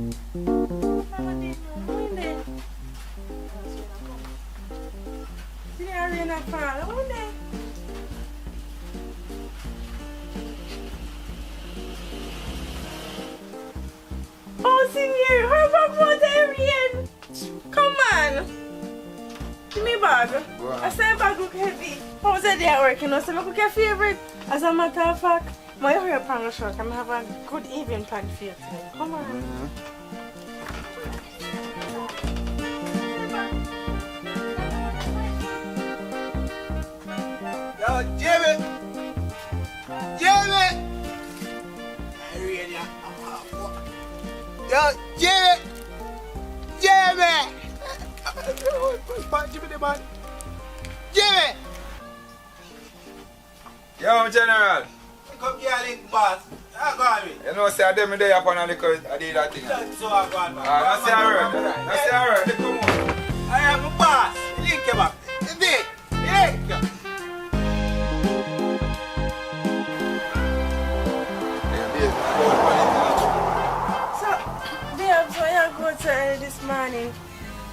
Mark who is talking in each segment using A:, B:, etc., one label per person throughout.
A: Oh, Senior, how about the rain? Come on. Give me a bag.
B: Wow.
A: I said bag look heavy. How was the day at work? You know, so I cook your favorite. As a matter of fact, my hair pan was short. I'm have a good evening plan for you today. Come on.
B: Yo, Jimmy! Jimmy! Yo, Jimmy! Jimmy! Jimmy the man. Jimmy!
C: Yo, General.
B: Come here, link boss. I got me.
C: You know, say I did me day upon a little, I did that thing.
B: So I got man.
C: That's the word. That's the word. Come on.
B: I am a boss. Link him up. Link.
A: So, babes, why you go to early this morning?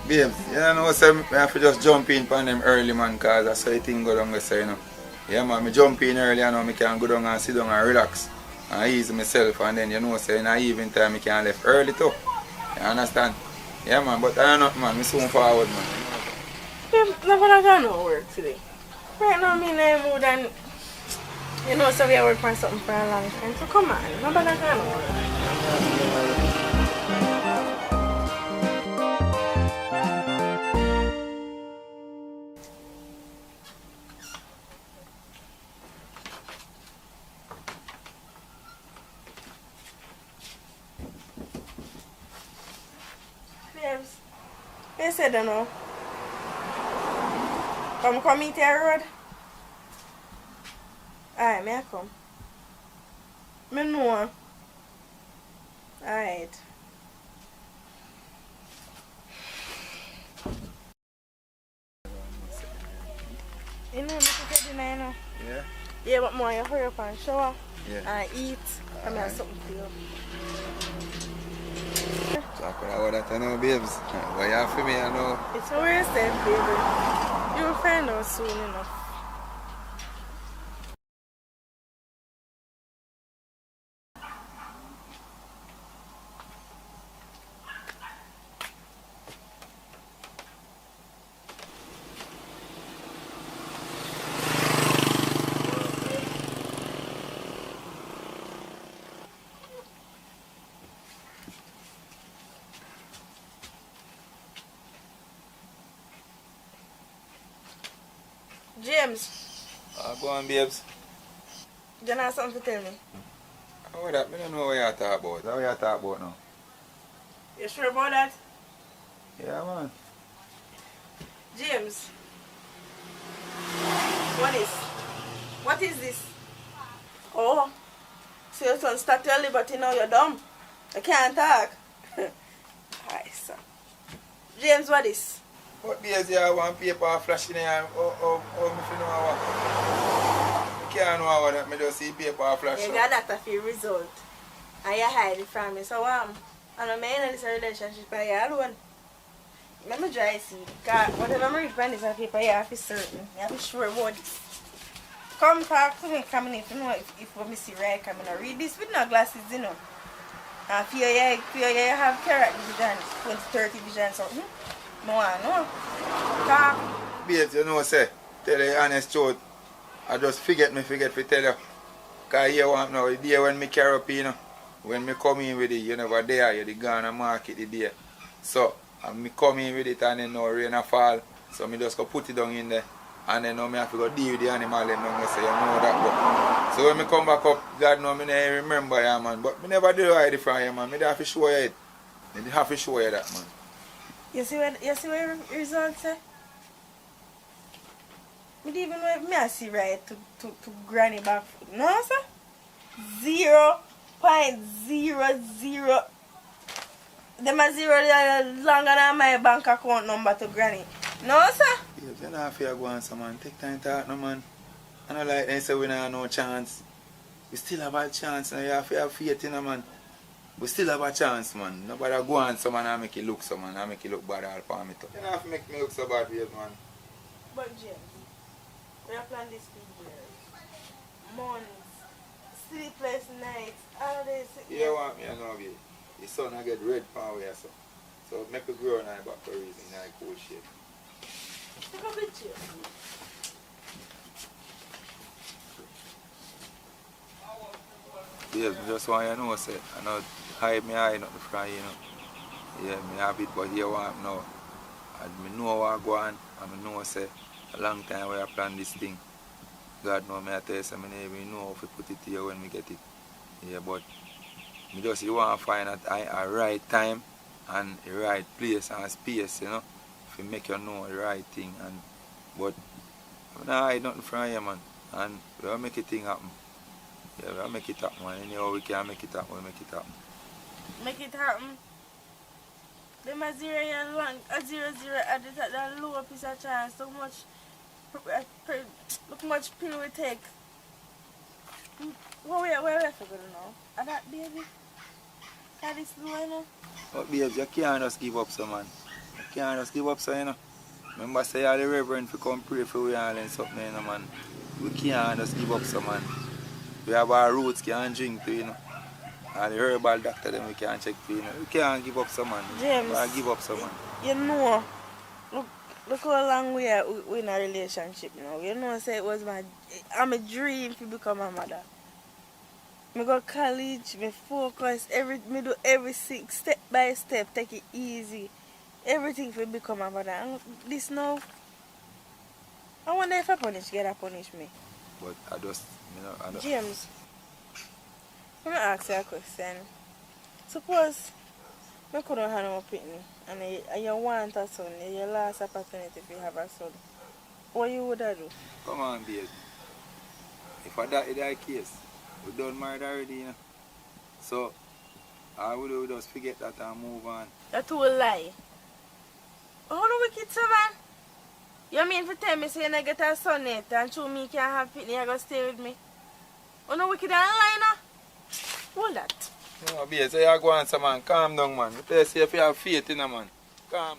C: Babes, you know, say I have to just jump in on them early, man, because that's how the thing go down there, so, you know. Yeah, man, I jump in early, you know, I can go down and sit down and relax and ease myself, and then, you know, say in the evening time, I can left early too. You understand? Yeah, man, but I don't know, man, I soon forward, man.
A: Babe, never got no work today. Right now, I'm in a mood and, you know, so we are working on something for a long time, so come on, nobody got no work. Babes, you said that no. Come meet your road. Alright, may I come? Me know. Alright. You know, me cook your dinner, you know.
C: Yeah?
A: Yeah, but more you hurry up and shower.
C: Yeah.
A: And eat. And have something for you.
C: Talk about that, you know, babes. What you have for me, you know.
A: It's a weird step, baby. You'll find out soon enough. James,
C: Go on, babes.
A: do you have something to tell me?
C: How that? I don't know what you're talking about. What you talking about now?
A: You sure about that?
C: Yeah, man.
A: James, what is this? Oh, so your son start early, but you know you're dumb. I can't talk. Hi, sir. James, what is?
C: What days you have one paper flashing here? Oh, if you know what? I can't know what that. I just see paper flash.
A: You got that of your result. And you hide it from me. So, and I'm in this relationship, but you're alone. Let me try to see. God, whatever I read from this paper, you have to be certain. You have to be sure about this. Come talk to me, come in if you know if what me see right, come in and read this with no glasses, you know. And for you have carrot vision, 20-30 vision, something. No, I know. Talk.
C: Babes, you know, say, tell you the honest truth. I just forget to tell you. Because you want now, the day when me carry up, you know, when me come in with it, you never there, you're the Ghana market the day. So, and me come in with it and then now rain a fall. So, me just go put it down in there. And then now me have to go deal with the animal and now me say, you know that. But, so when me come back up, God know me never remember you, man. But me never do hide it from you, man. Me have to show you it. Me have to show you that, man.
A: You see what your results say? Me don't even know if me I see right to granny back foot. No, sir? 0.00. Them a zero longer than my bank account number to granny. No, sir?
C: Babes, you don't have to go on, so man. Take time to talk, no, man. I don't like they say we don't have no chance. We still have a chance, and you have to have faith in a man. we still have a chance, man. Nobody go on some man and make it look some man and make it look bad all for me too. You don't have to make me look so bad for you, man.
A: But James, we have planned this for years. Months, sleepless nights, all this.
C: You want me to know, baby? The sun I get red from where so. So make it grow now back for a reason, now cool shit.
A: Take a picture.
C: Yes, just want you to know, say, I know hide me eye nothing from you, know. Yeah, me have it, but here want now. And me know what go on, and me know, say, a long time we have planned this thing. God know me, I tell you, so I never even know how to put it here when we get it. Yeah, but me just you want to find a right time and the right place and space, you know, to make you know the right thing. And but I don't hide nothing from you, man. And we'll make it thing happen. Yeah, we'll make it happen, man. Anyhow we can make it happen, we'll make it happen.
A: Make it happen. Them a 0 and 1, a 0-0 at the lower piece of chance. So much, look much pill we take. Where we have to go now? Are that baby? That is low, you know?
C: But babes, you can't just give up, so man. You can't just give up, so you know. Remember say all the reverend to come pray for we all and something, you know, man. We can't just give up, so man. We have our roots can drink to, you know. And the herbal doctor then we can't check for, you know. We can't give up, so man.
A: James,
C: we give up, so man.
A: You know, look how long we are in a relationship now. You know, say it was I'm a dream to become a mother. Me go college, me focus, me do everything step by step, take it easy. Everything to become a mother. And this now, I wonder if I punish me.
C: But I just, you know, I don't...
A: James, let me ask you a question. Suppose I couldn't have no pitney and you want a son, your last opportunity to have a son. What you would do?
C: Come on, babe. If I die in that case, we done married already, you know. So, I would just forget that and move on.
A: That's a lie. How do we wicked, man? You mean to tell me say you get a son yet and show me can't have pitney, you're going to stay with me? Oh no, wicked and lie now? Hold that.
C: No, babe, so you go on, so man. Calm down, man. You tell you if you have faith in a man. Calm down.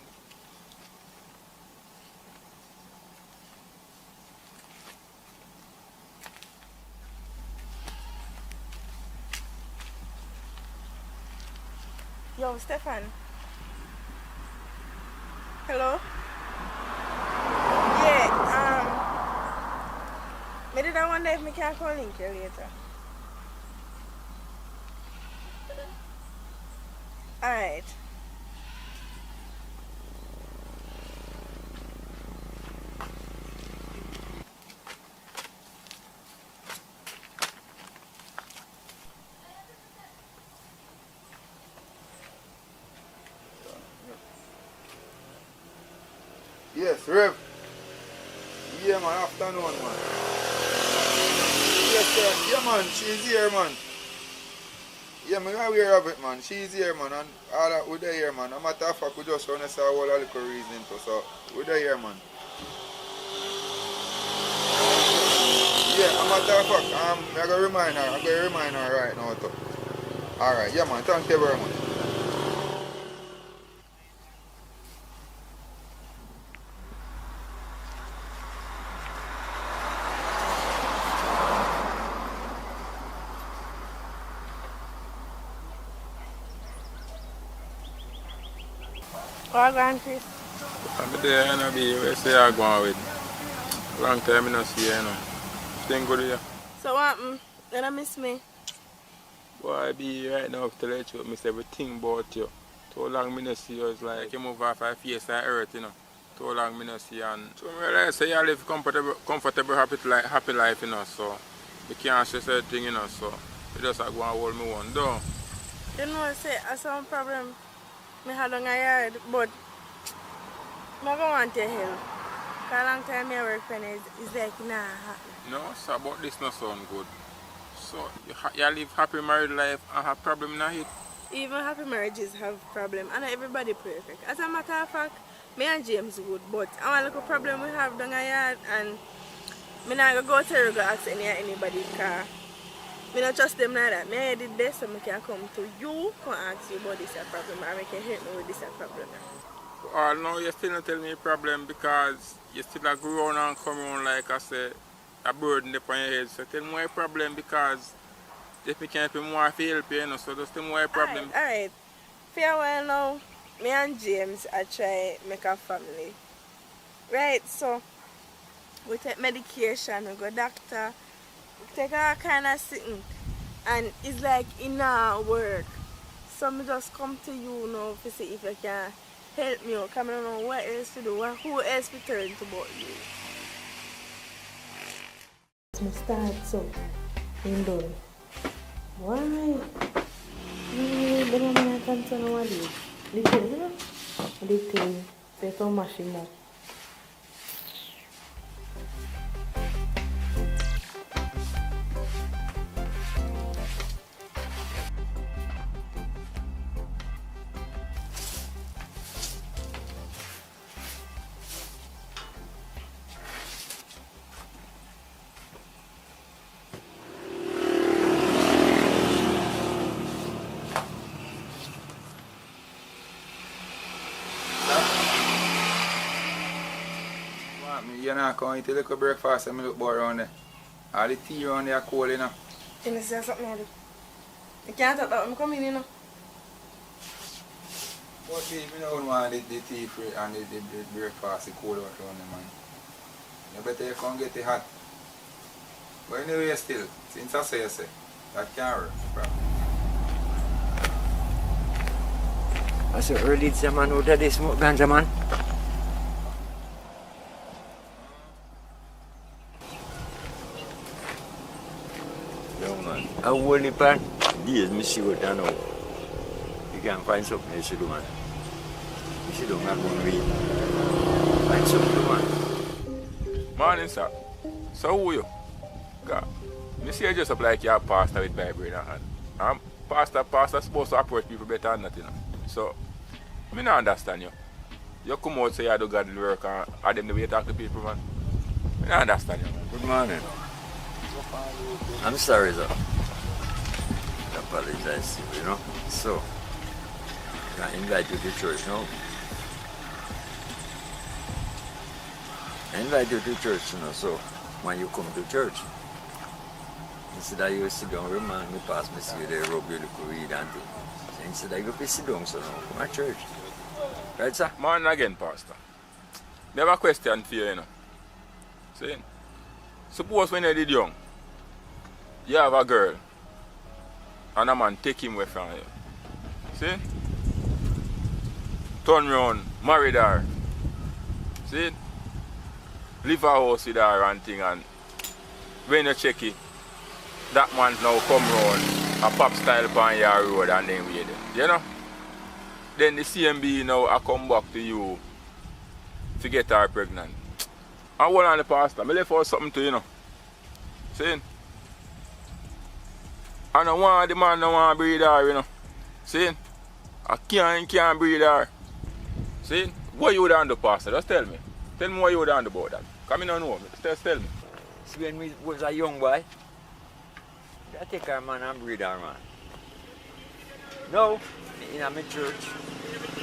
A: Yo, Stefan. Hello? Yeah, maybe I wonder if I can call in here later. Alright.
C: Yes, Rev. Yeah, man, afternoon, man. Yes, sir. Yeah, man, she's here, man. Yeah, I'm aware of it, man. She's here, man, and all that we're here, man. A matter of fact, we just want to say a whole little reason to, so we're here, man. Yeah, a matter of fact, I'm going to remind her right now, too. Alright, yeah, man, thank you very much.
A: What going, Chris?
D: I'm there, you know, where say I go with. Long time I don't see you, you know. Thing good here.
A: So what happened? You don't miss me?
D: Boy, I be right now to let you miss everything about you. Too long I don't see you, it's like you move off my face of earth, you know. Too long I don't see you. And so I realize say you live comfortable happy life, you know, so you can't stress anything, you know, so you just go and hold me one down.
A: You know, say, I saw a problem. I had on a yard, but I don't want your help. For a long time I work for it, it's like, nah, happen.
D: No, so but this not sound good. So you live happy married life and have problem in it?
A: Even happy marriages have problem, and not everybody perfect. As a matter of fact, me and James good, but I want a problem we have down a yard, and I'm not going to go to ask anybody because I don't trust them like that. I did this so I can come to you, come ask you about this problem, or I can help me with this problem.
D: No, you still not tell me a problem because you still a grow on and come on like I said, a burden upon your head. So tell me a problem because if me can't be more to help you, you know, so just tell me a problem.
A: Alright. For a while now, me and James I try make a family. Right, so we take medication, we go doctor, we take all kind of thing, and it's like it not work. So I just come to you now to see if you can help me out, because I don't know what else to do, or who else to turn to but you. I start so, I'm done. Why? I don't know concern what it is. Little, you know? Little, there's so much in that.
C: You know, come eat a little breakfast and I look bored around there. All the tea around there are cold, you know.
A: Can you say something I do? You can't talk about me coming, you know.
C: But babe, you don't want the tea free and the breakfast cold out around there, man. You better you come get it hot. But anyway, still, since I say, that can't work, bro.
E: I said early zaman udah di smoke ganja man. I will only plan. Yes, me see what I know. You can find something you should do, man. You should do, man. Find something, man.
D: Morning, sir. So who you? God, me see you just up like you're a pastor with Bible in your hand. Pastor supposed to approach people better than that, you know. So, me not understand you. You come out say you do godly work and them the way you talk to people, man. Me not understand you, man.
E: Good morning. I'm sorry, sir. I apologize, you know. So, I invite you to church, no? I invite you to church, you know, so when you come to church, instead of you sit down, remind me, pass me, see you there, rub your little weed and things. So instead of you sit down, so now, come to church. Right, sir?
D: Morning again, Pastor. Never a question for you, you know. See? Suppose when you did young, you have a girl, and a man take him away from you. See? Turn around, marry her. See? Leave her house with her and thing, and when you check it, that man now come round a pop style on your road and then wait there. You know? Then the CMB now I come back to you to get her pregnant. I hold on the pastor, I left out something to you know. See? I don't want the man don't want to breed her, you know. See? I can't breed her. See? What you done do, Pastor? Just tell me. Tell me what you done about that. Come in and know me. Just tell me.
E: See, when we was a young boy, I take our man and breed our man. No, in my church,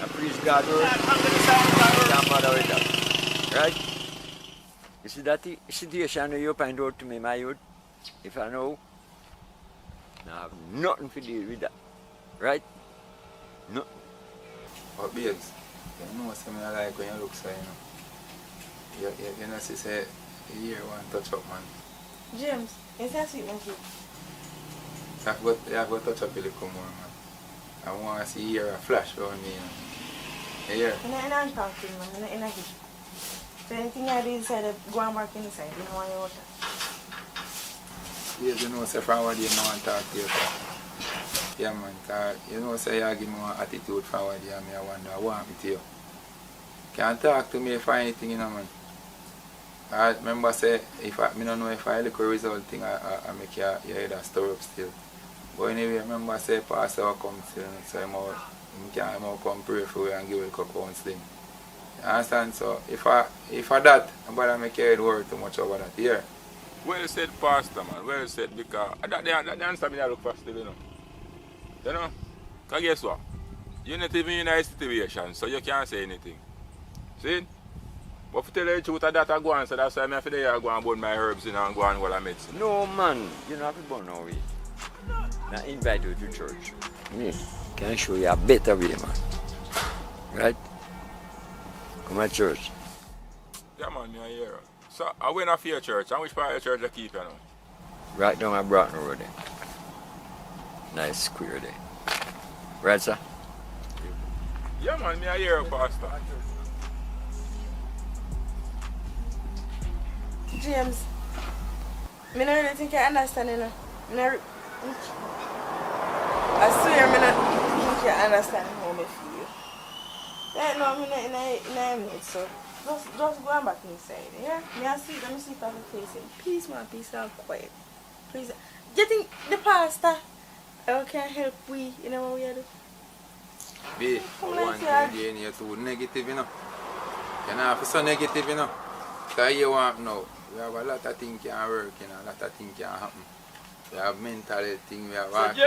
E: I preach God word, I'm mother with that. Right? You see that situation you find out to me, my youth, if I know, I have nothing to do with that. Right? No.
C: But babes, you know something I like when you look so, you know. You know, she say, you hear one touch up, man.
A: James, is that sweet, man?
C: You have got touch up a little more, man. I want to see here a flash around me, you know. You hear?
A: I'm not talking, man. I'm not in a heat. So anything I do inside, go and work inside. You know what you want.
C: Yes, you know, say from what you know and talk to you. Yeah, man, because you know, say you give me one attitude from what you and me, I wonder, I want me to you. Can't talk to me for anything, you know, man. I remember say, if I don't know if I look a result thing, I make your head stir up still. But anyway, remember say, Pastor will come still, so I'm come pray for you and give you a counseling. You understand? So, if I that, I'm going to make your head work too much over that here.
D: Well said, Pastor, man. Well said, because that the answer me I look for still, you know. You know? Because guess what? You're not even in a situation, so you can't say anything. See? But to tell you the truth, that I go on, so that's why I have to go and burn my herbs in and go and all medicine.
E: No, man. You don't have to burn no way. I invite you to church. Me, can show you a better way, man. Right? Come to church.
D: Yeah, man, me here. So, I went off your church, and which part of your church I keep you now?
E: Right down my Broughton Road there. Nice square there. Right, sir?
D: Yeah, man, me here, Pastor.
A: James, I don't really think I understand, you know. I swear I don't think you understand how I feel. Right now, I'm in a mood, so just go back inside, yeah? Let me see if I can face him. Peace, man, peace, and quiet. Please. Do you think the pastor can help we, you know what we are doing?
C: B, I want to be in here too negative, you know. You know, if so negative, you know. Because you want now, we have a lot of things can work, you know, a lot of things can happen. We have mental things, we have work.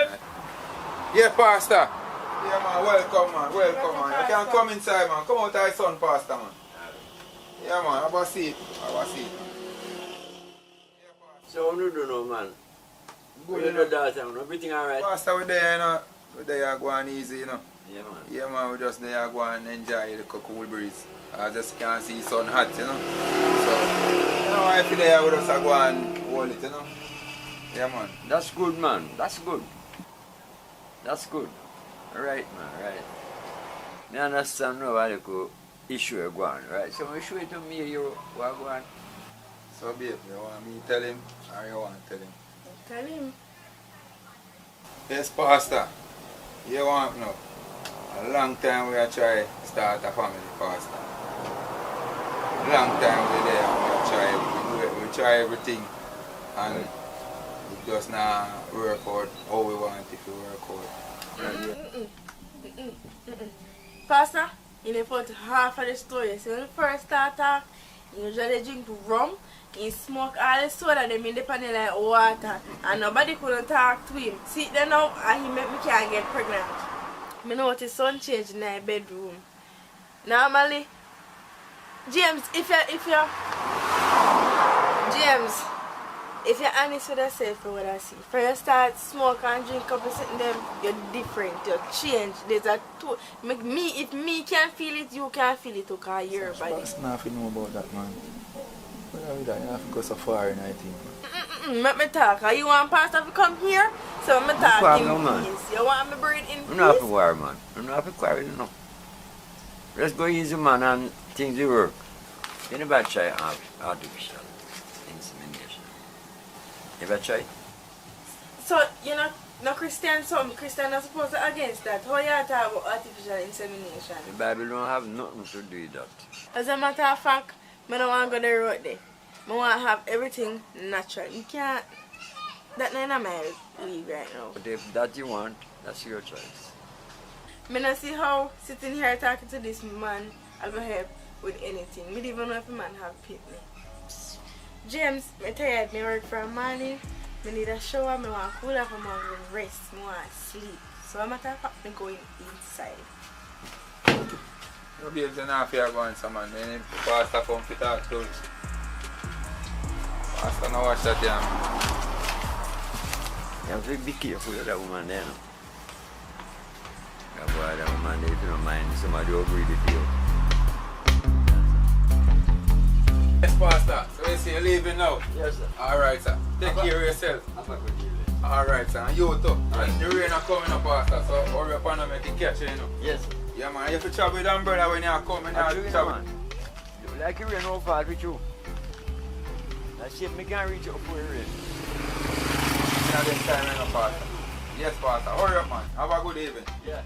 C: Yeah, Pastor. Yeah, man, welcome, man. Welcome, man. You can come inside, man. Come out to your son, Pastor, man. Yeah, man, have a seat. Have a seat.
E: So, what do you do now, man?
C: Good,
E: You know that, everything alright?
C: Pastor, we're there, you know. We're there going easy, you know.
E: Yeah, man.
C: Yeah, man, we just there going enjoy the cool breeze. I just can't see sun hot, you know. So, you know, I feel there we just go and hold it, you know. Yeah, man.
E: That's good, man. That's good. That's good. Alright, man, right. I understand now how the issue is going, right? So, when you show it to me, you are going.
C: So, babe, you want me to tell him or you want to tell him?
A: Tell him.
C: Yes, Pastor. You want now? A long time we are trying to start a family, Pastor. Long time we there and we try everything and it just not work out how we want it to work out.
A: Pastor, you need to put half of the story. So when you first start talk, you usually drink rum, you smoke all the soda, them in the panel like water, and nobody couldn't talk to him. See then now, and he make me can't get pregnant. I notice sun change in my bedroom. Normally, James, if you're honest with yourself for what I see, for you start smoke and drink up and sitting them, you're different, you're changed. There's a two. If me can feel it, you can feel it too, because you're body.
C: That's nothing know about that, man. What are that? You have to go so far in, I think.
A: Let me talk. You want Pastor to come here? So let me talk in peace. You want me to breathe in peace?
E: I'm not have to worry, man. I'm not have to quarrel, no. Let's go easy, man, and things will work. You never try artificial insemination. Never try?
A: So, you're not Christian, so Christian are supposed to against that. How you talk about artificial insemination?
E: The Bible don't have nothing to do with that.
A: As a matter of fact, I don't want to go the road there. I want to have everything natural. You can't. That's not in my league right now.
E: But if that you want, that's your choice.
A: I don't see how sitting here talking to this man I go help with anything. I don't even know if a man have picked me. James, I'm tired. I work for a morning. I need a shower. I want to cool off. I want to rest. I want to sleep. So as a matter of fact, I'm going inside.
C: No babes, you're not fair going, so man. Then the pastor come to talk to us. Pastor, now watch that, yeah.
E: You have to be careful with that woman there, no? That boy, that woman there, if you don't mind, somebody will agree with you.
C: Yes, Pastor. So you see you're leaving now?
E: Yes, sir.
C: Alright, sir. Take care of yourself.
E: Have a good evening.
C: Alright, sir. And you too. And the rain are coming up, Pastor, so hurry up and make it catch you, you know.
E: Yes, sir.
C: Yeah, man. You have to travel with umbrella when you are coming.
E: Actually, no, man. Like you rain how far with you. I see if I can reach up for you rain.
C: Yeah, this time, you know, Pastor. Yes, Pastor. Hurry up, man. Have a good evening.
E: Yeah.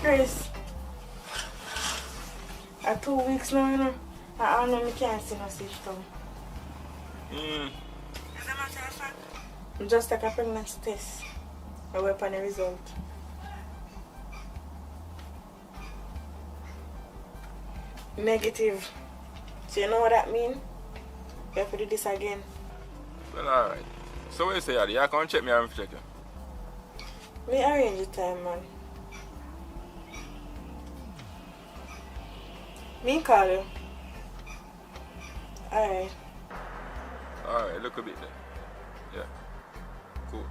A: Chris, 2 weeks now, you know. I don't know, I can't see no system. a matter of fact, just take a pregnancy test. I wait upon the result. Negative. So you know what that means? You have to do this again.
D: Well, alright. So what you say, Adi? You can check me and check you.
A: We arrange the time, man. Me call you. Alright.
D: Alright, look a bit there. Yeah. Cool.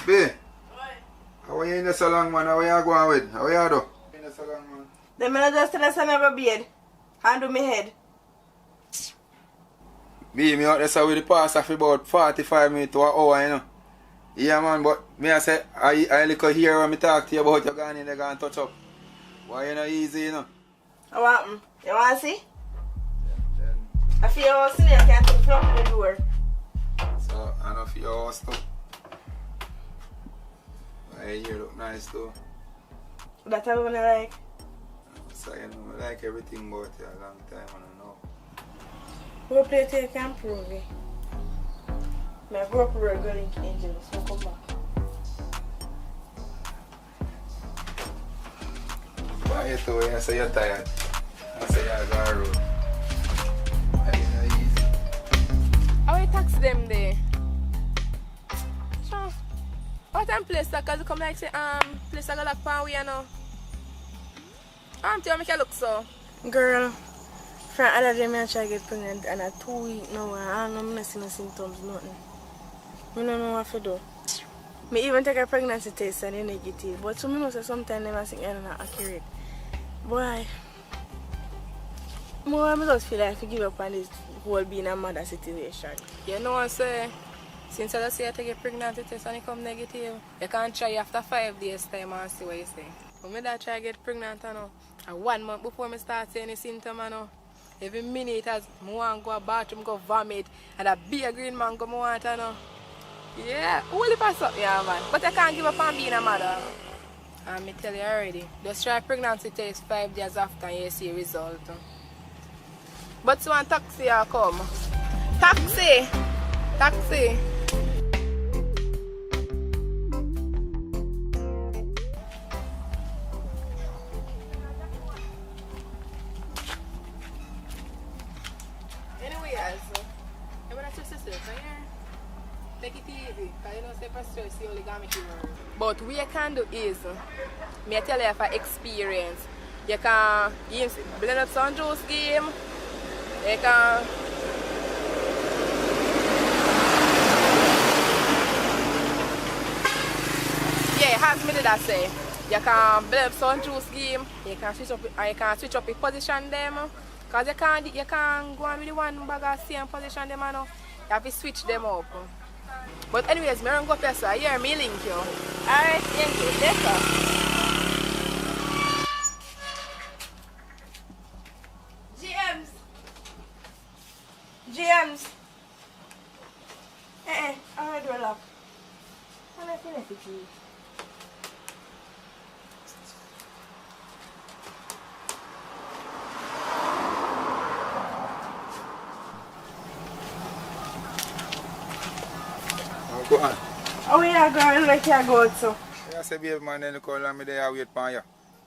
C: B, how are you in the salon, man? How are you going with? How are you do? In the salon, man.
A: Then I just tell us I never beard. Handle my head.
C: Me out there with the pass for about 45 minutes to an hour, you know. Yeah, man, but me I say, I look here when me talk to you about you going in there and touch up. Why you not easy, you know?
A: What happened? You want to see? I feel all sitting I can't take from the door.
C: So, I don't feel your house too. My hair look nice too.
A: That's what I like.
C: So, you know, I like everything about you a long time, and I know.
A: We'll play till you can prove it. I grew up with a girl in Angel, so come back.
C: Why you too? You say you're tired. I say you're going to road. I ain't not easy.
F: How you tax them there? Sure. What time place that? Cause you come like say place that go like pan we know. Tell me can look so.
A: Girl, from other day I try to get pregnant and at 2 weeks now I don't know see no symptoms, nothing. I don't know what to do. I even take a pregnancy test and it's negative. But some people say sometimes they think I'm not accurate. Boy, I just feel like I give up on this whole being a mother situation.
F: You know what I say? Since I just say I take a pregnancy test and it come negative, you can try after 5 days time and see what you say. When I try to get pregnant, you know, and 1 month before I start seeing any symptom, you know, every minute as I want to go to the bathroom, go vomit, and a big green man come want, you know. Yeah, only for something, yeah, man. But I can't give up on being a mother. And me tell you already, just try pregnancy test 5 days after and you see a result. But so one taxi will come. Taxi! Taxi! Anyway, also, you want to your sister, right here? Take it easy, because you know, say for stress, you only got me work. But what you can do is, me tell you for experience, you can blend up some juice game, you can as me did I say, you can blend up some juice game, you can switch up your position them, because you can't go on with the one bag of same position them, you know. You have to switch them up. But anyways, me run go up here, so here me link you. Alright, thank you. Later.
A: GMs. I'm going to do a lap. I'm not feeling it.
C: Go on.
A: Oh yeah, girl, like you go so.
C: Yeah, I say, baby, man, then you call me there, I wait for you.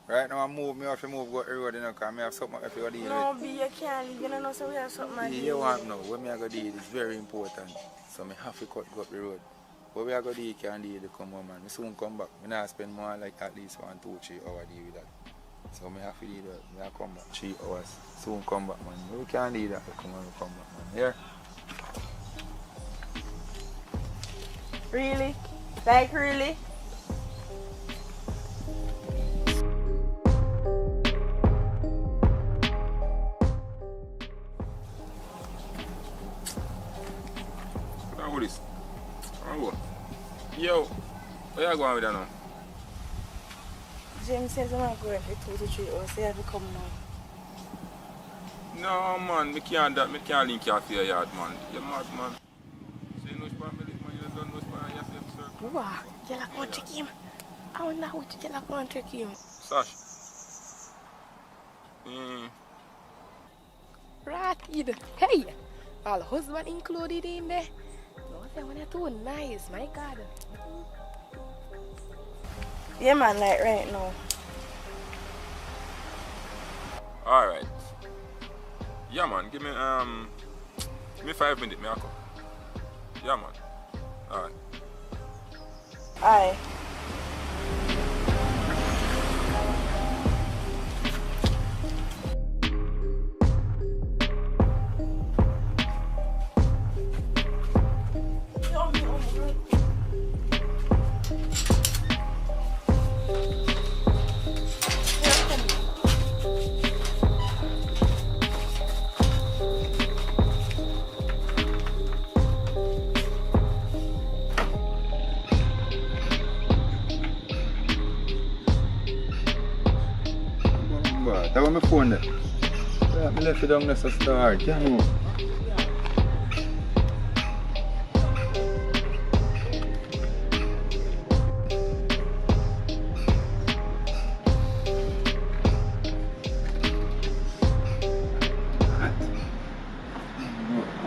C: Right now, I have to move, go to the road, you know, because I have something I have to deal with.
A: No, B, you can't leave, you know, so we have something to deal
C: You want know, what I go deal is very important. So I have to go up the road. What we are going to do, you can't deal to come home, man. I soon come back. I not spend more like at least 1, 2, 3 hours deal with that. So I have to deal with that. I come back 3 hours. Soon come back, man. We can't do that. Come back, man. Here.
A: Really? Like really?
D: How about this? Yo, where you going with that now?
A: James says I'm not going for 2 to 3 hours, so you have to come now.
D: No, man, I can't link you to your yard, man. You're mad, man. Say no spam, man. You don't know spam yourself, sir.
F: Wow, you like one trick him. I wonder how you like one trick him.
D: Sash.
F: Ratted. Hey, all husband included in there. No, that one is too nice, my God.
A: Yeah, man, like right now.
D: Alright. Yeah man, give me 5 minutes, me I come. Yeah man. Alright.
A: Aye.
C: That was my phone there. Yeah, I left it down there to start. Yeah, no.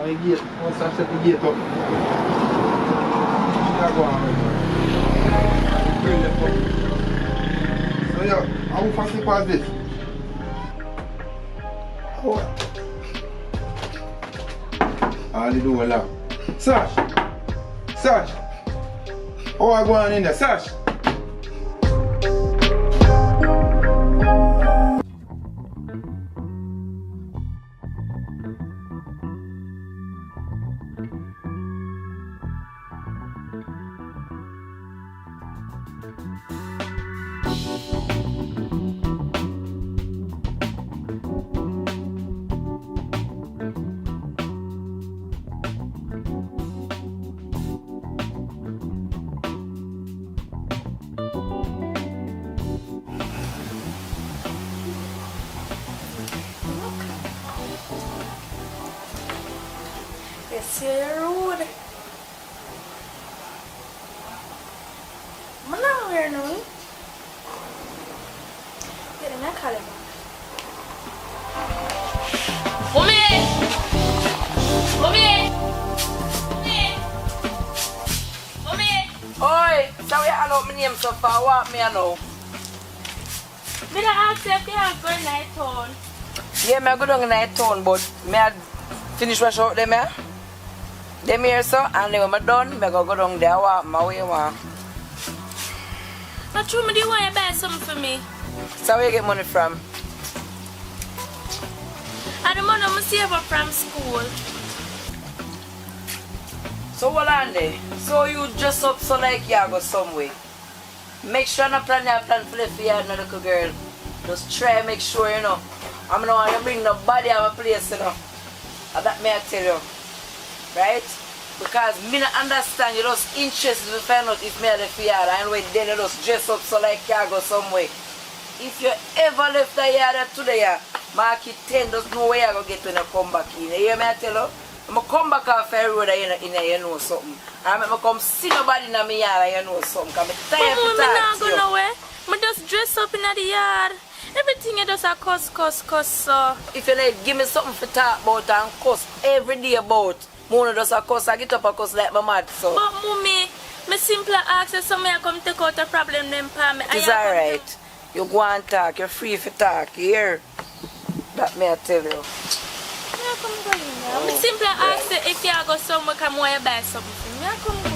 C: I get, once I set the gate up, I go on right. So yeah, how fast you pass this? All you do a lot. Sash! Sash! Oh, I go on in there. Sash!
A: Yes, you're rude. I'm not wearing no. Get in that color.
G: Mommy! Mommy! Mommy!
H: Oi, sorry I know my name so far. What me I know?
G: Me don't ask if you have good night on.
H: Yeah, me I go down in night town, but me I finish wash out them here. Them here so, and then when I'm done, me I go down there walk my way one.
G: Not true, me do you want to buy something for me?
H: So where you get money from?
G: I the money I save up from school.
H: So what on there? So you dress up so like you go somewhere. Make sure not plan your plan for the yard, no little girl. Just try make sure you know. I'm not want to bring nobody out of my place, you know. And that may I tell you. Right? Because me not understand you just interested to find out if me are the yard and when then you just dress up so like you go somewhere. If you ever left the yard today, mark it 10, just know where you go get when you come back in. You hear me I tell you? I'm going to come back off the road and you know something. And I'm going to come see nobody in my yard and you know something. Because I'm tired
G: But
H: to
G: me
H: talk
G: not
H: to
G: go
H: you.
G: nowhere. Me just dress up in the yard. Everything you just a cuss so.
H: If you like give me something to talk about and cuss every day about, Mona just a cuss, I get up and cuss like my mad so.
G: But mommy, me simply ask you somebody come take out a problem them for me.
H: It's alright. You go and talk, you're free to talk, you hear? That may I tell you.
G: Me simply ask you if you go somewhere come want to buy something for me. I come go.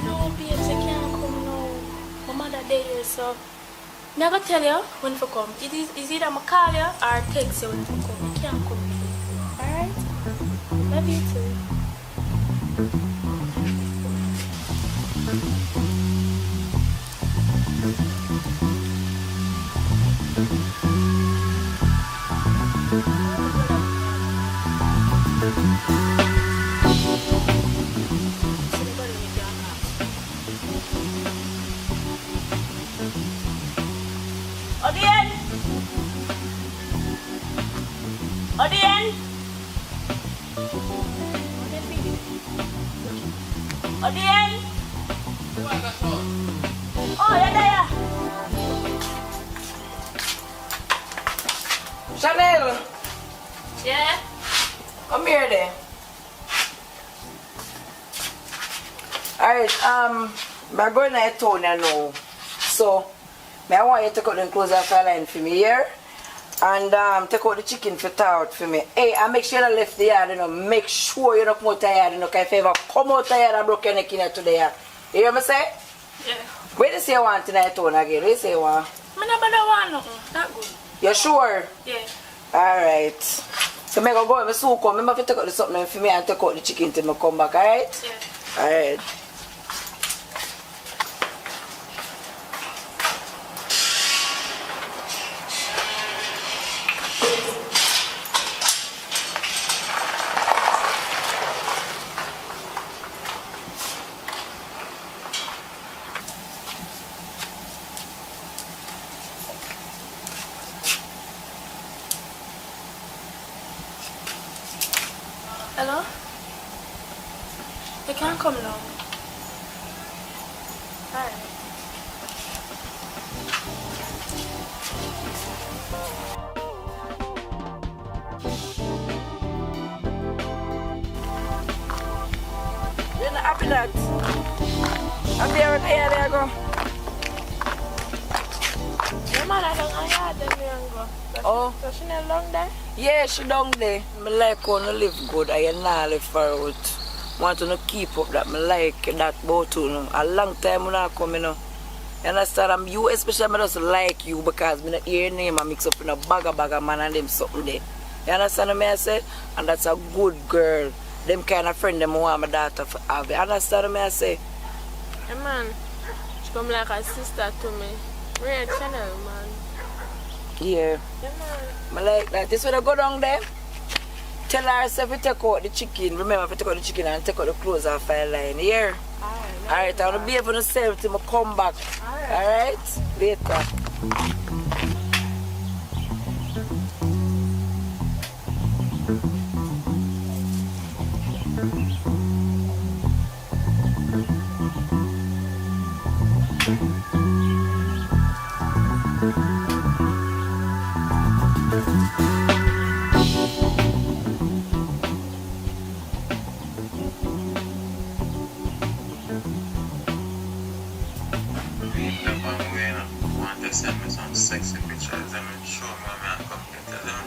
G: No, babes, I can't come now. My mother there, so me I go tell you when to come. It is either I call you or text you when to come. You can't come. Alright? Love you too.
H: Again!
G: At the end. Oh, you're there.
H: Chanel,
G: Yeah?
H: come here there. Alright, I'm going to town now. So, I want you to take out the clothes off the line for me here. And take out the chicken for out for me. Hey, and make sure you don't left the yard, you know. Make sure you don't come out the yard, you know. Because if you ever come out the yard and broke your neck in here today, you hear me say?
G: Yeah.
H: Where do you say you want tonight town again? Where do you say you want?
G: I never want nothing. That good.
H: You sure?
G: Yeah.
H: Alright. So, I'm going to go and soon come. I'm going to take out something for me and take out the chicken till I come back, alright?
G: Yeah.
H: Alright.
G: Hello? You can't come now. Alright.
H: You're not happy that? I'm there with here, there I go.
G: Your mother don't know yard them here and go.
H: Oh.
G: So she not long there?
H: Yeah, she down there. I like how you live good. I not live far out. Want to keep up that. I like that about you. Know. A long time when I come, you know. You understand? I'm you, especially I just like you because I hear your name and mix up in a bag of man and them something there. You understand what I say? And that's a good girl. Them kind of friend them want my daughter to have. You understand what I say?
F: Hey man, she come like a sister to me. Real channel, man.
H: Yeah.
F: Yeah, man.
H: I like that. This when I go down there, tell herself to take out the chicken. Remember to take out the chicken and take out the clothes off her line. Here. Alright, I'm gonna be able to save till I come back. Alright? Later.
D: Send me some sexy pictures and show me how I come get them.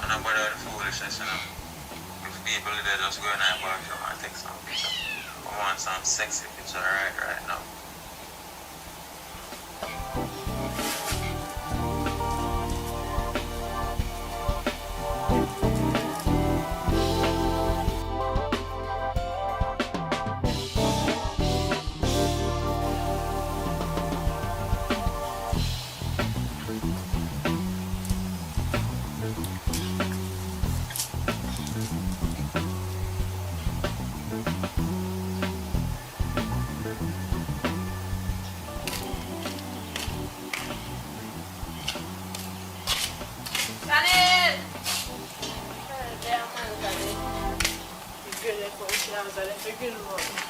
D: And I'm about the foolishness, you know. If people they just go in and bathroom and take some pictures. I want some sexy picture right now.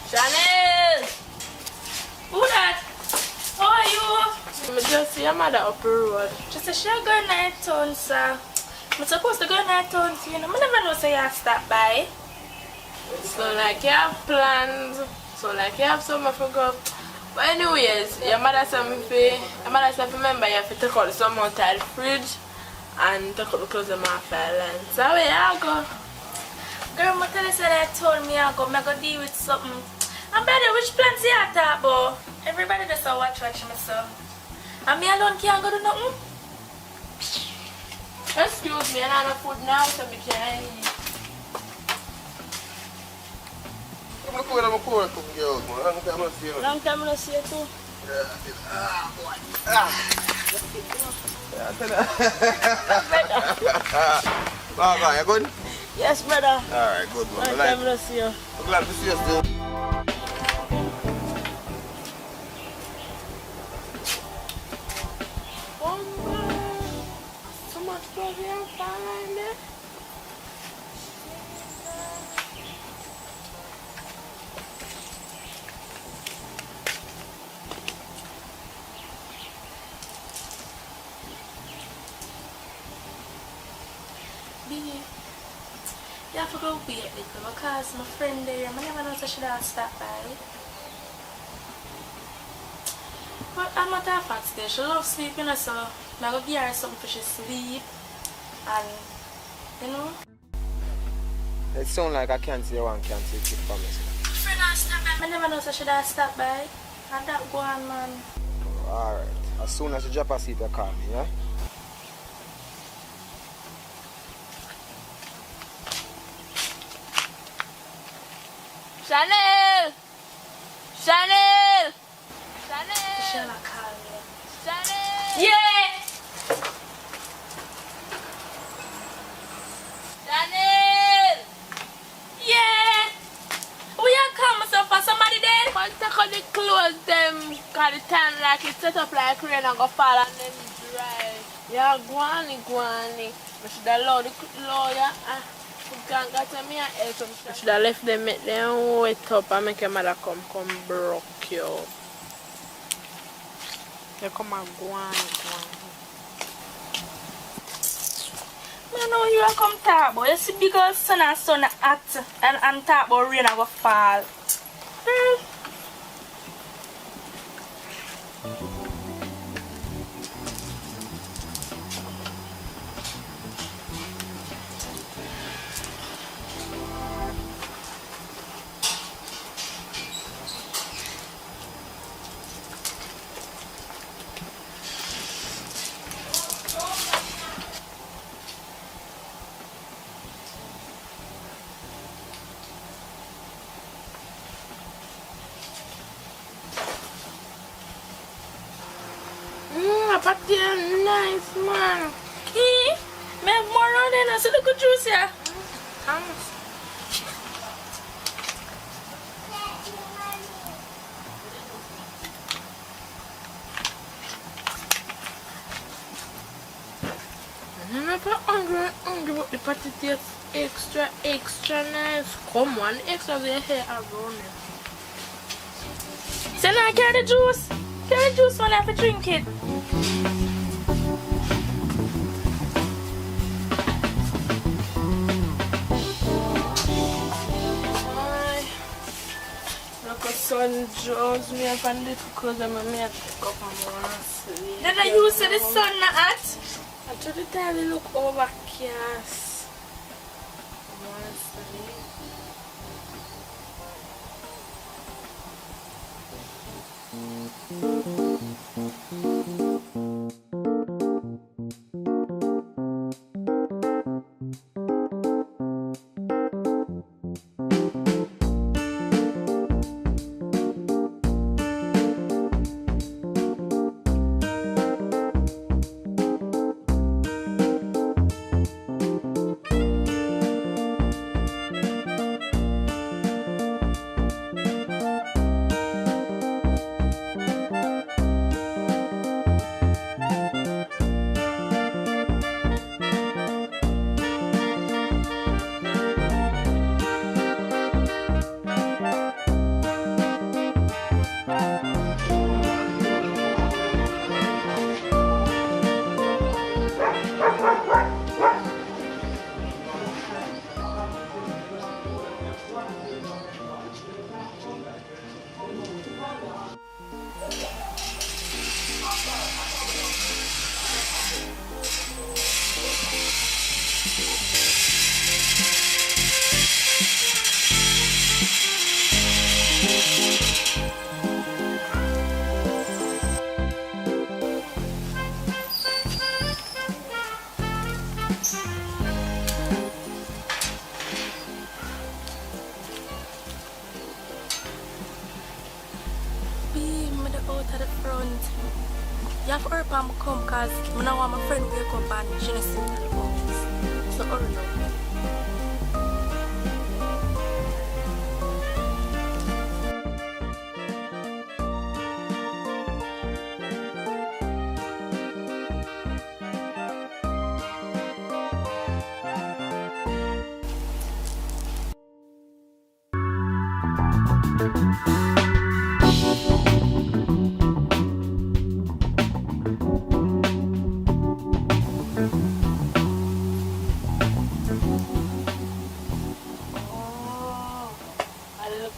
G: Chanel! Who that? How are you?
F: I just see your mother up the road.
G: She said she go in her town, sir. I'm supposed to go in her town, you know. I never know say you stop by.
F: So like you have plans, so like you have somewhere to go. But anyways, your mother said remember you have to take out some out of the fridge and take out the clothes of my file line. So where you go?
G: Girl, I tell you say that told me I go deal with something. I'm better which plans you have talk about? Everybody just watch myself. And me alone can't go do nothing.
F: Excuse me, I don't have food now, so we can't eat.
B: I'm cool, girl, man. Long time I see you.
G: Long time I see you too.
B: Wow, you good?
G: Yes, brother.
B: Alright, good one.
G: Long time I see you.
B: I'm glad to see you still.
F: So much clothes you have fine there.
G: have to go wait little because my friend there, I never know that she don't stop by. But I'm not that fat today. She loves sleeping, so I'm going to give her something for she sleep. And, you know.
I: It sounds like I can't see one can't see it for me.
G: My friend don't stop by. I never know that she don't stop by. And that go on, man.
I: Alright. As soon as you drop a seat, you call me, yeah?
F: Chanel! Chanel! Chanel!
G: She'll call me.
F: Chanel!
G: Yeah!
F: Chanel!
G: Yeah! We are come so for somebody there?
F: Man, take out the clothes them, cause the time like it set up like rain and go fall and then dry. Yeah, go on. I should have allowed the lawyer. You can't get to me and help him. I should have left them, make them wait up and make your mother come broke you. You come and go on.
G: I know you are come talk about. You see because sun act and talk about rain and go fall.
F: But they're nice, man.
G: Key, me have more around there now, so look at juice here.
F: I'm not hungry, but the patty tastes extra nice. Come on, extra the hair around it.
G: So now carry the juice. Carry the juice when I have to drink it.
F: Sun draws me up and little clothes and me a take up and wanna sleep.
G: Did I use the sun not hot?
F: I try to tell you look over cast. I wanna sleep.
G: You have to hurry up and come because I don't want my friend to wake up and she doesn't see me at the house. So hurry now.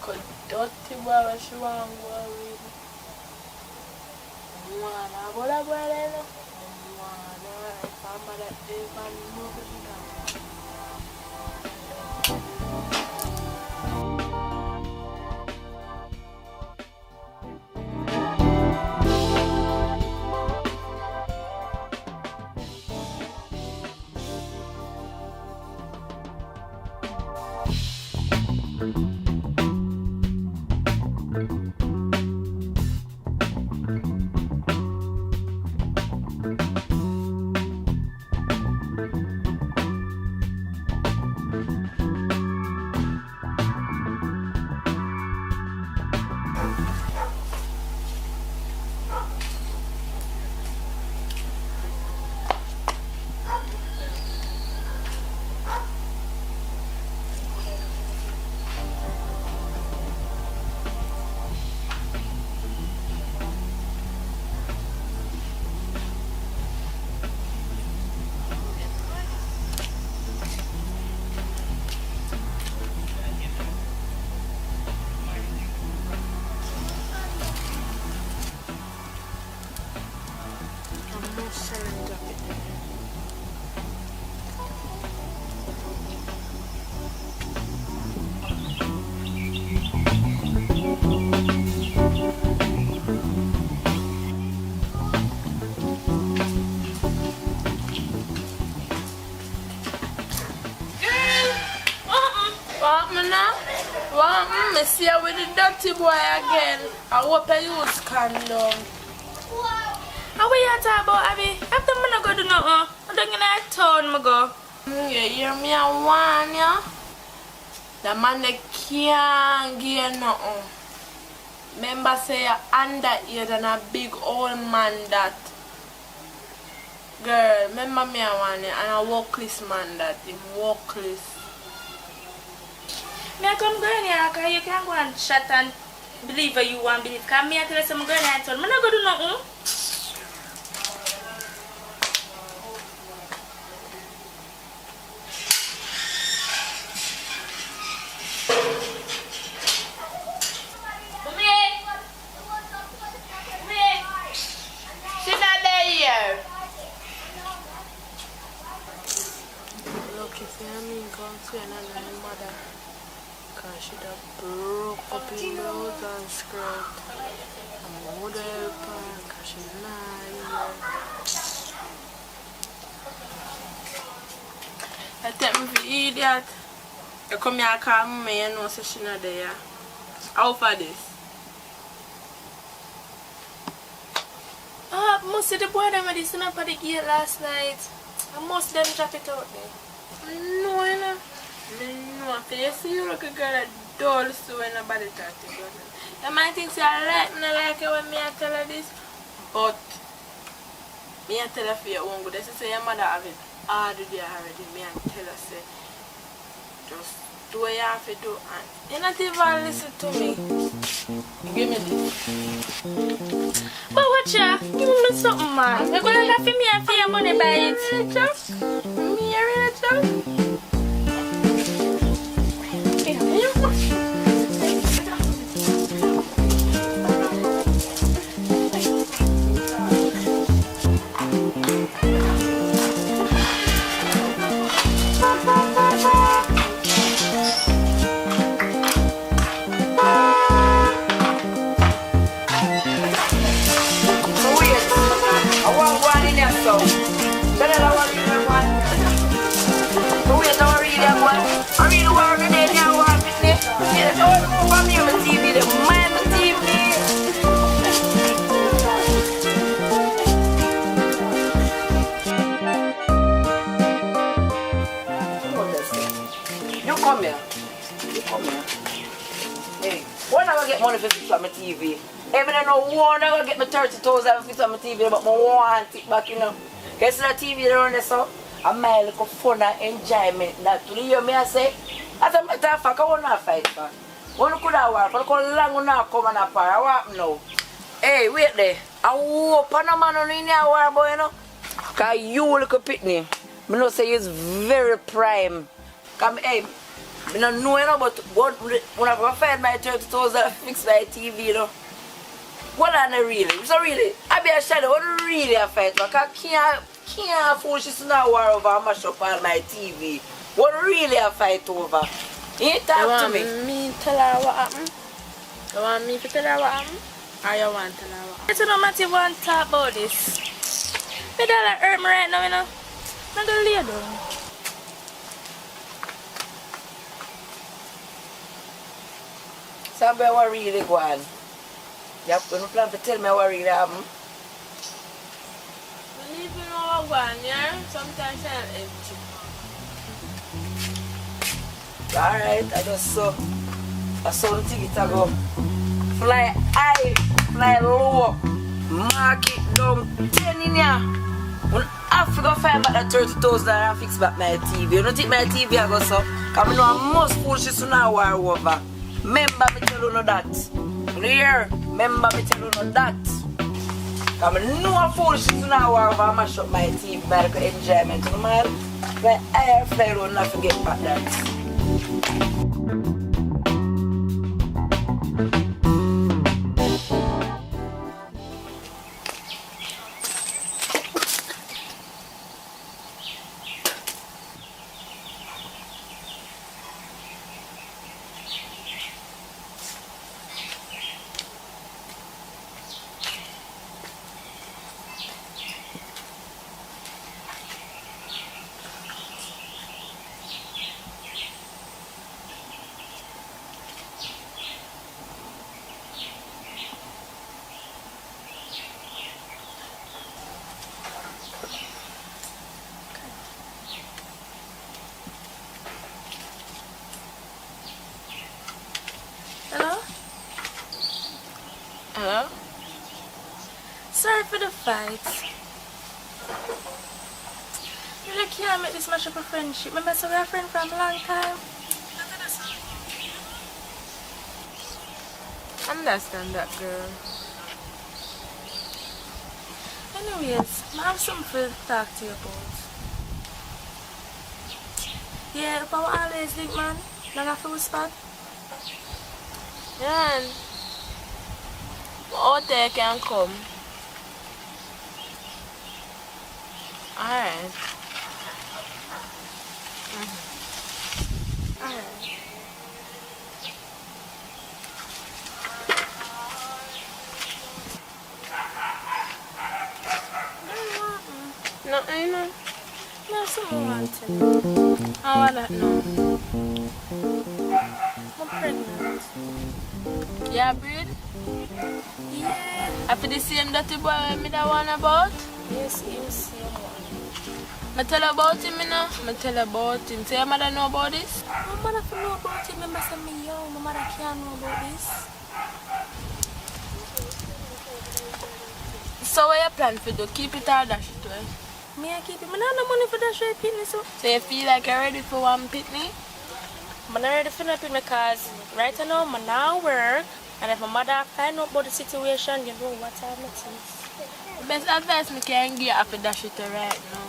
G: Could dirty boy when she want to go with. Wanna go to bed, you know? Wanna if I'm that day, man, moving now. I see her with the dirty boy again. I hope I use condom. How are you talking about, Abby? After I'm not going to do nothing, I'm not going to town, I go. You hear me? I want you. The man that can't give you nothing. Remember say you're underage and a big old man that. Girl, remember me I want you and a workless man that. Him workless. Me I come go in here because you can't go and chat and believe what you want to believe. Because me I tell you some girl and I'm not going to do nothing. She's not there here. Look, if you come to another mother. Because she done broke up in nose and skirt. I'm going to help her because she's not here. I take me for idiot. You come here and call me and you know so she's not there. How for this? I must see the boy that made this up at the gate last night. I must them drop it out there. No, you know. No, you see you look a girl that dull so when nobody talk to you. You might think say I like me like it when me I tell her this, but me I tell her for your own good. They say your mother have it all the day already. Me I tell her say just do what you have to do and you not even listen to me. Give me this. But watch ya, give me something man. You're gonna have for me and for your money by it. Just me a real joke. Money for fix on my TV. Even I know one I gonna get my 30,000 fix on my TV, but I want it back, you know. Guess the TV around there, so I'm my little fun and enjoyment. That to you, me I say, as a matter of fact, I want to fight for. One could have worked, but I long enough come and apart. I want now. Hey, wait there. I hope no man on in here war boy, you know. Cause you little pitney. I know say he's very prime. Come, hey,
H: I don't know, you know, but when I find my 30,000 fix my TV, you know. What are they really? So really, I be a shadow, what really a fight? Like I can't fool she's not war over and mash up all my TV. What really a fight over? You talk to me.
F: You want me tell her what happened? You want me to tell her what happened? Or you want to tell her what happened? It's not matter if you want to talk about this. You don't hurt me right now, you know. I'm going to lay down.
H: Somebody what really go on. Yep, when you plan to tell me what really happened.
F: When you know what going on, yeah? Sometimes I'm empty.
H: Alright, I just saw the ticket to go. Fly high, fly low, mark it down 10 in here. When I have to go find back that 30,000 and fix back my TV. You don't think my TV I go so? Because I know I must fool she soon now war over. Remember me tell you no that. You hear? Remember me tell you no that. Because I know I fool she soon now war over. I mash up my TV by the enjoyment. You know man? Fly high, fly low, not forget about that.
F: Hello? Hello? Sorry for the fight. You really can't make this much of a friendship. Remember, so we're friends from a long time. Understand that, girl. Anyways, I have something to talk to you about. Yeah, if I want always think, man, not have to whisper. Yeah, and out there can come. Alright. Alright. No, I know. No, someone wanted. How I don't know. I'm pregnant. Yeah, breed? Yeah. After the same dirty boy me that one about? Yes, him same one. I tell about him, you know? I tell about him. Say your mother know about this? My mother can know about him. Remember say me young. My mother can't know about this. So what you plan for do? Keep it or dash it away? Me I keep it. I don't have no money for dash away pitney, so you feel like you're ready for one pitney? I'm not ready for nothing because right now I'm now work and if my mother find out about the situation, you know what time it is. The best advice I can give after dash it right now.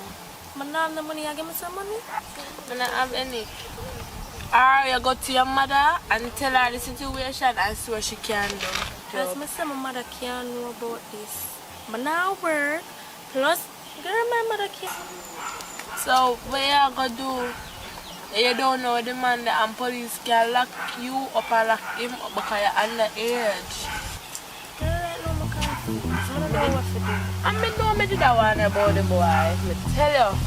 F: I don't have no money, you give me some money? I don't have any. Or you go to your mother and tell her the situation and see what she can do. Because I say my mother can't know about this. I now work plus girl my mother can't. So what you going to do? You don't know the man and police can lock you up or lock him up because you're underage. Girl, right now I can't. I don't know what to do. I don't know that one about the boy. I tell you.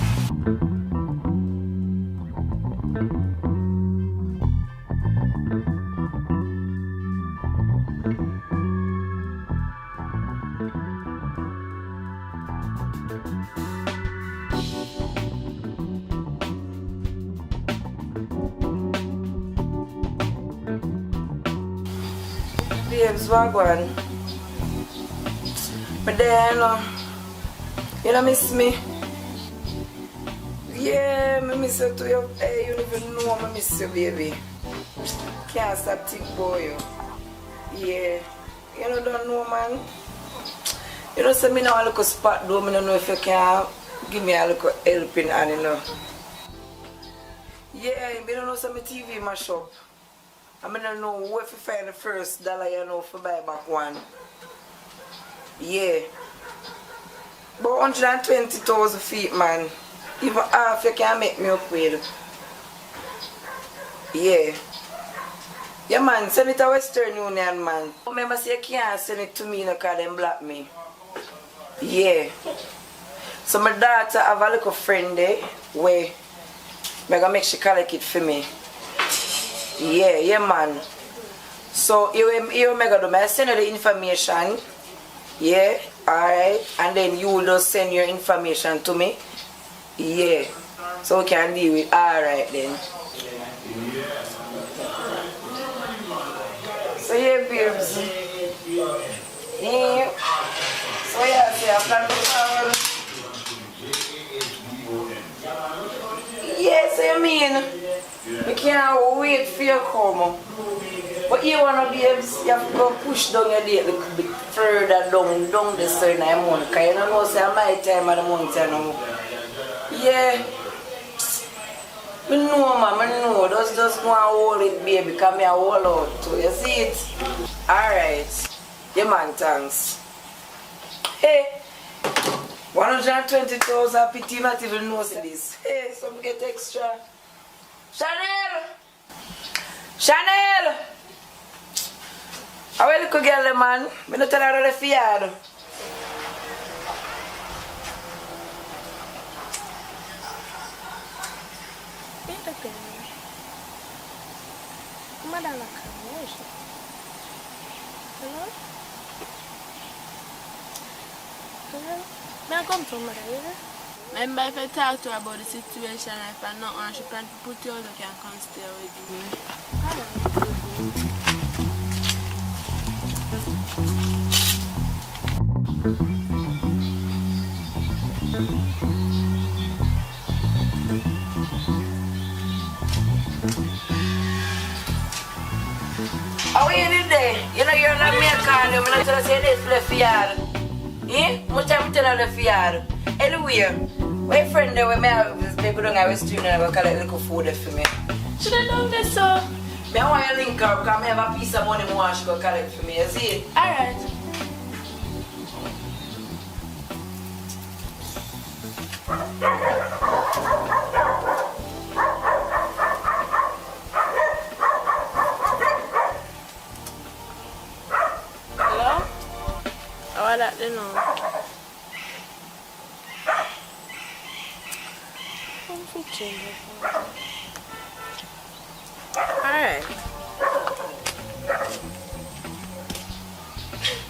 H: Babes, wagwan. But then, you don't miss me? Yeah, I miss you too. Hey, you don't even know I miss you, baby. Can't stop thinking about you. Yeah. You don't know, man. You don't say me now a little spot though. I don't know if you can give me a little helping hand, you know. Yeah, I don't know some TV mash up. I don't know where to find the first dollar, you know, for buy back one. Yeah. But 120,000 feet, man. Even half you can make me up with. Yeah. Yeah, man, send it to Western Union, man. Remember, say you can't send it to me because they block me. Yeah. So my daughter have a little friend there where I'm gonna make she collect it for me. Yeah, man. So you make do I send you the information. Yeah, alright. And then you will just send your information to me. Yeah. So we can deal with alright then. So yeah, babes. Yeah. So yeah, see, I'm planning to travel. Yes, I mean, we can't wait for you to come. But you want to be able to, you have to go push down your date a little bit further down the certain month. Because you don't know, say, my time of the month, you know. Yeah. I know, man, I know. Just go and hold it, baby, because I hold out too. You see it? Alright. Yeah, man, thanks. Hey. 120,000 pity not even know this. Hey, some get extra. Chanel! Chanel! How are you little girl, man? I don't tell her the field.
G: Madam, hello? Hello? May I come to mother, yeah?
F: Remember if I talk to her about the situation, if I not want she plan to put you out, I can come stay with me.
H: How are you today? You know you're not me a call you. I'm not going to say this for the yard. Eh? Much time to tell her the yard. Anyway, my friend there, when they go down our street and I go collect a little food for me.
G: Should I know this, sir?
H: I want you to link her because I have a piece of money I want she go collect for me. You see it?
G: Alright.
F: Hello? How are that, you know? Alright.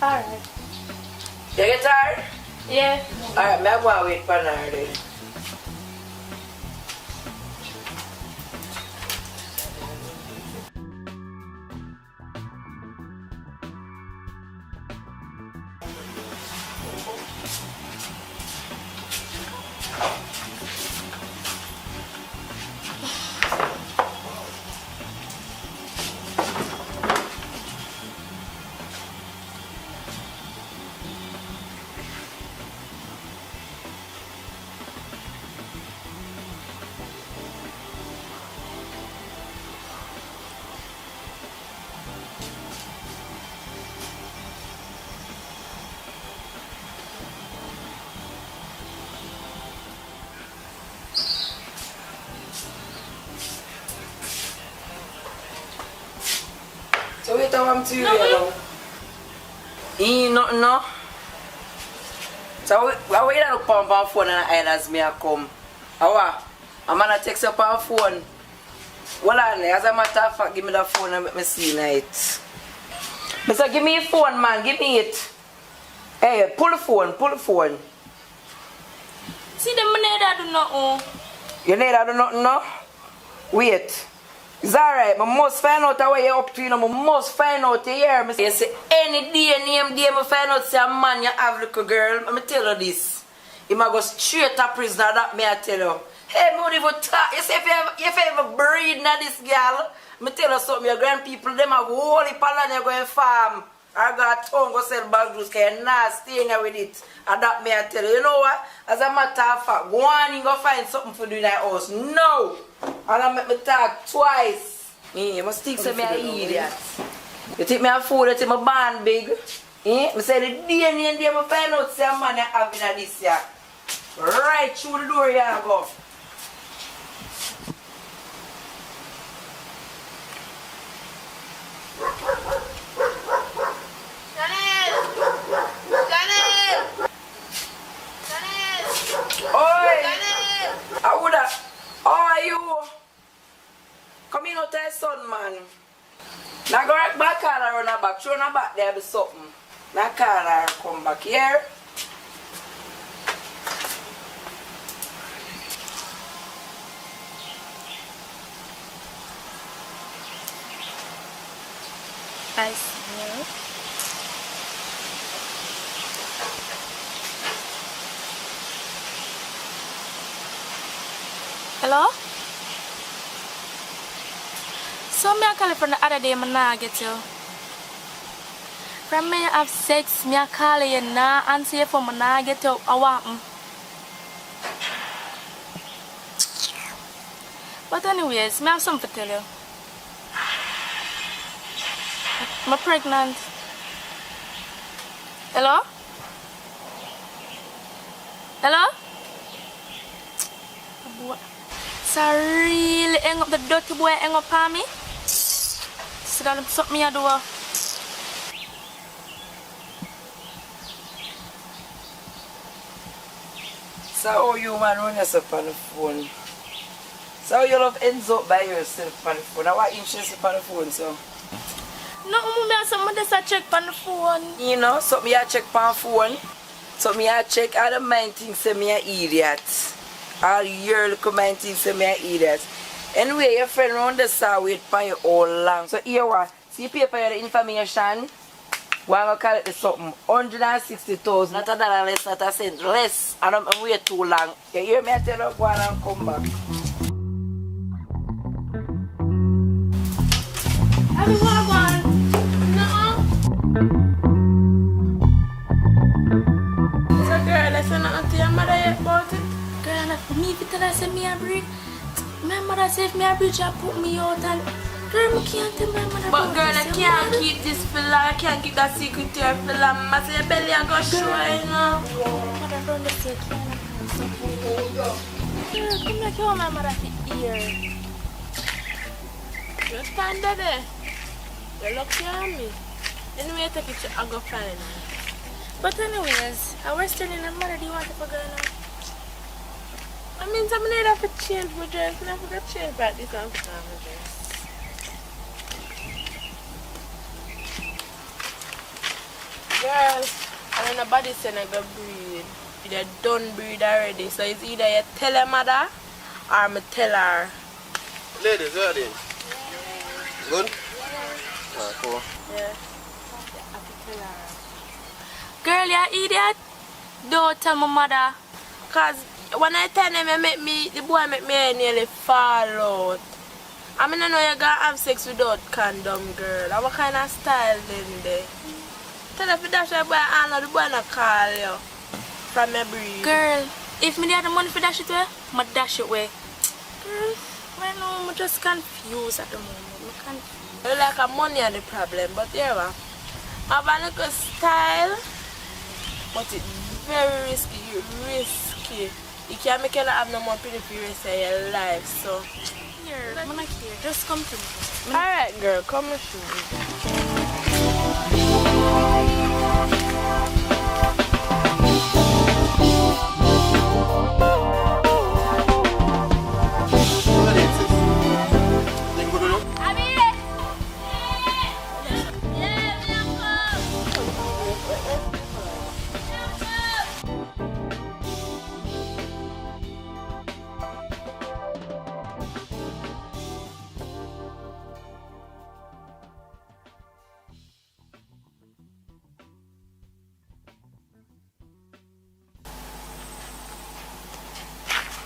G: Alright.
H: You get tired?
G: Yeah.
H: Alright, I'm going to wait for her then. So wait till I'm to you, you know. Nothing, no. So I wait to look on my phone and I as me I come. How? I'm gonna text up on phone. Well, as a matter of fact, give me the phone and let me see night. Mr. Give me your phone, man. Give me it. Hey, pull the phone. Pull the phone.
G: See, the money that do nothing.
H: You need to do nothing, no? Wait. It's alright, I must find out how you're up to, you know, I must find out here. You say any day, name day, I find out say a man you have little girl. Let me tell you this. You might go straight to prison, that me I tell you. Hey, me won't even talk. You say if you ever breed now this girl, I tell you something, your grand people, them have whole heap of land you go and farm. I got town go sell bag juice because you're not staying here with it. And that may I tell you. You know what? As a matter of fact, go on and go find something for do in that house. No! And I make me talk twice. You must think so me an idiot. You think me a fool, you think me born big. I say the day and day I find out say a man you have in this year. Right through the door you go. Come in out to the sun, man. Now go right back and run her back. Throw her back there be something. Now call her come back here.
G: I smell. Hello? So me a call from the other day, I nah get you. From me have sex, me a call you nah answer you for me nah get you. I want me. But anyways, me have something to tell you. I'm pregnant. Hello? Hello? So really hang up the dirty boy hang up on me? So that something me a do.
H: So how you man run yourself on the phone? So how you love ends up by yourself on the phone? Now what interest on the phone so?
G: No, me have something just check on the phone.
H: You know, something I check on the phone. Something I check all the mind things say me an idiot. All your little mind things say me an idiot. Anyway, your friend round the side wait for you all long. So here what? See paper the information. We're going to call it the something. 160,000. Not a dollar less, not a cent less. And I'm wait too long. You hear me I tell you go on and come back.
G: So girl, I said nothing to your mother yet about it. Girl, me if you tell her say me a breed. My mother say if me a breed, she put me out and girl, I can't tell my mother.
A: But girl, I can't keep this fella, I can't keep that secret to your fella. I say your belly and go show you know.
G: Mother don't let you girl, come like you want my mother to hear.
A: You stand there. You're lucky on me. Anyway, take it to I go find it.
G: But anyways, I was telling her mother, do you want to go now?
A: I mean, I'm need to change my dress. I forgot to change back this and put on my dress. Girl, I don't know nobody saying I go breed. They done breed already. So it's either you tell her mother or me tell her.
B: Ladies, how are you? Good? Ah, cool.
A: Yeah. I have to tell her.
G: Girl, you idiot. Don't tell my mother.
A: Cause when I tell them the boy make me nearly fall out. I mean I know you gonna have sex without condom, girl. What kind of style then there? Tell her if you dash your boy and the boy not call you from your breed.
G: Girl, if me had the money for dash it away, I dash it away. Girl, right now I'm just confused at the moment. I'm confused.
A: You like a money are the problem, but yeah, have a little style, but it's very risky. You can't make you have no more pretty for the rest of your life, so.
G: Here, I'm not here. Just come to me.
A: Alright, girl, come and show me.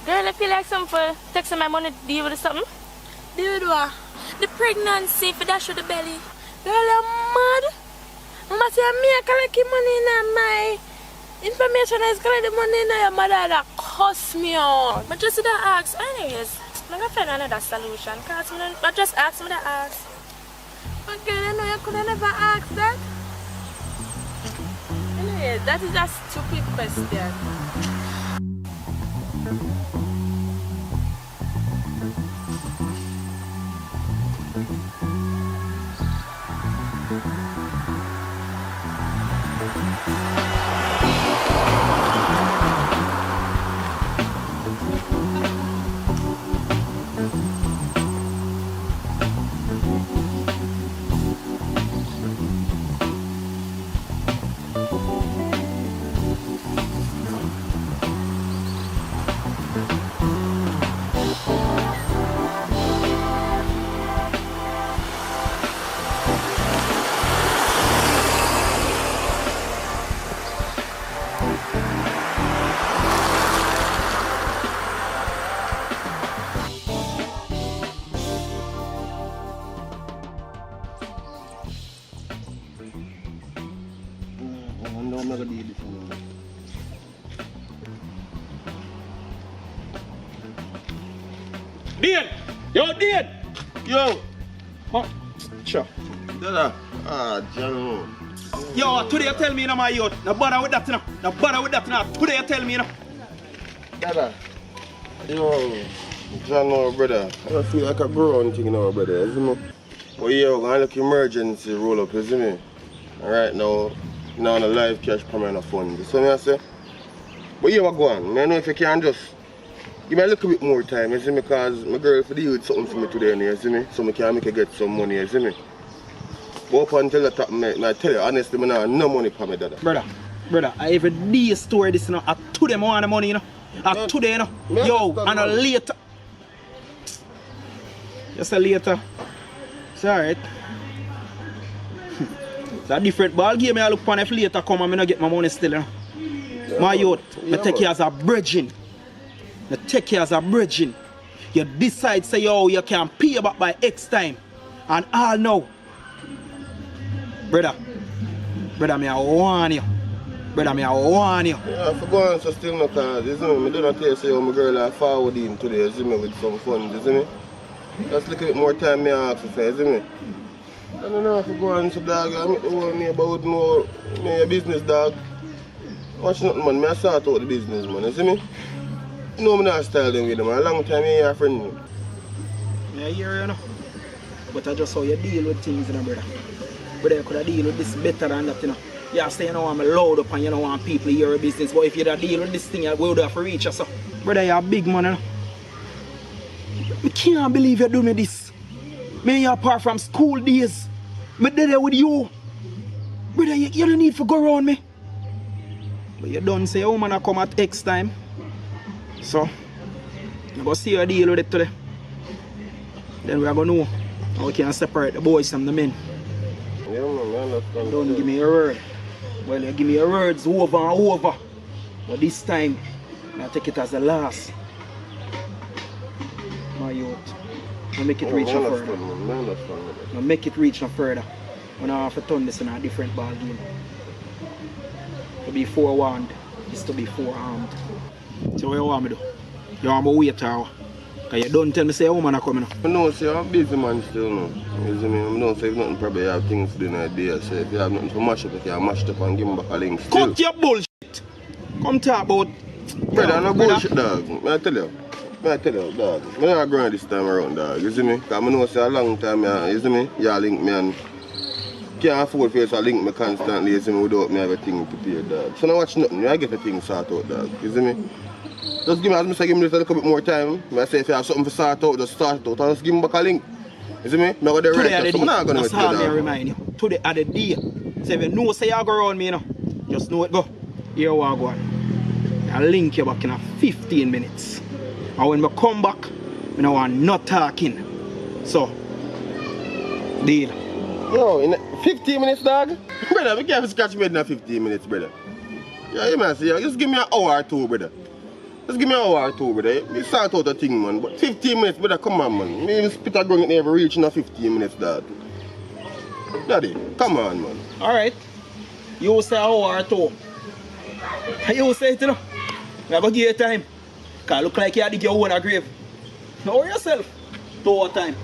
G: Girl, I feel like something for taking my money to deal with something.
A: Deal with what?
G: The pregnancy for dash with the belly.
A: Girl, I'm mad. I'm
G: but see, me I collect money in my information is collect the money in your mother that cost me out. But just to ask, anyways, I'm gonna find another solution. Cause I just ask me to ask. Okay, I know you could have never asked that. Anyway, that is a stupid question.
J: Dean! Yo, Dean!
B: Yo!
J: Huh? Sure.
B: Dada. John.
J: Yo, today you tell me, my youth. No bother with that, no bother with that, Today you tell me,
B: Dada. Yo. John, brother. I feel like a grown thing now, brother, isn't it? Well, yeah, we're gonna look emergency roll up, isn't it? And right now on a live cash permanent fund. You see what I say? But yeah, what go on? I know if you can just give me a little bit more time, you see me, because my girl for deal with something for me today, you see me? So I can make her get some money, you see me? But up until that time, I tell you, honestly, I have no money for me, Dada.
J: Brother, I every day store this, I to them want the money, I today, Yo, and a later. Just a later. It's alright. It's a different ball game. I look upon if later come and I not get my money still. My youth, I take you as a bridging. I take you as a bridging. You decide, say, yo, you can pay back by X time. And all now. Brother, me I warn you.
B: Yeah, for going so still no cause, you see me? I do not tell you, say, my girl I forward in today, you see me, with some funds, you see me? Just a little bit more time me ask for, you see me? I don't know if you go on so dog, I mean, the me about me a business dog. Watch nothing man, I start out the business man, you see me? You know me not style them with them, a long time you a friend.
J: Yeah, you know. But I just how you deal with things, brother. Brother, you could have deal with this better than that, You say you don't want me loud up and you don't want people to hear your business, but if you don't deal with this thing, you would have to reach us. Brother, you're a big man, I can't believe you do me this. Me you apart from school days. Me there with you. Brother, you don't need to go around me. But you don't say, oh man, I come at X time. So, I'm going to see you deal with it today. Then we are going to know how we can separate the boys from the men.
B: Yeah, man, I understand.
J: Don't give me a word. Well, you give me your words over and over. But this time, I take it as the last. My youth. I make it reach no further. I make it reach no further. When I have to turn this in a different ball game. To be forewarned is to be forearmed. So what you want me to do? You want me to wait or? Because you don't tell me say a woman are coming.
B: I know, say I'm a busy man still now. You see me? I don't say if nothing probably have things to do in a day. So if you have nothing to mash up, you can mash it up and give me back a link still.
J: Cut your bullshit! Come talk about...
B: Brother, no bullshit dog. I tell you, dog. I'm not going this time around, dog. You see me? Because I know say a long time, you see me? You link me and can't afford for you to link me constantly, you see me, without me have a thing prepared, dog. So now watch nothing, I get a thing sort out, dog. You see me? Just give me, as I say, give me a little bit more time. I say if you have something to sort out, just start it out and just give me back a link. You see me? I'm not going to write so I'm not going to
J: that's all I remind you. Today at the day. So if you know say you go around me, just know it go. Here we go. I'll link you back in 15 minutes. And when I come back, I don't want not talking. So, deal.
B: Yo, in 15 minutes, dog? Brother, we can't scratch me in 15 minutes, brother. Yeah, you man, see, just give me an hour or two, brother. Just give me an hour or two, brother. You sort out a thing, man. But 15 minutes, brother, come on, man. Me spit a gun never reach in 15 minutes, dog. Daddy, come on, man.
J: Alright. You say how or two. You say it, you know. I'm going to give you time. Because look like you dig your own grave. Know yourself. 2 hours time.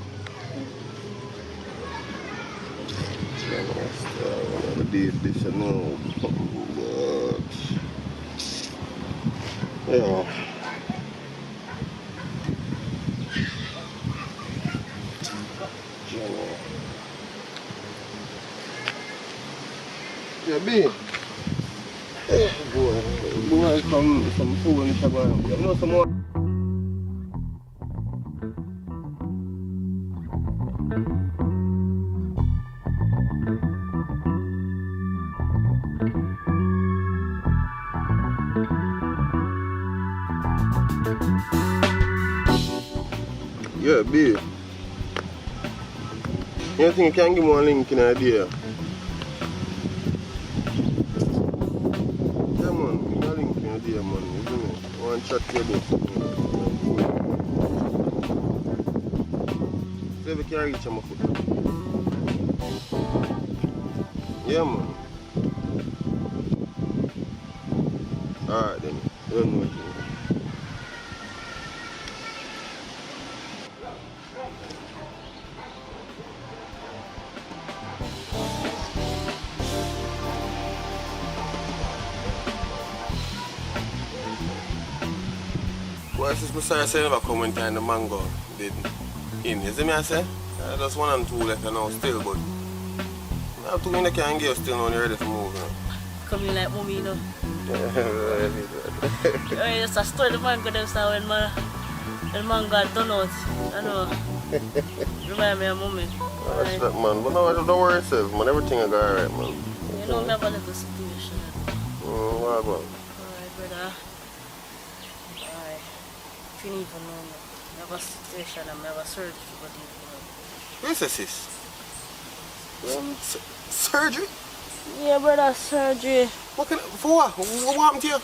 B: I did this, you know. But, yeah. Yeah, B. Oh boy. Boy, some food in the you know some more. Yeah, B. You think you can give me one link in idea? Yeah, man. Give me a link in idea, man. Isn't it? I want to chat to you about something. See if we can reach on my foot. Yeah, man. Alright then. You don't know it. Well, since I say never come when time the mango did in, you see me I say? I just 1 and 2 left now still, but I have 2 in the can give still now when you're ready to move, you know.
H: Come in like mommy, you know. It's a story the mango them say when man got done out. I know. Remind me of mommy.
B: That's that, man. But no, don't worry yourself, man. Everything will go alright, man.
H: You know, me have a little situation.
B: What about?
H: Alright, brother. Alright. If you need to know me, I have a situation and I have a surgery for the
B: Where's this? Surgery?
H: Yeah, brother, surgery.
B: For what? What happened to you?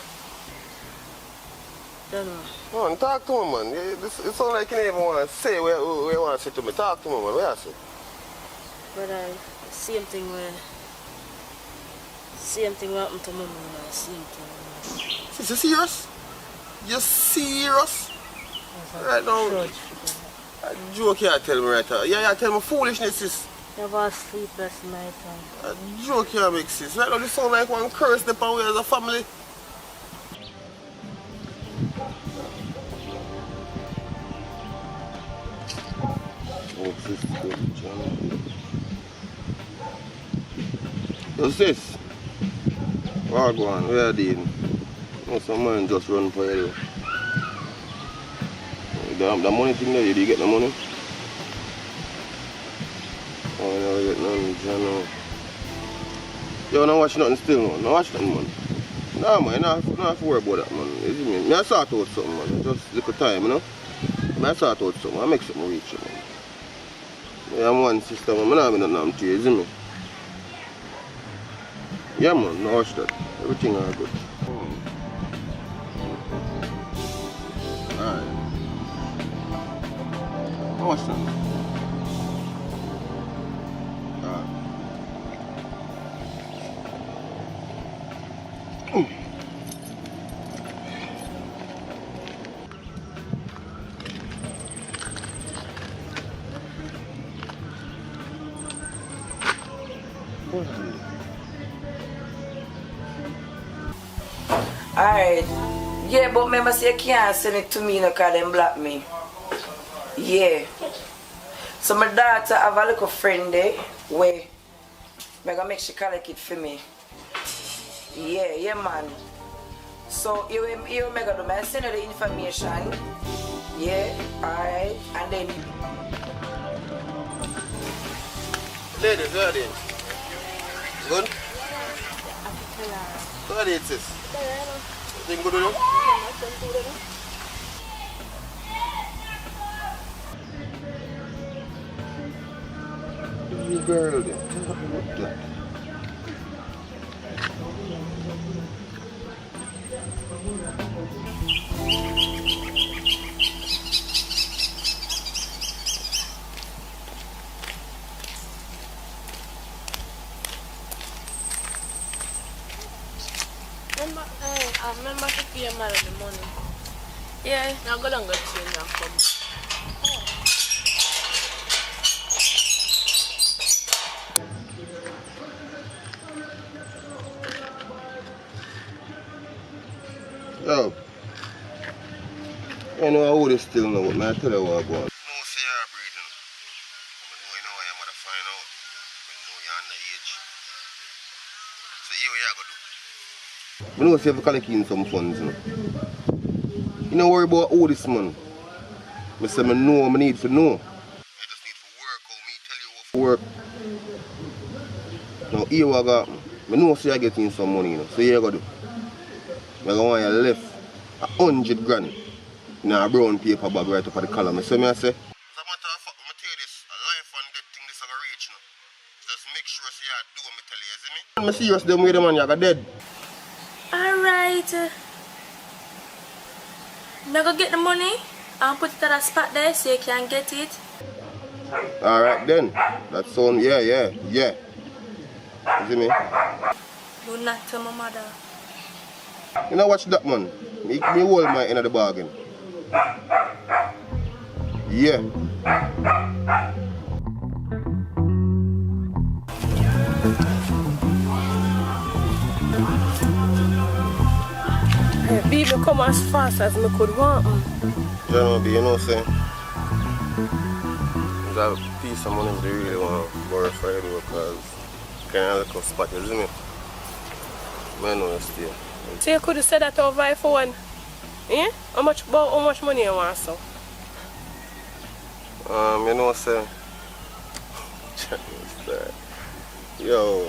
H: Don't know.
B: Man, talk to me, man. It sounds like you don't even want to say what you want to say to me. Talk to me, man. What you say?
H: Brother, same thing happened to mommy, man. Same thing.
B: Is you serious? You serious? Right now, a joke you tell me right now. Yeah, you tell me foolishness, sis.
H: Never sleepless night.
B: A joke you make, sis. Right now, this sound like one curse the power as a family. Oh, sis, yo, sis. What go on? Where are you doing? No, some man just run for you. The money thing there, do you get the money? Oh, you never get none, you know. Yo, don't watch nothing still, man. Don't watch nothing, man. Nah, man, you don't have to worry about that, man. You see me? I sort out something, man. Just little time, you know? I sort out something. I make something reach you, man. Yeah, I'm one sister, man. I don't have nothing to you, you see me? Yeah, man, don't watch that. Everything is good. Alright. Watch that.
H: Alright. Yeah, but remember say you can't send it to me because them block me. Yeah. So my daughter have a little friend there where I'm gonna make she collect it for me. Yeah, man. So you make do I send her the information. Yeah, alright. And then
B: Ladies, where are they? Good? Where are they, sis? Everything good, you know? You girl there.
G: I remember to pay your mother the money.
F: Yeah.
G: Now go down, go change and come.
B: Yo. You know how this still know what man tell you what I'm going. No, say you're breathing. I know your mother find out. I know you're underage. So here what you gonna do? I know say if you collect in some funds, you know. You don't worry about all this man. I say I know I need to know. I just need to work how me tell you what to work. Now here what I got. I know say I get in some money, you know. So here you gonna do. I want you left 100 grand in a brown paper bag right up at the column. So I say, as a matter of fact, I tell you this, a life and death thing this is going to reach now. Just make sure you do what I tell you, see me? I'm serious them way the man you got dead.
G: Alright. Now go get the money and put it at a spot there so you can get it.
B: Alright then. That sound, yeah. You see me?
G: Do not tell my mother.
B: You know watch that man? Me hold my end of the bargain. Yeah.
F: B, me come as fast as me could want.
B: You know, B, you know what I'm saying? There's a piece of money they really want to borrow for you because kind of look a spot, you see me? I know you stay.
F: So you could have said that over iPhone. Eh? How much money you want, so?
B: You know what I'm saying? Yo,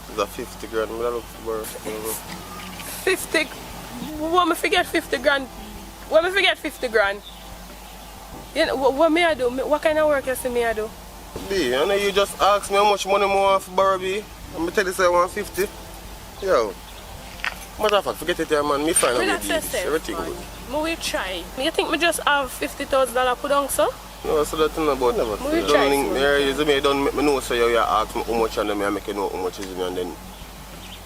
B: there's a 50 grand I look for.
F: 50? What me forget 50 grand? What me forget 50 grand? You know, what me I do? What kind of work you see me I do?
B: B, I know you just asked me how much money I want for borrow, B. I'm going to tell you say I want 50. Yo. Matter of fact, forget it there, man. Me find out your deals. Everything good.
F: Me will try. You think me just have $50,000 put on, so?
B: No, so that's not about never.
F: Me will try.
B: You don't make me know so you ask me how much and then I make you know how much is me and then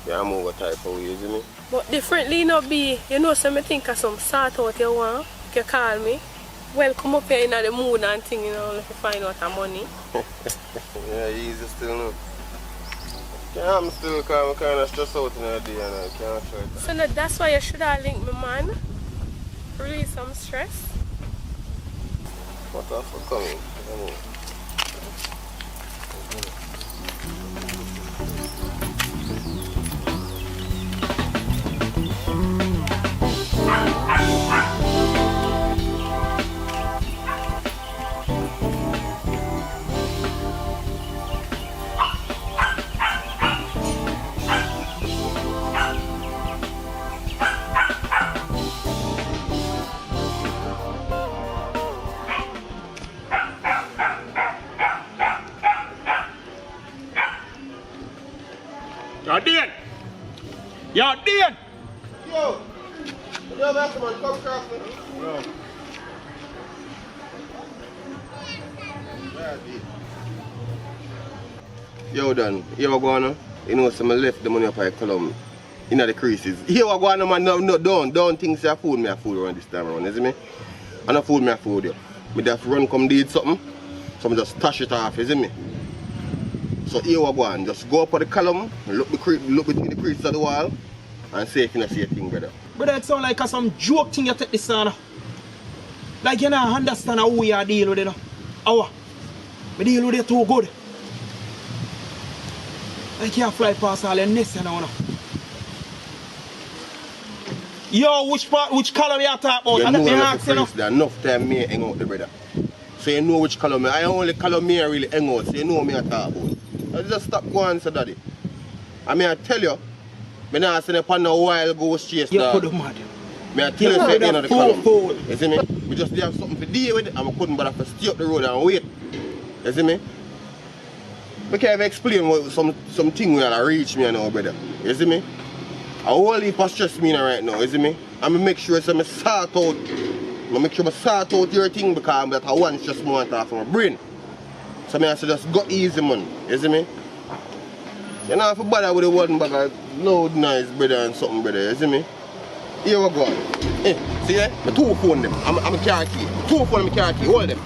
B: you move a type of way, you see me?
F: But differently no be, you know, so me think of some sort out you want, you can call me. Well, come up here in the mood and thing, you know, if you find out the money.
B: Yeah, easy still, no. Yeah, I'm still kind of stressed out in the day and I can't try that.
F: So no, that's why you should have linked me, man. Release some stress.
B: What the fuck coming?
J: You're dead!
B: Yo, that's man, come across me. Yo, Dan, here we go on. You know, so I left the money up at Column in the creases. Here we go on, man. No, don't think say I fool me a fool around this time around, you see me? I don't fool me a fool you. Me just run come did something, so I just touch it off, you see me? So here we go on, just go up at the column, look between the creases of the wall, and say if you see a thing, brother.
J: Brother, it sound like some joke thing you take this on. Like you don't understand how we are deal with it. How? We deal with it too good. I can't fly past all the nests now. Yo, which color you talk about?
B: You know there's enough time me hang out the brother. So you know which color me. I only color me really hang out, so you know me I talk about. I just stop going so daddy. I mean I tell you, I not seen upon a while go chase
J: you
B: dog.
J: could mad.
B: I tell you say at the end of the column. You see me? We just have something to deal with it and we couldn't bother to stay up the road and wait. You see me? I can't explain what something will reach me now, brother. You see me? I whole heap of stress me right now, you see me? And I make sure so I sort out. I make sure I sort out your thing because that I want just more off my brain. So I say just go easy, man. You see me? You know, if you bother with the one bag of loud noise, brother, and something, brother, you see me? Here we go. See there? The two phone them. I'm a car key. Two phone them car key. Hold them.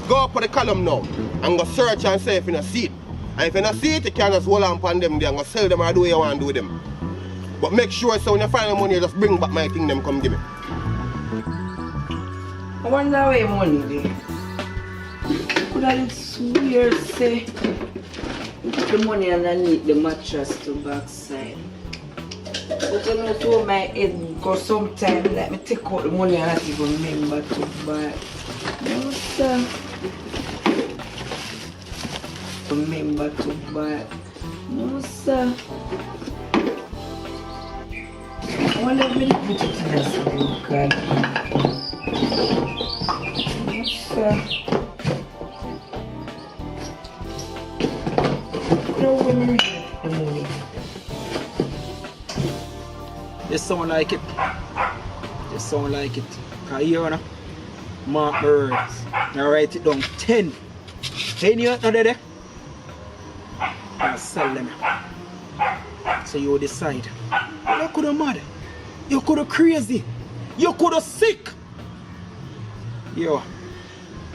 B: Go up on the column now and go search and see if you don't see it. And if you don't see it, you can just hold on upon them there and go sell them or do what you want to do with them. But make sure so when you find the money, you just bring back my thing, them come give me.
H: I wonder where money there. Could I look weird say put the money underneath the mattress to backside. But you know to my head because sometimes let me take out the money and not even remember to buy. No sir. Remember to buy. No sir. I wonder if we put it in this card. No sir. No women the money.
J: You sound like it. You sound like it. Cause here now, mark my words. Now write it down. 10. 10 you not there. And sell them. So you decide. You could have mad. You could have crazy. You could have sick. Yo,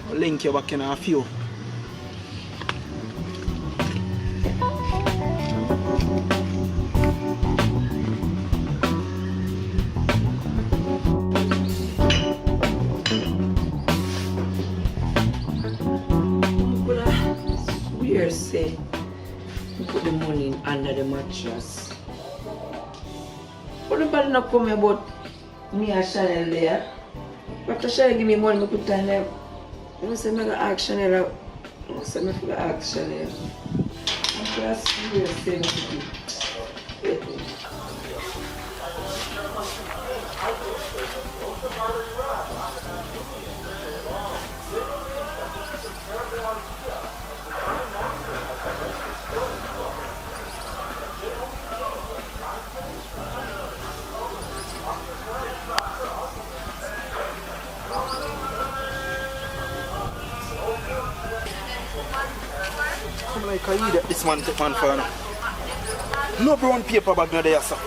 J: I'll link you back in a few.
H: Say, put the money under the mattress. What about not coming about me and Chanel there? After Chanel give me money, I put it in there. I say, I'm going to ask Chanel. I say, I'm going to ask Chanel. I'm going to ask you the same thing.
J: Like I eat this man take man for now. No brown paper bag no there, sir.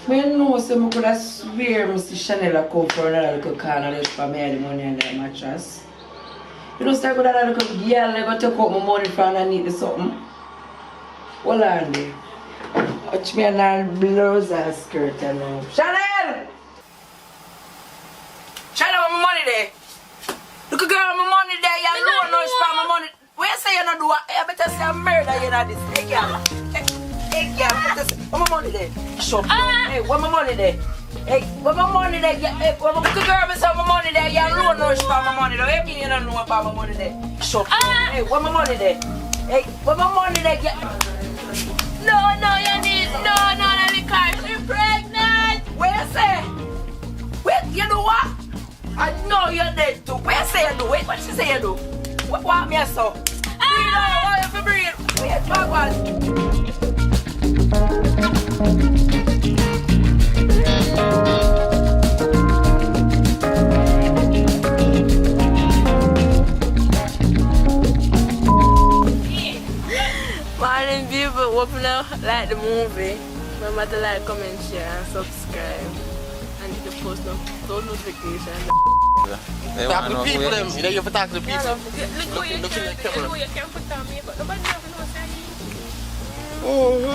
H: I know so I could have swear Mr. Chanel come for another little corner just for me the money on that mattress. You know, so I could have a little girl that go take out my money from underneath the something. Hold on there. Watch me and her blouse and skirt and all. Chanel! Chanel, where my money there? Look at girl, my money there. You don't know spend my money. Where you say you don't do it? I better say I'm murder you know this. Hey, girl. Hey, girl. Where my money there? Shut up. Hey, where my money there? Hey, where my money there? Hey, where my girl me say my money there? You don't know spend my money there. Hey, you don't know about my money there. Shut up. Hey, where my money there? Hey, where my money there? No, you need. No, let me cry. You're pregnant. Where you say? Wait, you know what? I know you're dead too. Where you say you do? Wait, what she say you do? What me so? Breathe out. Why you breathe? Wait, backward.
F: Morning people, hope you like the movie. Remember to like, comment, share and subscribe. And hit the post notification.
B: Talk to the people them. You know you have to talk to the people.
F: Look in the camera. You can put on me, but nobody knows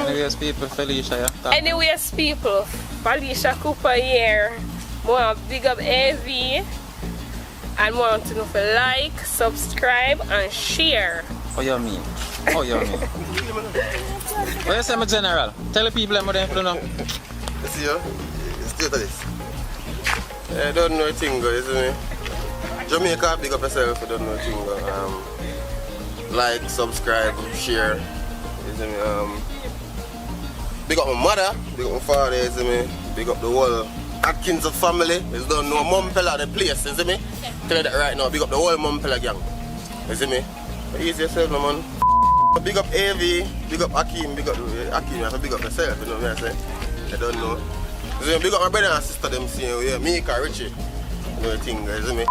K: Anyways, people, Felicia, yeah.
F: Anyways, people, Felicia Cooper here. More big up AV. And want to know if you like, subscribe, and share.
K: Oh, you mean? Oh, you mean? What you say, my general? Tell the people what they know.
B: You see, still to this. I don't know a thing, you see me? Jamaica, big up yourself, you don't know a thing. Like, subscribe, share. You see me? Big up my mother, big up my father, you see me? Big up the whole Atkins of family. You don't know Mumpella the place, you see me? Tell you that right now, big up the whole Mumpella gang. You see me? Ease yourself, no, man. Big up AV, big up Akeem, big up Akeem, you have to big up yourself, you know what I say? I don't know. So big up my brother and sister, them same way. Mika, Richie. You know the thing, guys, me?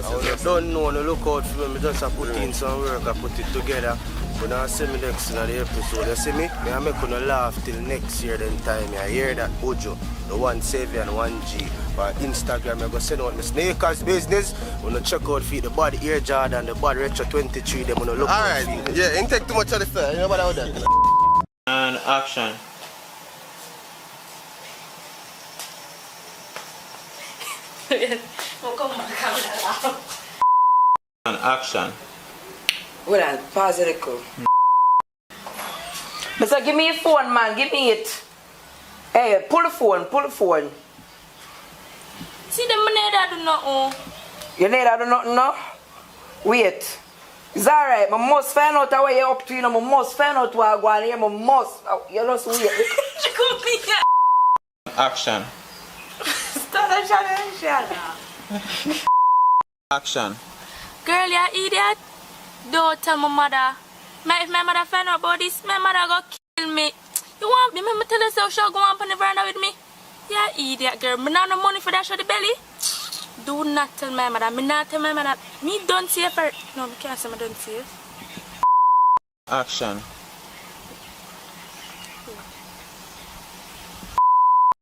L: I don't know, no look out for me, just put in some work, I put it together. When I see me next in the episode, you see me? I make you laugh till next year then time. I hear that Ojo, the one Savior and 1G. But Instagram, I go send out my sneakers business. When I check out for the body Air Jordan, the body Retro 23, them when I look
B: alright, yeah, ain't take too much of the fair, you know about that.
K: And action. And action.
H: Hold on, pause it cool. Mister, give me your phone, man. Give me it. Hey, pull the phone, pull the phone.
G: See them neither do nothing.
H: You neither do nothing now? Wait. It's alright, I must find out what you're up to, you know, I must find out what I'm going here, I must. You just wait.
G: She come here.
K: Action.
G: Stop that shut.
K: Action.
G: Girl, you idiot. Don't tell my mother. If my mother find out about this, my mother go kill me. You want me? Remember tell yourself she'll go on the veranda with me? Yeah, idiot girl. Me not no money for that show the belly. Do not tell my mother. Me not tell my mother. Me don't see her. No, me can't say me don't see her.
K: Action.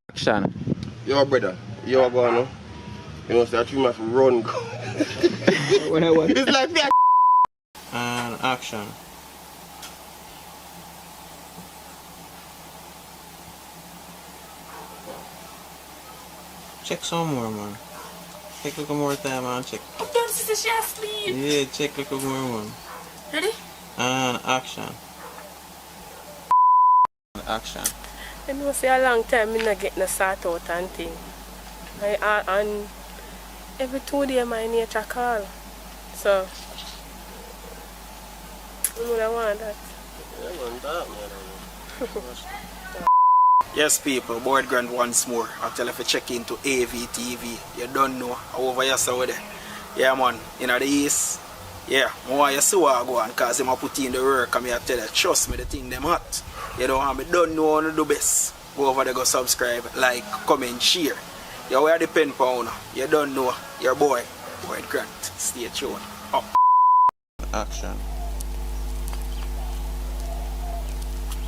K: Action.
B: Yo, brother, you are going on. You know, start you have to run.
J: When I want.
B: It's like that.
K: And action. Check some more, man. Take a little more time, man. Check.
G: Don't see she asleep.
K: Yeah, check a little more, man.
G: Ready?
K: And action. Action.
F: I know say a long time I not get no sort out and thing. And every 2 days my nature call. So I would want that.
J: Yes, people, board grand once more. I'll tell you if you check into AVTV. You don't know. Over here, so there. Yeah, man, in the east. Yeah, I want you to see what I go on because I'm put in the work and I tell you, trust me, the thing them hot. You know, I don't know how to do best. Go over there, go subscribe, like, comment, share. You wear the pen pound. You don't know. Your boy, Board Grant. Stay tuned. Up.
K: Action.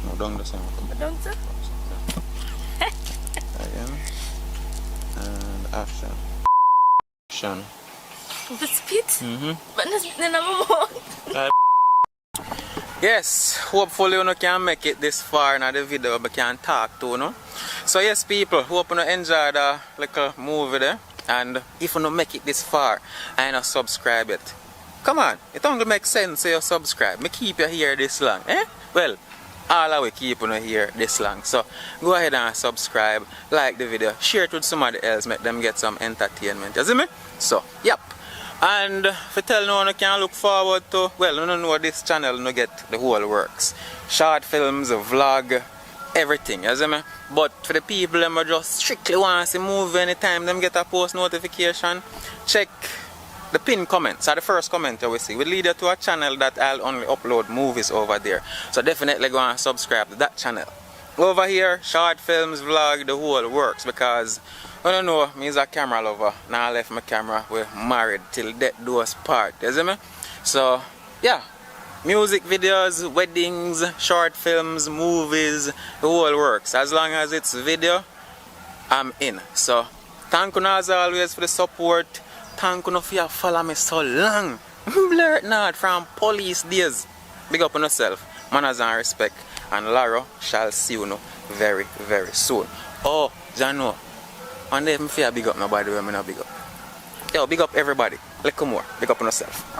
K: No, don't the same.
F: Don't sir?
K: Again. And action. Action.
G: The spit?
K: Mm-hmm.
G: But then I'm
K: Yes, hopefully you can make it this far in the video but can talk to, no? So yes people, hope you enjoy the little movie there. And if you don't make it this far and not subscribe it, come on, it only makes sense to you subscribe. Me keep you here this long, eh? Well, all of we keep you here this long. So go ahead and subscribe, like the video, share it with somebody else, make them get some entertainment. You see me? So, yep. And if you tell no one you can look forward to, well, you don't know this channel, you get the whole works. Short films, a vlog, everything, you see me? But for the people who just strictly want to see movie anytime them get a post notification, check the pinned comments, or the first comment you will see. Will lead you to a channel that I'll only upload movies over there. So definitely go and subscribe to that channel. Over here, short films, vlog, the whole works, because I don't know, me is a camera lover. Now I left my camera, we're married till death do us part, you see me? So, yeah, music videos, weddings, short films, movies, the whole works. As long as it's video, I'm in. So, thank you as always for the support. Thank you for you follow me so long. Blur it not from police days. Big up on yourself, manners and respect. And Laro shall see you very, very soon. Oh, Jano. And then if you big up nobody, I'm not big up. Yo, big up everybody. Little more. Big up on yourself.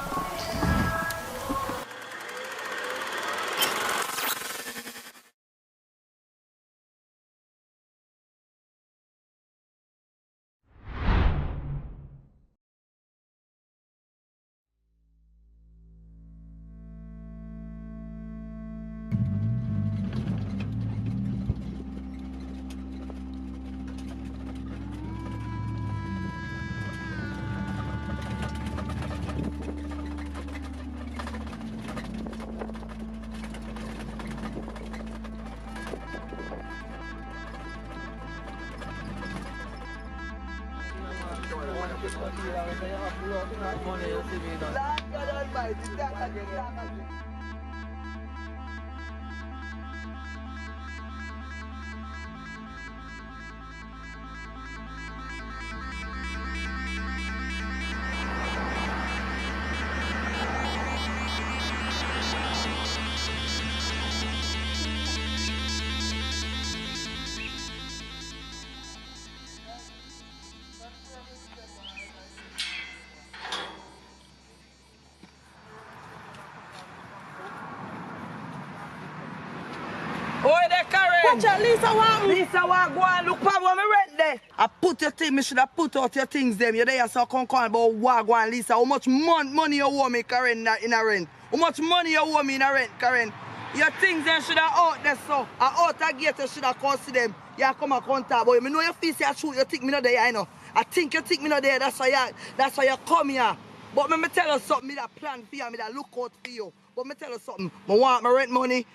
H: Boy, there, Karen.
A: Watch out, Lisa, what?
H: Lisa, what? Go and look for what me rent there. I put your thing, me should have put out your things them. You're there, so come call about what, go and Lisa. How much money you owe me, Karen, in a rent? How much money you owe me in a rent, Karen? Your things them should have out there, so. Out a gate, you should have called see them. You come and contact, boy. Me know your face, you shoot, you think me not there, I know. I think you think me not there, that's why you come here. But me tell you something, me that plan for you, me that look out for you. But me tell you something, I want my rent money.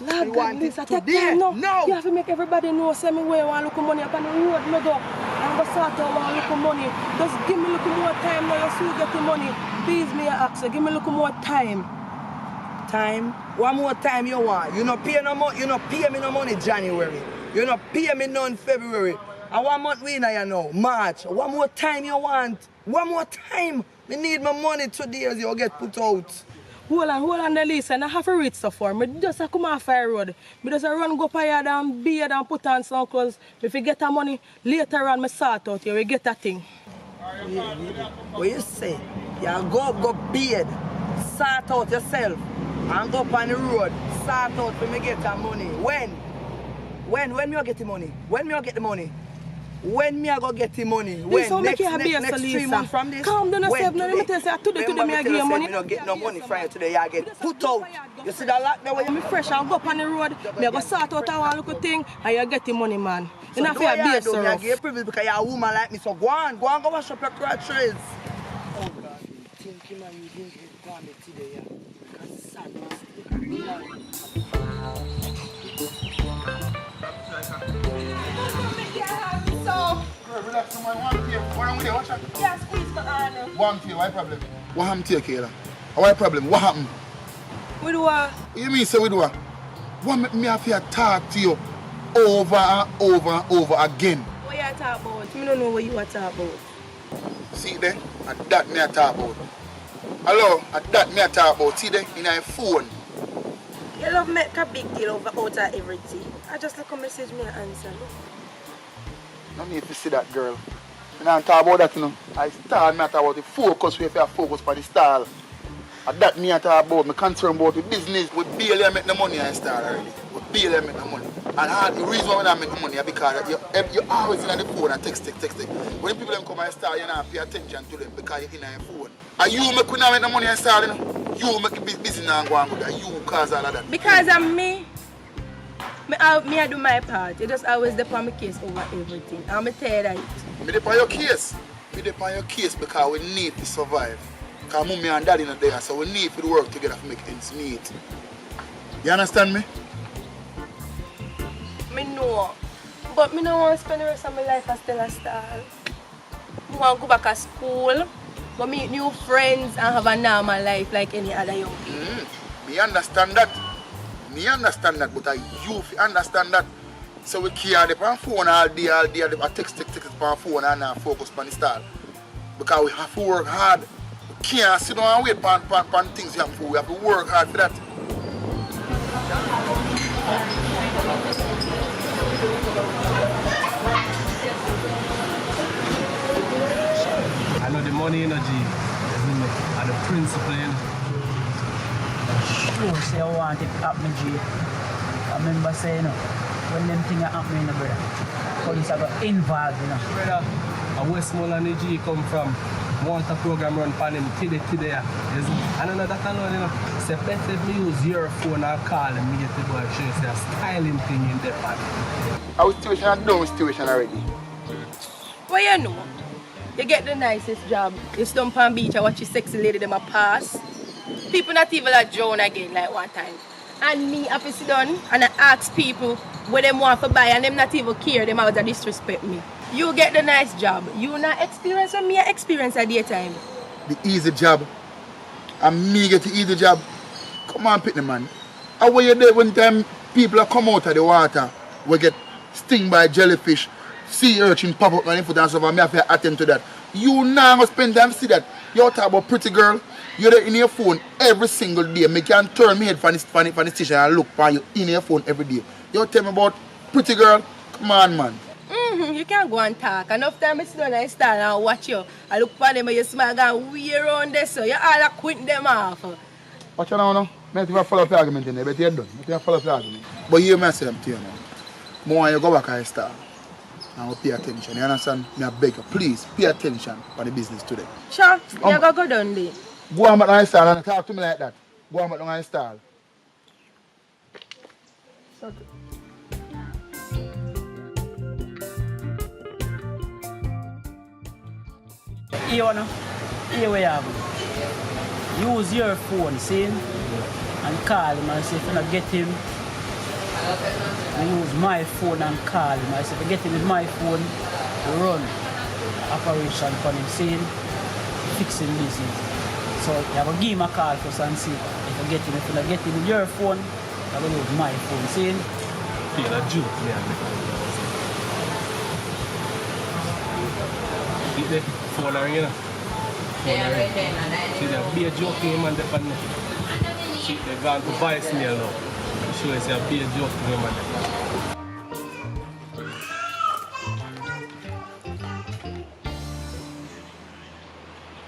A: Lord God, Lisa, take time now.
H: No.
A: You have to make everybody know, say me where I want to look money up on the road, me go. I'm going to start out want to look money. Just give me a little more time now, you still get the money. Please, me, I ask you, give me a little more time.
H: Time? One more time you want? You not pay no money, you not pay me no money January. You not pay me none February. And 1 month we now, you know, March. One more time you want? One more time. Me need my money today as you get put out.
A: Hold on, Lisa, and I have to reach so far. I just come off the road. I just run go up here and beard and put on some clothes. If you get that money, later on, I sort out you, we get that thing.
H: What you say? You go beard, sort out yourself, and go up on the road, sort out when me get that money. When me I get the money? When me I get the money? When me I go get the money?
A: Lisa,
H: When? Next 3 months from this?
A: Calm down yourself. Now let me tell you, today me I give you money.
H: Me don't get no money from you today. You get put out. You see that lock there?
A: I'm fresh and go up on the road. Me I go sort out one little thing and you get the money, man.
H: So
A: You know for your base,
H: I give you privilege because you're a woman like me. So go on, go wash up your crotches. Oh God, think man, you didn't get gone today, yeah. Because sad,
M: Relax, man. One tea. What wrong with you? Watch out.
A: Yeah, squeeze my hand.
M: One tea. What problem? What happened to you, Kayla? What problem? What happened?
A: We do what?
M: You mean say we do what? What make me have to talk to you over and over and over again?
A: What you talk about? Me don't know what you are talking about.
M: See there? And that me a talk about. Hello? And that me a talk about. See there? In your phone.
A: You love make a big deal over out of everything. I just look a message me and answer.
M: No need to see that girl. I don't talk about that, you know. I start me talk about the focus. We have to focus on the style. And that me talk about. Me concerned about the business. We barely make the money and start already. We barely make the money. And the reason why we don't make the money is because you're always in the phone and text. When people come and start, you don't pay attention to them because you're in your phone. And you make the money and start, you know. You make the business and go on good. And you cause all of that.
A: Because of me. I do my part. You just always depend on my case over everything. I'm tell you that.
M: Me depend on your case. Me depend on your case because we need to survive. Because mommy and daddy not there, so we need to work together to make ends meet. You understand me?
A: Me know. But me don't want to spend the rest of my life as Stella Star. I want to go back to school, go meet new friends and have a normal life like any other young people.
M: Me understand that. But you understand that. So we can't be on phone all day, I text on phone and not focus on the style. Because we have to work hard. We can't sit down and wait for things happen for. We have to work hard for that.
N: I know the money energy and the principle.
O: Sure, say I want it to happen, G. I remember saying, when them things are happening, brother, police are going involved, you know.
N: Brother, Westmoreland G come from want a program run for him today. And another that alone, you know, say better me use your phone or call and me get the boy show say a styling thing in the pan.
M: Our situation is done with situation already.
A: Well, you know, you get the nicest job. You stump on beach and watch your sexy lady them a pass. People not even like Joan again like one time. And me have to sit down and I ask people what them want to buy and them not even care them out to disrespect me.
F: You get the nice job. You not experience when me experience at daytime.
M: The easy job. And me get the easy job. Come on, Pitney man. How were you there when time people come out of the water, we get sting by jellyfish, sea urchin pop up on the foot and stuff, and me have to attend to that. You now must spend time to see that. You talk about pretty girl, you're there in your phone every single day. Me can turn my head from the station and look for you in your phone every day. You tell me about pretty girl? Come on, man.
F: You can't go and talk. Enough time I sit down and stand and watch you. I look for them and you smile and we around there, so you all quit them off.
M: Watch you now, no? I don't follow the argument in there, but you're done. I don't follow the argument. But you must say to you now. More you go back and start. And pay attention. You understand? I beg you, please pay attention for the business today.
F: Sure, you go down there.
M: Go on back and stall and talk to me like that. Go on back and stall.
O: Here, no? Here we have it. Use your phone, see? And call him and say if you not get him, I use my phone and call him. I say if you get him with my phone, run operation for him, see? Fixing business. So you have to give him a call first and see if you get him. If you not get him with your phone, you have to use my phone, see?
N: Feel a joke, yeah. Get the phone ring, you know? See, there'll be a joke in him and the pan. They're going to voicemail now. So it's a be a joke to him and the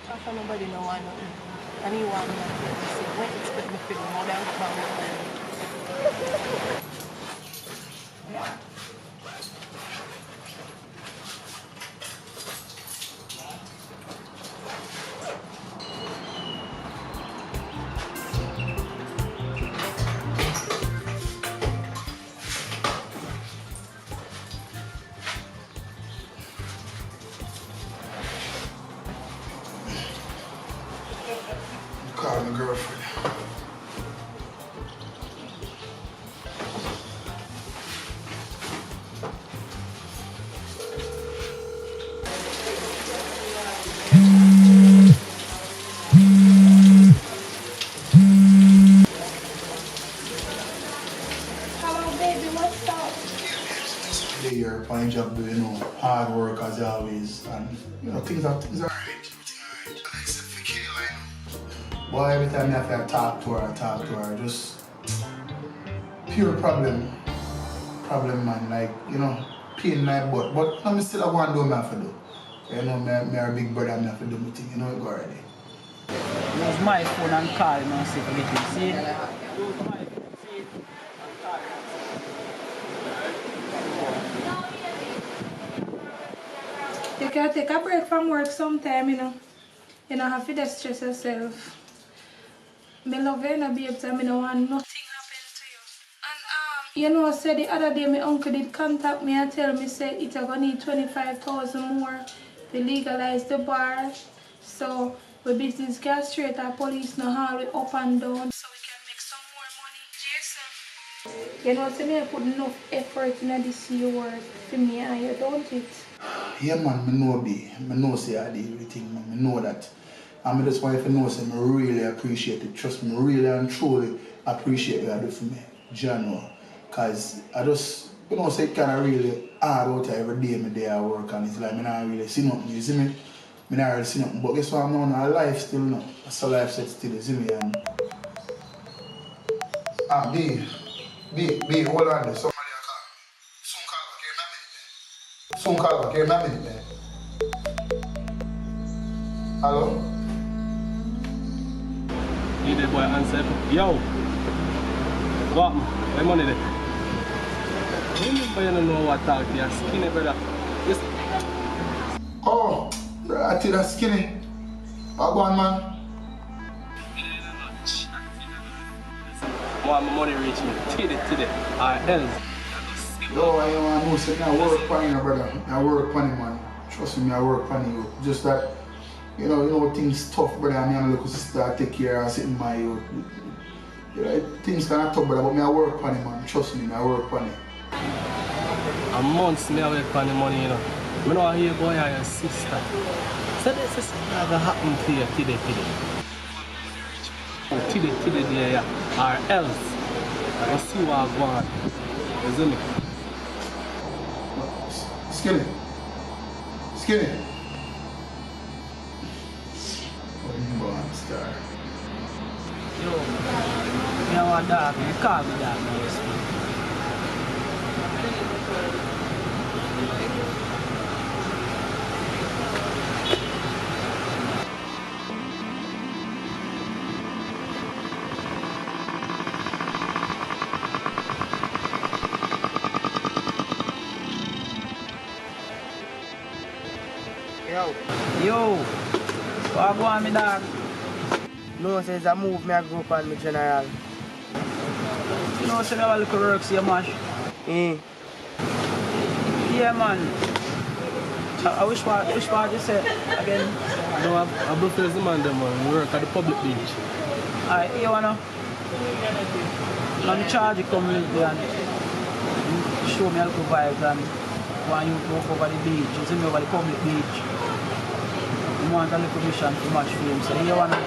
F: After nobody know one nothing. And you want me to say, when expect me to do more than
M: Call my girlfriend.
G: Hello, baby, what's up?
M: Day you're fine job doing, hard work as always, and things are Boy, every time I have to talk to her, just pure problem man, like, pain in my butt. But I'm still want to do what I have to do. Me a big brother, I have to do my thing, it go already.
O: Use my phone and call him and see if you get him, see? Use my phone, see?
G: You can take a break from work sometime, You don't have to just stress yourself. I love you, babe, so I don't want nothing happen to you. And say the other day my uncle did contact me and tell me say it's gonna need 25,000 more to legalize the bar. So the business get straight, our police know how we up and down so we can make some more money. Jason. So me I put enough effort in this year work for me and you, don't it?
M: Yeah man, I know B. I know say I did everything, man. I know that. And I just want to know say I really appreciate it. Trust me, I really and truly appreciate what you do for me. Jano. Cause I just say it kinda really hard out every day my day I work and it's like I not really see nothing, you see me? I not really see nothing. But guess what I'm on a life still now. That's a life set still, you see me? And B, hold on there. Somebody will call me. Soon call back, give me a minute, man. Hello?
N: You the boy answer. Yo! What? Where money there? You don't know what talk to your skinny brother. Yes.
M: Oh, I tell that skinny. What go on, man?
N: Want my money reach me today. Or else.
M: Yo, I want to know, say, I work for you, brother. I work for you, man. Trust me, I work for you. Just that, you know things tough, brother. I am look sister, I take care of sitting my youth. Things kind of tough, brother, but I work for you, man. Trust me, I work for you.
N: A month me I wait for the money, I know I hear boy and your sister. So this is not gonna happen to you today. Today there, yeah. Or else, I will see what I want. Isn't it?
M: Skinny. Star.
O: Yo, me want dog, you call me dog now, you speak. Yo, what go on me dog?
I: No, since I move me I go up on me general.
O: You know, say me have a little work, see you mash. Yeah, man. I wish part you said again.
N: No, I'm both as the man, them, man. We work at the public beach.
O: Alright, you wanna? I'm charge you come with me and show me a little vibes and want you to walk over the beach. You see me over the public beach. You want a little mission to match for him. So you wanna?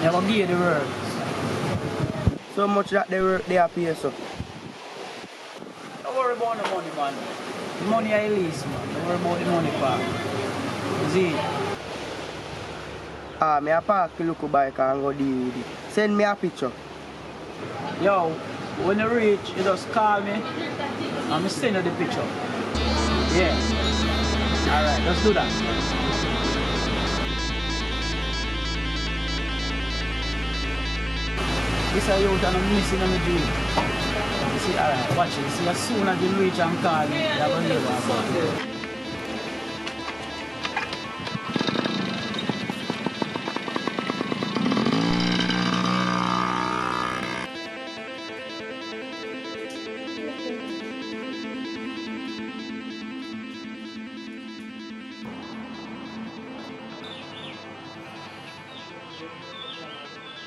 O: You gonna give you the work.
I: So much that they work they are pay so.
O: Don't worry about the money, man. The money I lease, man. Don't worry about the money part. You see?
I: Me a park the local bike and go deal with it. Send me a picture.
O: Yo, when you reach, you just call me and I'll send you the picture. Yeah. Alright, let's do that. This is youth and I'm missing on the dream. You see, alright, watch it. You see, as soon as you reach and call me, you're going to hear what I'm saying.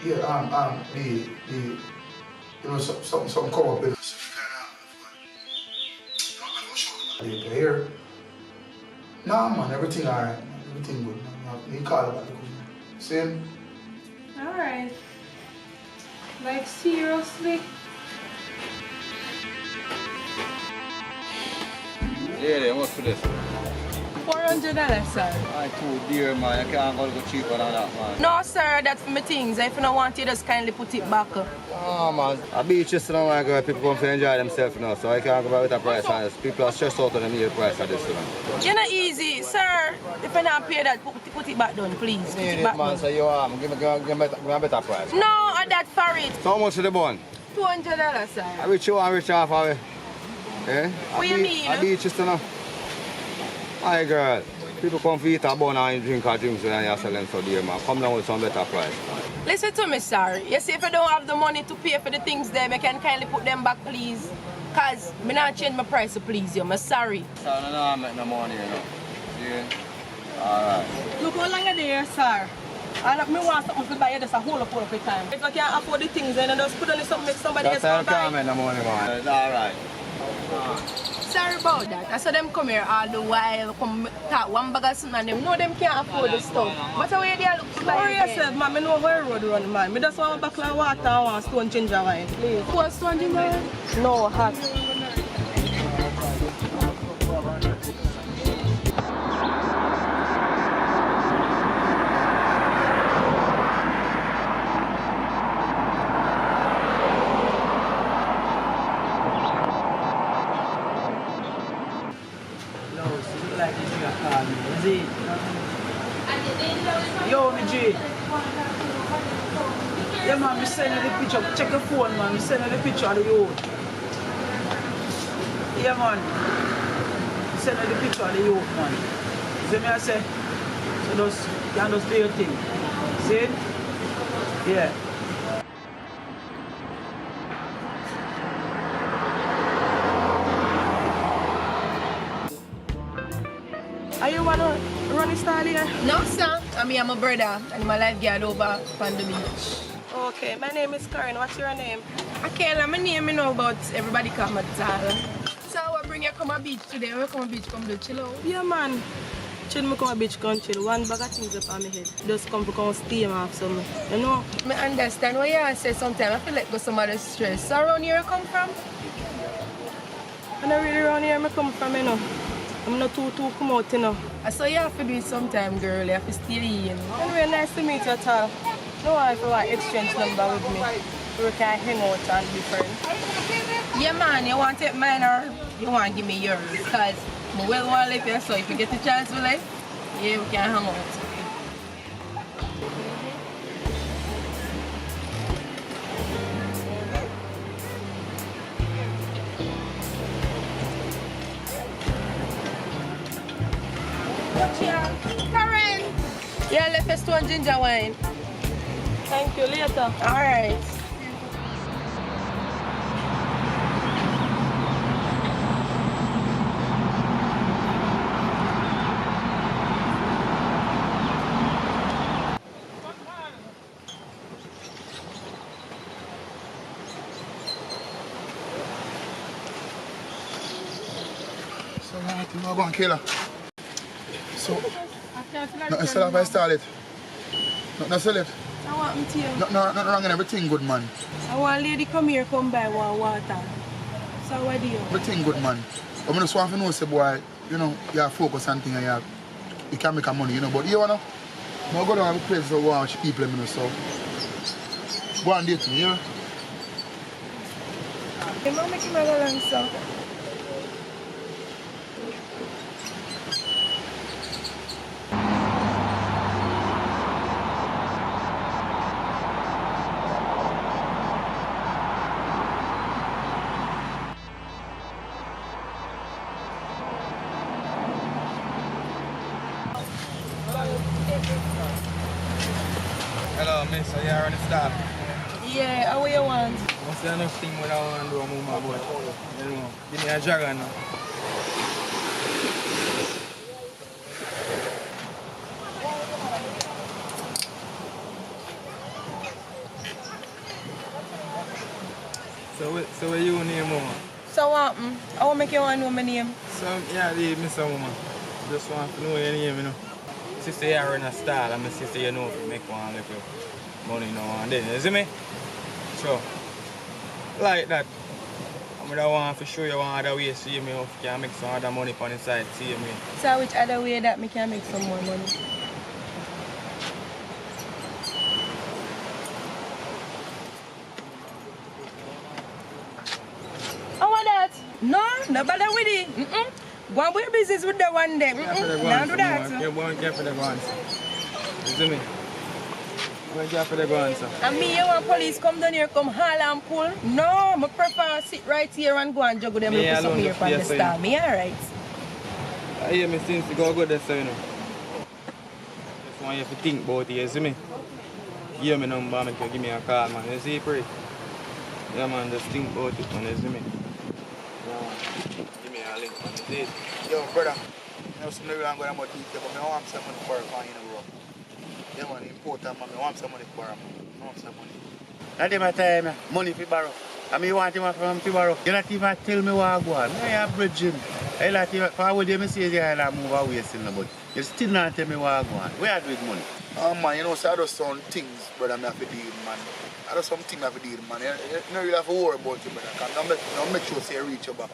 M: Yeah, something come up in the here. Nah, man, everything alright, everything good. You call about it. Same.
F: Alright. Like seriously?
C: Yeah, what's for this?
F: $400, sir.
C: I too dear, man. I can't go cheaper than that, man.
F: No, sir, that's for my things. If you don't want it, just kindly put it back.
C: Oh, man. I beach just don't like where people come to enjoy themselves now, so I can't go buy with a price on this. People are stressed out on the meal price of this, you know.
F: You're not easy, sir. If you don't pay that, put it back down, please. Put it back
C: man,
F: down.
C: so you give me a better price.
F: No, I that for it.
C: So how much for the bun?
F: $200, sir.
C: I reach you and reach off of it. Eh?
F: What you mean?
C: I beach just enough. Hi, girl. People come for eat a bun and drink a drink and you sell them so dear, man. Come down with some better price.
F: Listen to me, sir. You see, if you don't have the money to pay for the things there, you can kindly put them back, please. Because I not change my price to please you. I'm sorry.
C: So I don't make no money, you know. Yeah? Alright.
F: Look how long are there, sir? And if I want something to buy, just a whole lot of time. If I can't afford the things, then I just put on something make somebody else buy.
C: That's how I can't make no money, man. It's alright.
F: Sorry about that. I saw them come here all the while, come talk one bag of something and them know them can't afford the stuff. But how they look to buy
P: Hurry yourself, man. I know where road run, man. I just want a bottle of water and one stone ginger wine, please.
F: What stone ginger wine?
P: No, hot.
O: Yo, me G. Yeah, man, me send you the picture. Check your phone, man. Me send you the picture of the youth. Yeah, man. Me send you the picture of the youth, man. See me, I say, so just, you can just do your thing. See? Yeah.
P: Are you wanna run the style here?
F: No, sir. I'm my brother and my lifeguard over on the beach.
P: Okay, my name is Karen. What's your name?
F: I can't let my name, you know, but everybody call me Tala. So I bring bring you come a beach today. We come a beach, come to chill out.
P: Yeah, man. Chill me come a beach, come chill. One bag of things up on my head. Just come to come steam off something. You know?
F: I understand what you say sometimes. I feel like go some of the stress. So around here you come from?
P: I'm not really around here I come from, you know. I'm not too come out, you know.
F: I saw you have to do it sometime, girl. You have to stay in.
P: Anyway, nice to meet you at all. No one if you want exchange number with me. We can hang out and be friends.
F: Yeah, man. You want to take mine or you want to give me yours? Because I will want to live here, so if you get the chance to live, yeah, we can hang out. Karen! Yeah, left us 2 ginger wine.
P: Thank you, later.
F: Alright.
M: So, you know, go and kill her. So, nothing sell if I stall it. Nothing sell it.
P: I want me to you.
M: Nothing wrong in everything good, man.
P: I want lady come here, come buy one water. So what do you?
M: Everything good, man. But I just want to know, say, boy, you know, you have focus on things and you can make a money, you know. But you know, I go down to places to watch people, you know, so go and date me, you know.
P: Hey, mama, make him go along, so.
D: Hello, miss. Are you already stop?
P: Yeah, how you want?
D: What's the enough thing what I want to do? Move my boat. You know, give me a dragon now. So what you name, mama?
P: So what? I want to make you want to know my name.
D: So, yeah, Mr. Woman. Just want to know your name, you know. Sister, you are in a style, and my sister, you know, if you make one little money now and then, you see me? So, like that. I'm gonna want to show you one other way, see me, if you can make some other money on the side, see me.
P: So which other way that me can make some more money? How about that? No, no bother with it. Go and do business with the one day. Now do that.
D: You're going to get for the guns. You see me? Go and get for the guns.
P: And me, you want police come down here, come haul and pull? No, I prefer sit right here and go and juggle them
D: Me
P: look something here from the star. Me alright.
D: I hear me since you go there, so you know. Just want you to think about it, you see me? Hear me number, make you give me a call, man. You see, pray? Yeah, man, just think about it, man. You see me? Give me a link, man. You see it?
M: Yo, brother, you know, something I'm going to detail, but I want some money for a car, you know, bro. Yeah, man, important, man. I want some money for him. I want some money.
L: Not my time, money for borrow. I mean, you want him from to borrow. You not even tell me what I go on. I have bridging. I like him, for what you say, I move away still, but you still not tell me what I go on. Where are you with money?
M: Man, you know, so I do some things, brother, I have to deal, man. I do some things I have to deal, man. You don't really have to worry about it, brother. I'll make sure you reach your back.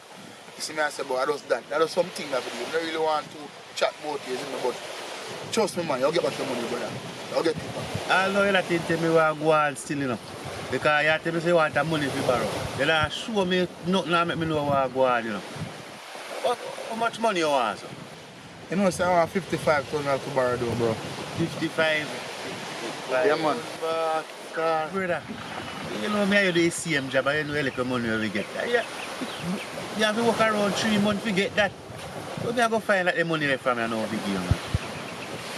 M: You see me, I say, but I just that. I do some things I have to do. I don't really want to chat about it, but trust me, man, you'll get back your money, brother. You'll get it back.
L: I know you not tell me what I go on still, you know. Because you tell me say you want money to borrow. You don't show me nothing and make me know what I go on, you know. But how much money you want, sir?
M: You know, so I want 55,000 to borrow, though, bro.
L: 55?
M: Yeah, man.
L: Brother, you know me, I do the same job, I know a little money we get. You have to work around 3 months to get that. So me I go find that the money left from me, I know big deal, man.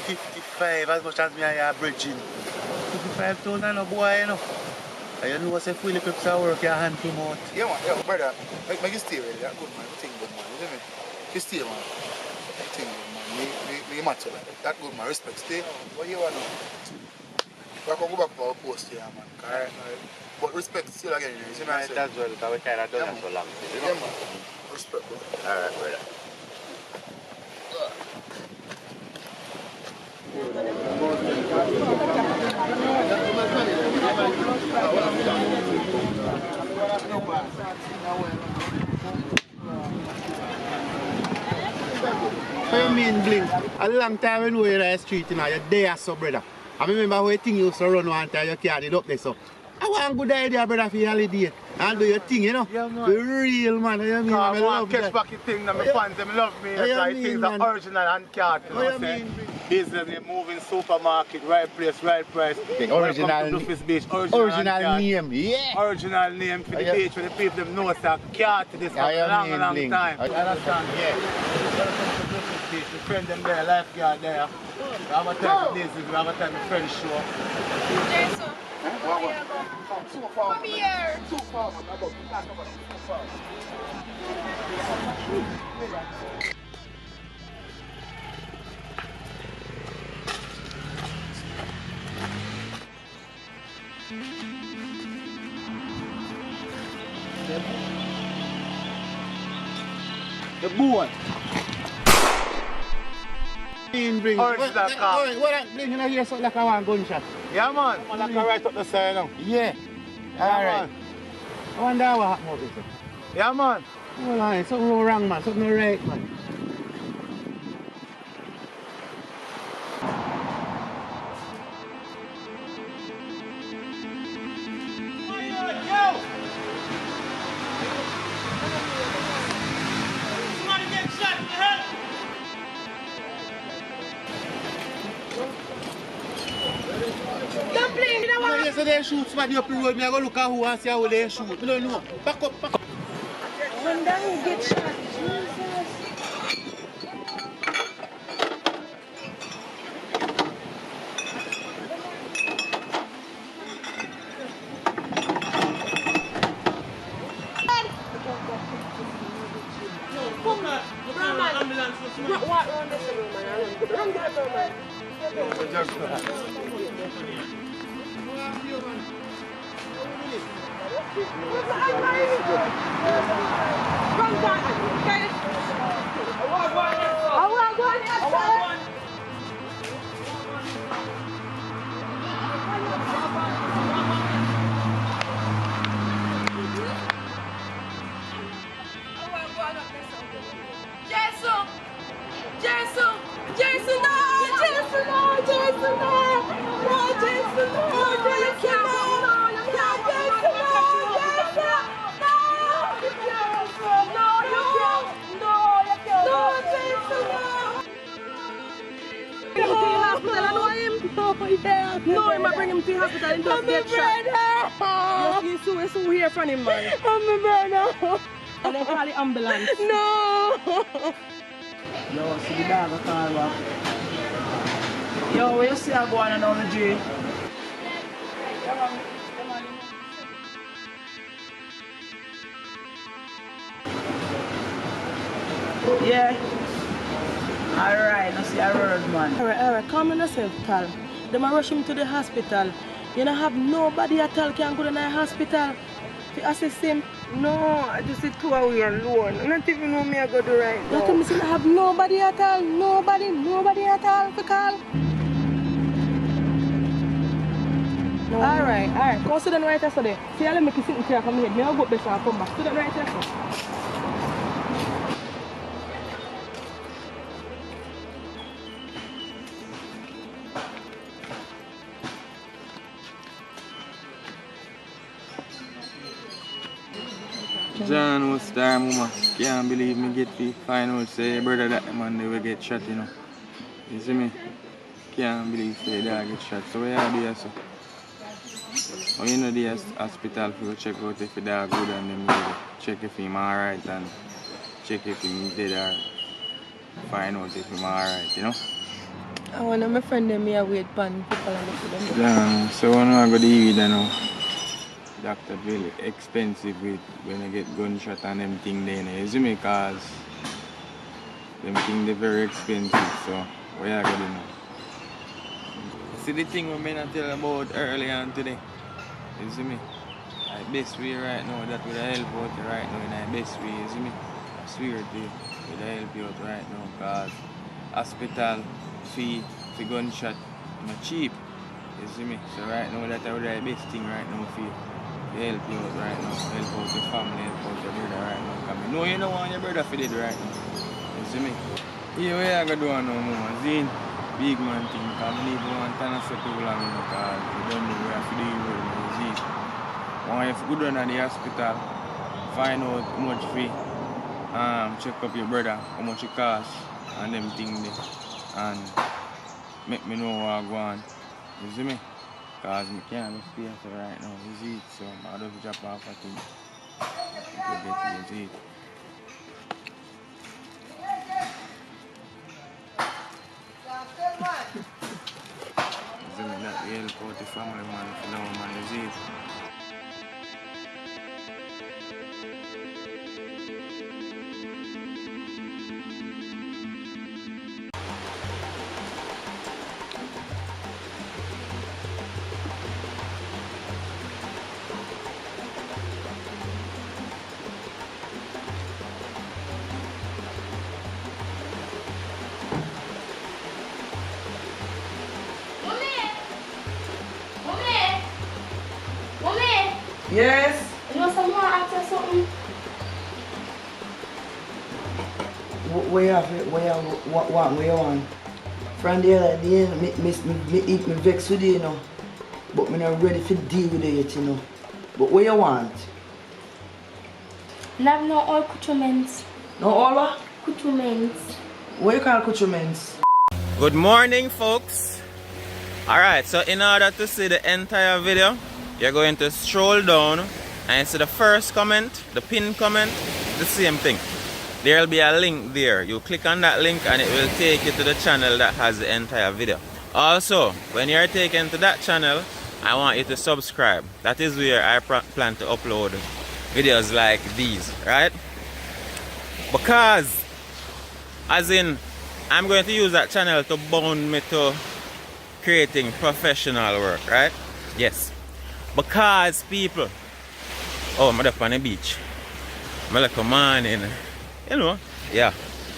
L: 55, as much as me I have bridging. 55,000, no boy, you know. And you know what's a fully equipped to work your hand too much.
M: Yeah, man, yeah, brother. Make you stay ready. That good, man. Everything good, man. You see me? You stay, man. Everything good, man. Me match like that. That good, man. Respect. Stay. What you want to do? I can go back to our post here, man. But respect still again, you see me?
L: That's well, because we kind of done that so long.
M: Yeah, man.
L: Respect, bro. Alright, brother.
Q: What you mean, Blink? A long time we know you're in the street, you know, you're there, so, brother. I remember how you think you used to run one time, you carried it up there, so. I want a good idea, brother, for your holiday. And do your thing, you know? Yeah, man. Be real, man. You mean? I love
R: catch
Q: that.
R: back your thing, my fans, them love me. That's why things are original and card, you know what I'm saying? Business, they moving supermarket, right place, right price.
Q: The original
R: Welcome to Bluffis Beach.
Q: Original name, yeah.
R: Original name for the beach, for the people them know it's a car to this for a long time. I understand, yeah. Welcome to Bluffis Beach, my friend them there, lifeguard there. We have a time for business, we have a time for friend show.
P: Jason,
M: Come
P: here.
M: Too far, man. Too far.
Q: The boy. Bring.
R: Orange is that car.
Q: What bring in here something like I want gunshot.
R: Yeah, man. I'm like right up the side now.
Q: Yeah. Alright. I wonder what happened with it.
R: Yeah, man.
Q: Hold on, something wrong, man. Something right, man. So they shoot somebody up the road, me I go look at who and see how they shoot. I don't know. Back up.
P: I wonder who gets shot. Jesus.
A: Come on, ambulance. What round this room, man? Run that room, man.
P: No, I'm bring him to the hospital and just get shot. Yes, so hear from him, man. I'm my brother. And they call the ambulance. No.
O: Yo, see the dog a call back. Yo, where you see her going on the G? Yeah. Alright, I see a word, man.
P: Alright, calm down yourself, pal. They might rush him to the hospital. You don't have nobody at all can go to the hospital to assist him.
A: No, I just sit two away alone. I don't even know me I go do right now.
P: That means you don't have nobody at all. Nobody at all to call. No. Alright. Go sit down right there, so there. See, I'll make you sit in here from here. I'll go up there and come back. Sit down right there, so.
D: John was there, mama. Can't believe me get to find out say brother that man they will get shot, you know. You see me? Can't believe say they get shot. So where are they so? Oh, you know the hospital for check out if the dog good and them will check if him alright and check if him dead or find out if him alright, you know?
P: I want my friend them here wait pan people and look at them.
D: Yeah, so when I go to the now. Doctor really expensive with when I get gunshot and them thing there, you see me, cause them thing they very expensive, so where I go now? See the thing we may not tell about earlier on today, you see me? Like best way right now, that would help out right now in our best way, you see me? swear to you, will help you out right now, cause hospital fee for gunshot not cheap. You see me? So right now that's the best thing right now for you. To help you out right now, help out your family, help out your brother right now. Cause I know you don't want your brother for dead right now. You see me? Yeah, what I gotta do now, mama? Zine, big man thing, cause I need one ton of people long enough, cause you don't know where I feel the road, you see. When you go down to the hospital, find out how much fee, check up your brother, how much it costs, and them things there, and make me know what I go on. You see me? Cause I can't stay here right now, you see it, so I just drop off a thing. You get to see it. You see me, that the help out the family man, for now man, you see it.
H: Yes?
G: You know someone ask you something?
H: Where you want? From the other day, me vex with you, you know. But I'm not ready to deal with it yet, you know. But what you want?
G: I have no all accoutrements.
H: No all what?
G: Accoutrements.
H: What you call accoutrements?
K: Good morning, folks. Alright, so in order to see the entire video, you're going to stroll down and see the first comment, the pinned comment, the same thing. There will be a link there. You click on that link and it will take you to the channel that has the entire video. Also, when you're taken to that channel, I want you to subscribe. That is where I plan to upload videos like these, right? Because, as in, I'm going to use that channel to bound me to creating professional work, right? Yes. Because people, oh, I'm up on the beach. I'm like a man in, you know, yeah.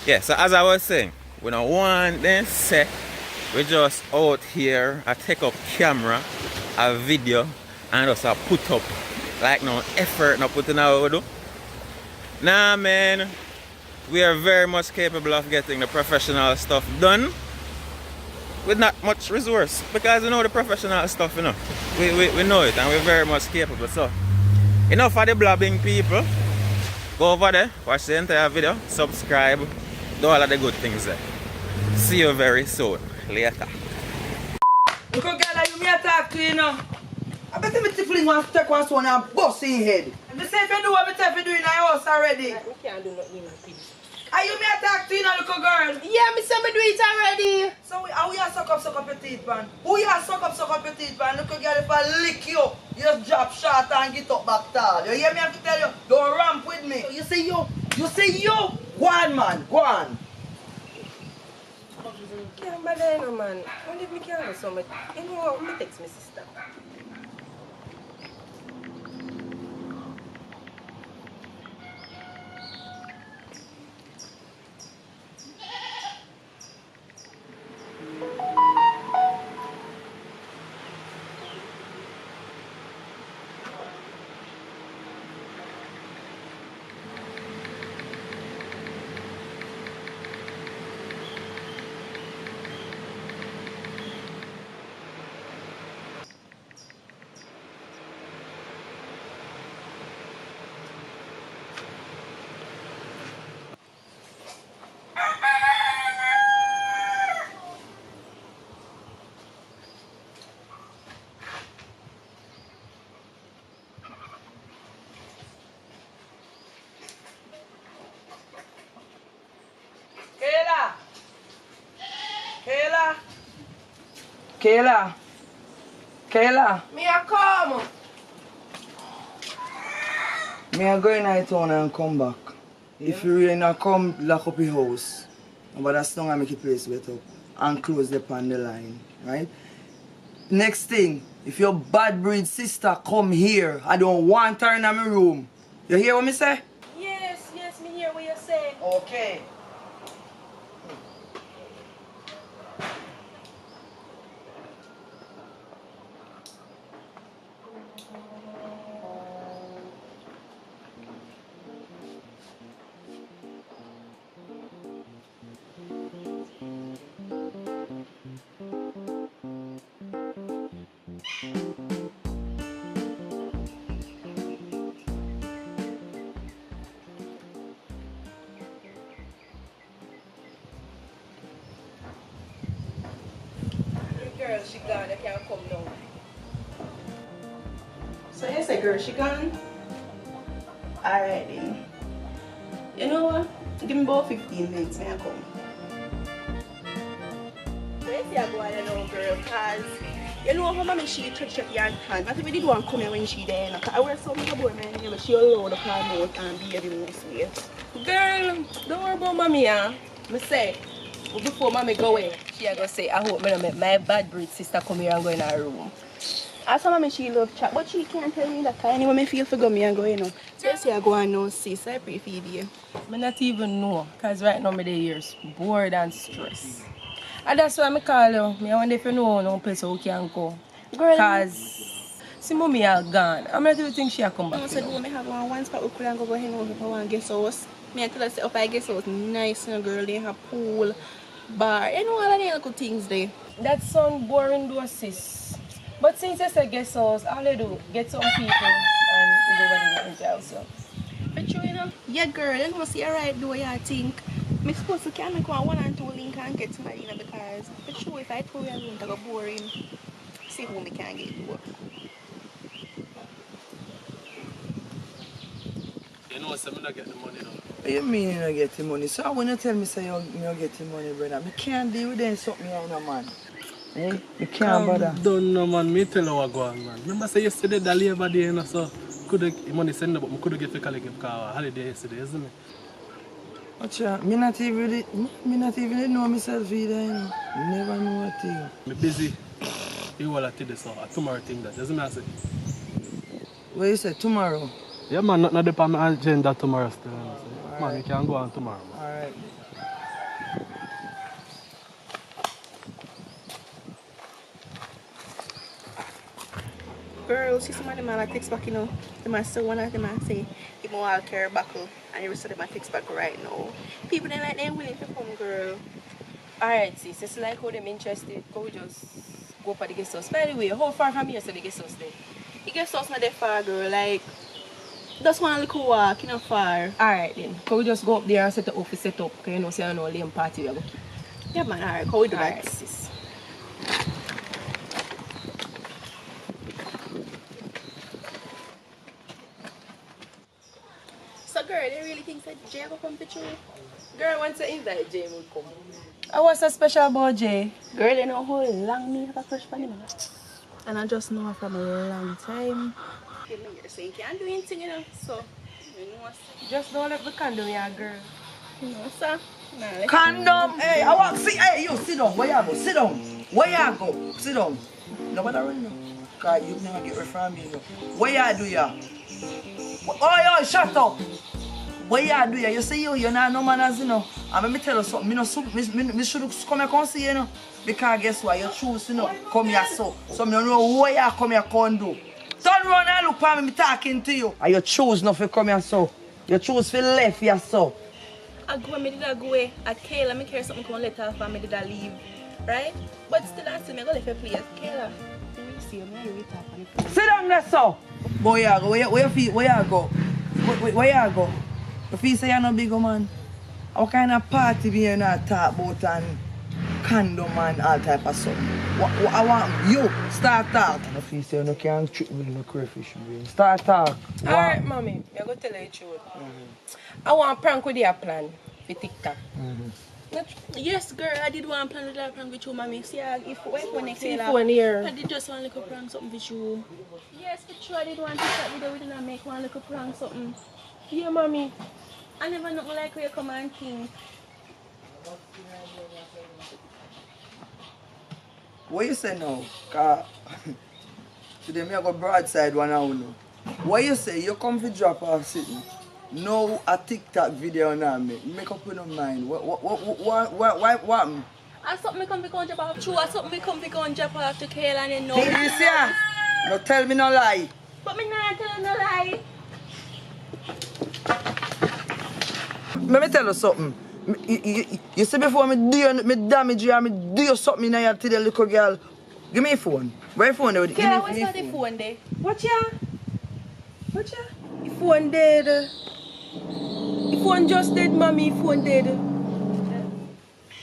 K: Yeah, so as I was saying, we don't want them say, we just out here, I take up camera, a video, and just I put up, like no effort, no putting out what we do. Nah, man, we are very much capable of getting the professional stuff done with not much resource, because we know the professional stuff, you know. We know it and we're very much capable. So enough of the blabbing people. Go over there, watch the entire video, subscribe, do all of the good things there. See you very soon. Later.
H: Look at girl, you may talk to you know. I bet me tickling one take one stone and bust in head. And say if you do what me tell you do in the house already.
P: We can't do nothing, please.
H: Are you may talk to you now, little girl?
P: Yeah, me say me do it already.
H: So how you suck up your teeth, man? Who you suck up your teeth, man? Little girl, if I lick you, you just drop short and get up back tall. You hear me have to tell you, don't ramp with me. You say you. Go on, man, go on.
P: Can't bother no man. Only if me can't do so much. You know what, me text my sister.
H: Kayla.
P: Me a come.
H: Me a go in the town and come back. If you really not come, lock up your house. But that's not gonna make your place wet up. And close the pan the line, right? Next thing, if your bad breed sister come here, I don't want her in my room. You hear what me say?
P: Yes, me hear
H: hear what you say. Okay.
F: Girl, she gone, I can't come now.
A: So you say girl, she gone? Alright then. You know what? Give me about 15 minutes, may I come. So you see I go on now, girl, cause you know how mommy she touch up your hand. But if we did want to come here when she there, cause I wear something about my name, she will load up her mouth and be the most way.
F: Girl, don't worry about mommy, huh? Me say, before mommy go away, she a go say, I hope me not make my bad breed sister come here and go in her room.
A: I saw mommy she love chat, but she can't tell me that kind anyway me feel for go me and go, you know. So you see I go and now sis, I pray for you.
F: I not even know, cause right now me the years bored and stressed. And that's why I call you. I wonder if you know no place where we can go.
A: Girl,
F: cause see mommy are gone. I'm not even think she a come back.
A: I said we have one spot we could go ahead and if I want guest house. Me I tell her say up I guest house nice, you know, girl, they have pool, bar, you know all of the little good there.
F: That sound boring though, sis. But since it's a guest house, all they do get some people and go over there and enjoy yourself.
A: But you know, yeah girl, you know see right though I think. I'm supposed to can make one and two link and get somebody in because for sure if I told you I won't go boring. See who me can get to.
N: You know, so I don't get the money now.
H: What you mean you don't get the money? So when you tell me say you don't get the money, brother, I can't deal with them something here, no man. Eh? You can't bother.
N: Don't know, man. Me tell you what go on, man. Remember say yesterday the labor day, you know, so could the money send up, but I could get for collect because holiday yesterday, isn't it?
H: Watcha, me not even know myself either, you know. Never know a thing.
N: I'm busy. You all today, so tomorrow thing that, doesn't matter.
H: What you say, tomorrow?
N: Yeah, man, not the on my agenda tomorrow still. So, man, we can go on tomorrow. Man.
H: Alright.
A: Girl, see somebody man like text back, you know. The man still one of them man say, if I care buckle and you rest of them text back right now. People they like them willing to come, girl.
F: Alright, sis, it's like how them interested. Go just go for the guest house. By the way, how far from here is the guest house there?
A: The guest house not that far, girl. Like, just one little walk, you know, far.
F: Alright then. Can we just go up there and set the office set up? Because you know, say I know a lame party we are going to keep.
A: Yeah, man, alright. How we do
F: that?
A: Alright, sis. So, girl, they really think that Jay will come to you?
F: Girl, once you invite Jay will come. And what's so special about Jay?
A: Girl, you know how long me have a crush on him. And I just know her from a long time. So you can't do anything, you know. So, you know,
F: just don't let the condom, yeah, girl.
A: No, sir. Nah,
H: Condom! Hey, I want see. Hey, you sit down. Where you go? Sit down. Where you go? Sit down. Nobody run now. Cause you never get away from me. Where you do ya? Oh, yo, shut up. Where you do ya? You see you're not no man as you know. And let me tell you something. Me should come here and see you know. Because guess what? You choose you know come here so. So me don't know where you come here and do. Don't run and look for me talking to you. And you choose not to come here so. You choose to left here so.
A: I go and me did I go away. I Kayla, me care something come later for me did I leave. Right? But still I see me go left your place. Kayla, you see me you talk on the phone.
H: Sit down there so. Boy, you go. Where you go? Where you go? If you say you're no big man, what kind of party we not talk about and condom and all type of stuff? What I want you start talk. And if you say you can't treat me no crayfish, start talk.
F: Alright, mommy, I'm going to tell you the truth. I want to prank with your plan for TikTok.
A: Yes, girl, I did want to plan with that prank with you, mommy. See, if when next
F: See phone here.
A: I did just want to little prank something with you. Yes, for sure, I did want to start video with you and make one little prank something.
F: Yeah, mommy.
A: I never know like where you come and think.
H: What you say now? Cause today me I go broadside one hour now. What you say? You come for drop off sitting? No a TikTok video now make up in your mind. What?
P: I something me come become jump off true. I something me come become jump off to kill and you know.
H: This yeah. No tell me no lie.
P: But me not tell you no lie.
H: Let me tell you something. You see before me damage you and me do you something in here to the little girl. Give me a phone. Where your phone there?
P: Okay, what's that the phone there? Watch ya. Watch ya. The phone dead. The phone just dead, mommy. The phone dead.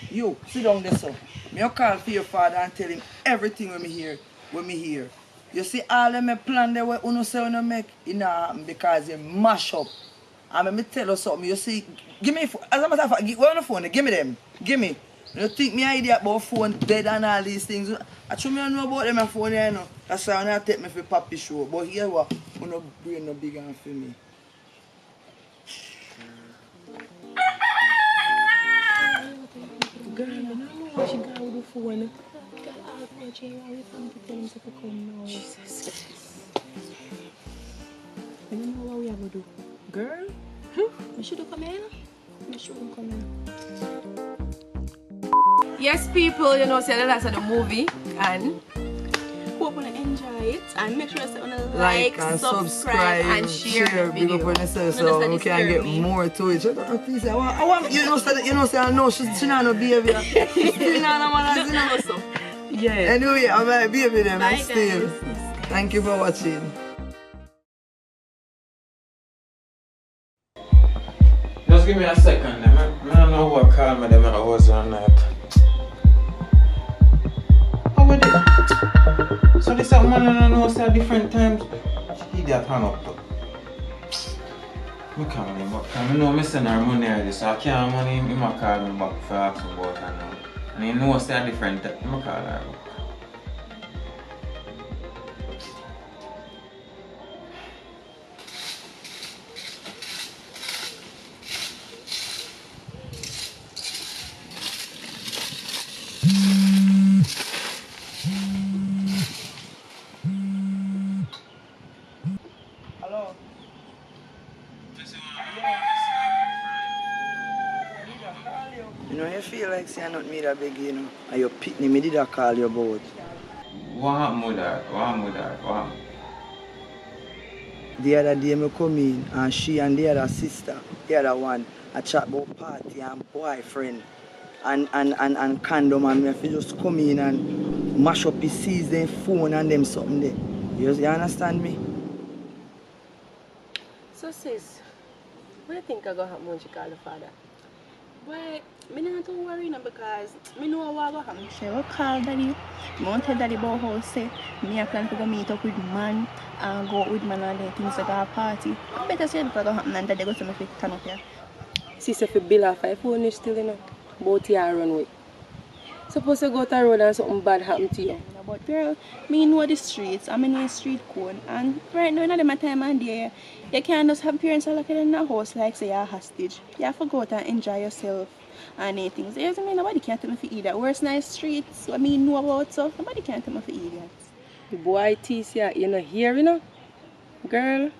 H: You, sit down there, so. Me a call for your father and tell him everything when me hear. You see all of my plan there where uno say uno make, it not happen because you mash up. And me tell you something, you see, give me, as a matter of fact, where on the phone, give me them. Give me. You think me idea about phone dead and all these things. Actually, me don't know about them phone here, you know. That's why I take me for papi show. But here what, uno brain no big enough for me.
P: Girl, I don't know what she got with the phone. Jesus. I don't know what we have to do. Girl? We should come in. We shouldn't come in. Yes, people, you know, say that's the movie. And hope you enjoy it. And make sure you like, subscribe, and share the video.
H: Big up on yourself so we can get more to it. Please, I want you know, she not no behavior. She's still not a man, you know.
P: Yeah.
H: Anyway, I'm a baby then.
P: Bye,
H: Still. Thank you for watching.
K: Just give me a second, man. I don't know what call me them I was on night. How was it? So this man I don't know say different times. He that hang up though. I can't remember. I know I send her money already, so I can't money him call me back for ask about her now. And he knows say different time. I call her back.
H: Hello. You know, you feel like saying not me that beg you know, and you pick me did I call you about.
K: What happened with that? What happened?
H: The other day I come in and she and the other sister, the other one, I chat about party and boyfriend and condom and me if you just come in and mash up his seize them phone and them something there. You understand me?
P: So sis, what do you think I go happen when she call the father? Well, me not too worry now because me know what go happen. She will call daddy. I want to tell daddy about how say me I plan to go meet up with man and go out with man and then things like a party. I better say because go happen and daddy go to me to turn up here. Sis, if you bill off her phone is still you know, both here run away. Suppose you go to the road and something bad happen to you. But girl, me know the streets, I'm in the street code, and right now in my time and day, you can't just have parents locked in the house like say you're a hostage. You have to go out and enjoy yourself and anything. So you know, nobody can tell me for eat that. Worst nice streets, what me know about so nobody can tell me for eat that. The boy tease you know here, you know? Girl.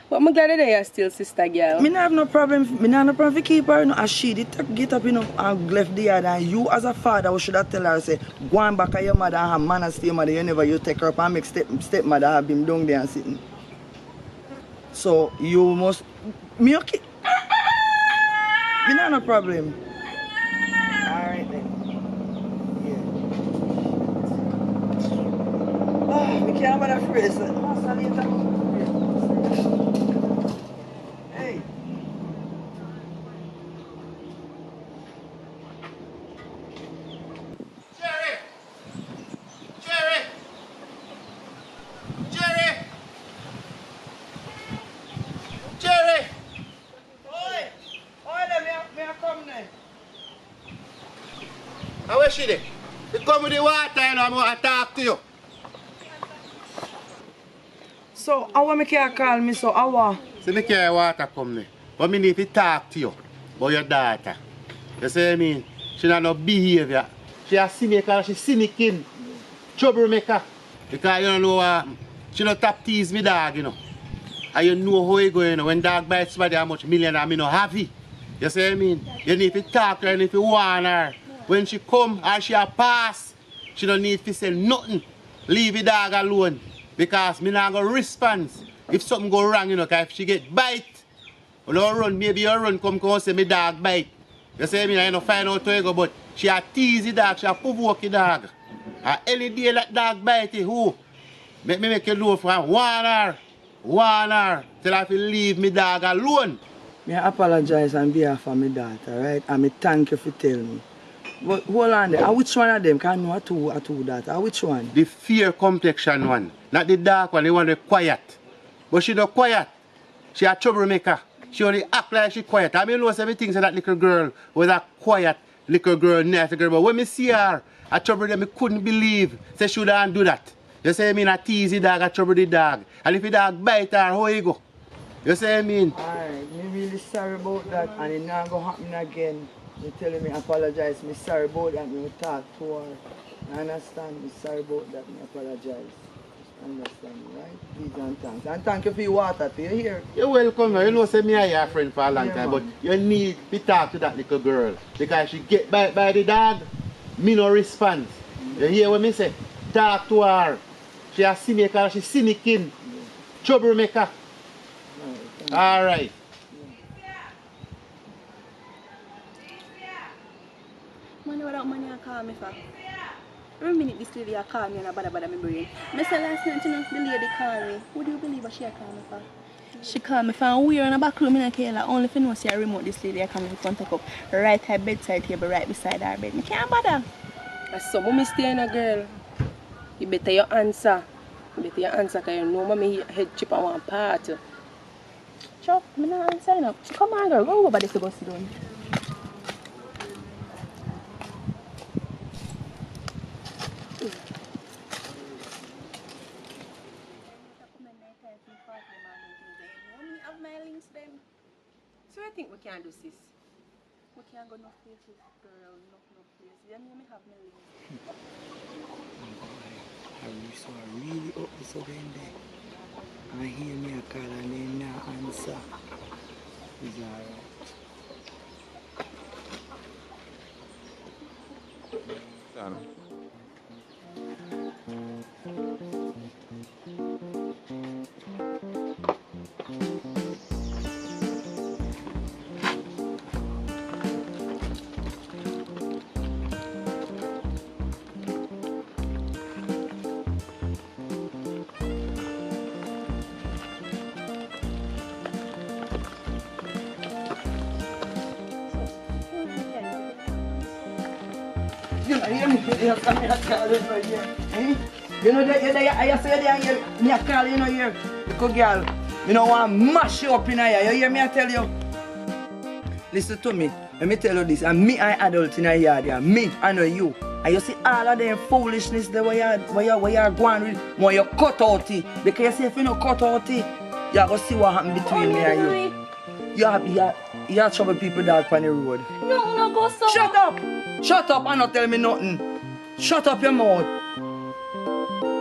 P: But I'm glad that you are still sister girl.
H: Me not have no problem. Me not have no problem to keep her, you know. And she did get up, you know, and left the yard. And you as a father, we should have tell her, say, go on back to your mother and have manners to your mother. You never you take her up and make stepmother have him down there and sitting. So you must me okay. Me not have no problem. Alright then. Yeah. Oh, we can't have a phrase. Hey.
R: Jerry!
H: Oi! May I come there?
R: How is she there? You come with the water, you know, I want to talk to you.
H: So, how me can call me so how?
R: See me carry water come there. But me need to talk to you about your daughter. You see what I mean? She not no behavior. She a cynical, she cynic, troublemaker. Because you don't know she not tap tease me dog, you know.
Q: And you know how it going. When dog bites somebody, how much million I mean no happy. You see what I mean? You need to talk to her and if you want her. When she come or she a pass, she don't need to say nothing. Leave the dog alone. Because me not gonna respond. If something go wrong, you know, cause if she get bite, you don't run, maybe you run, come say me dog bite. You see what I mean? I don't find out how you go, but she a tease the dog, she a provoke the dog. And any day that dog bite you, who? Make me make you know from warn her, till I feel leave me dog alone.
O: Me apologize on behalf of my daughter, right? And me thank you for telling me. But hold on there, which one of them can know a two daughter? Which one?
Q: The fear complexion one, not the dark one, the one that's quiet. But she not quiet. She a troublemaker. She only act like she quiet. I mean, know everything so that little girl was a quiet little girl, nice girl. But when me see her, I trouble them, I couldn't believe. Say she wouldn't do that. You say I mean, I tease the dog, I trouble the dog. And if the dog bite her, how you go? You say I mean?
O: Alright, me really sorry about that and it not gonna happen again. You telling me apologize, me sorry about that, me talk to her. I understand, me sorry about that, me apologize. Understand me, right? Please and thanks. And thank you for your water, you hear?
Q: You're welcome. You know, say me and your friend for a long time, but you need to talk to that little girl. Because she get bite by the dog, me no respond. You hear what me say? Talk to her. She a cynical, she cynicking. Troublemaker. Alright.
P: Money without money I call me for. Every minute this lady call me and I bother my brain. I said last night, you know, the lady called me. Who do you believe what she call me for? She called me for weird in the back room in a care. Only if you know see a remote this lady I come in contact up. Right her bedside table right beside her bed. I can't bother.
F: That's some woman stay in a girl. You better your answer. You better your answer because you know mommy head chip on one part.
P: Chuck, I'm not answering up. Come on girl, go over this to go sit down.
F: So I think we can do sis.
P: We can't go no places, girl, no places. You know me have my links.
O: I really up this again there. I hear me a call and then not answer. It's alright. You know that I say that me a call you know here. Because girl, me no want mash you up in here. You hear me I tell you? Listen to me. Let me tell you this. And me I adult in a yard here. Me, I know you. And you see all of them foolishness there where you are going with, when you cut out it. Because you see if you don't cut out it, you are going to see what happen between me and you. You have trouble people dog on the road.
P: No, go so.
O: Shut up! Shut up and not tell me nothing. Shut up your mouth.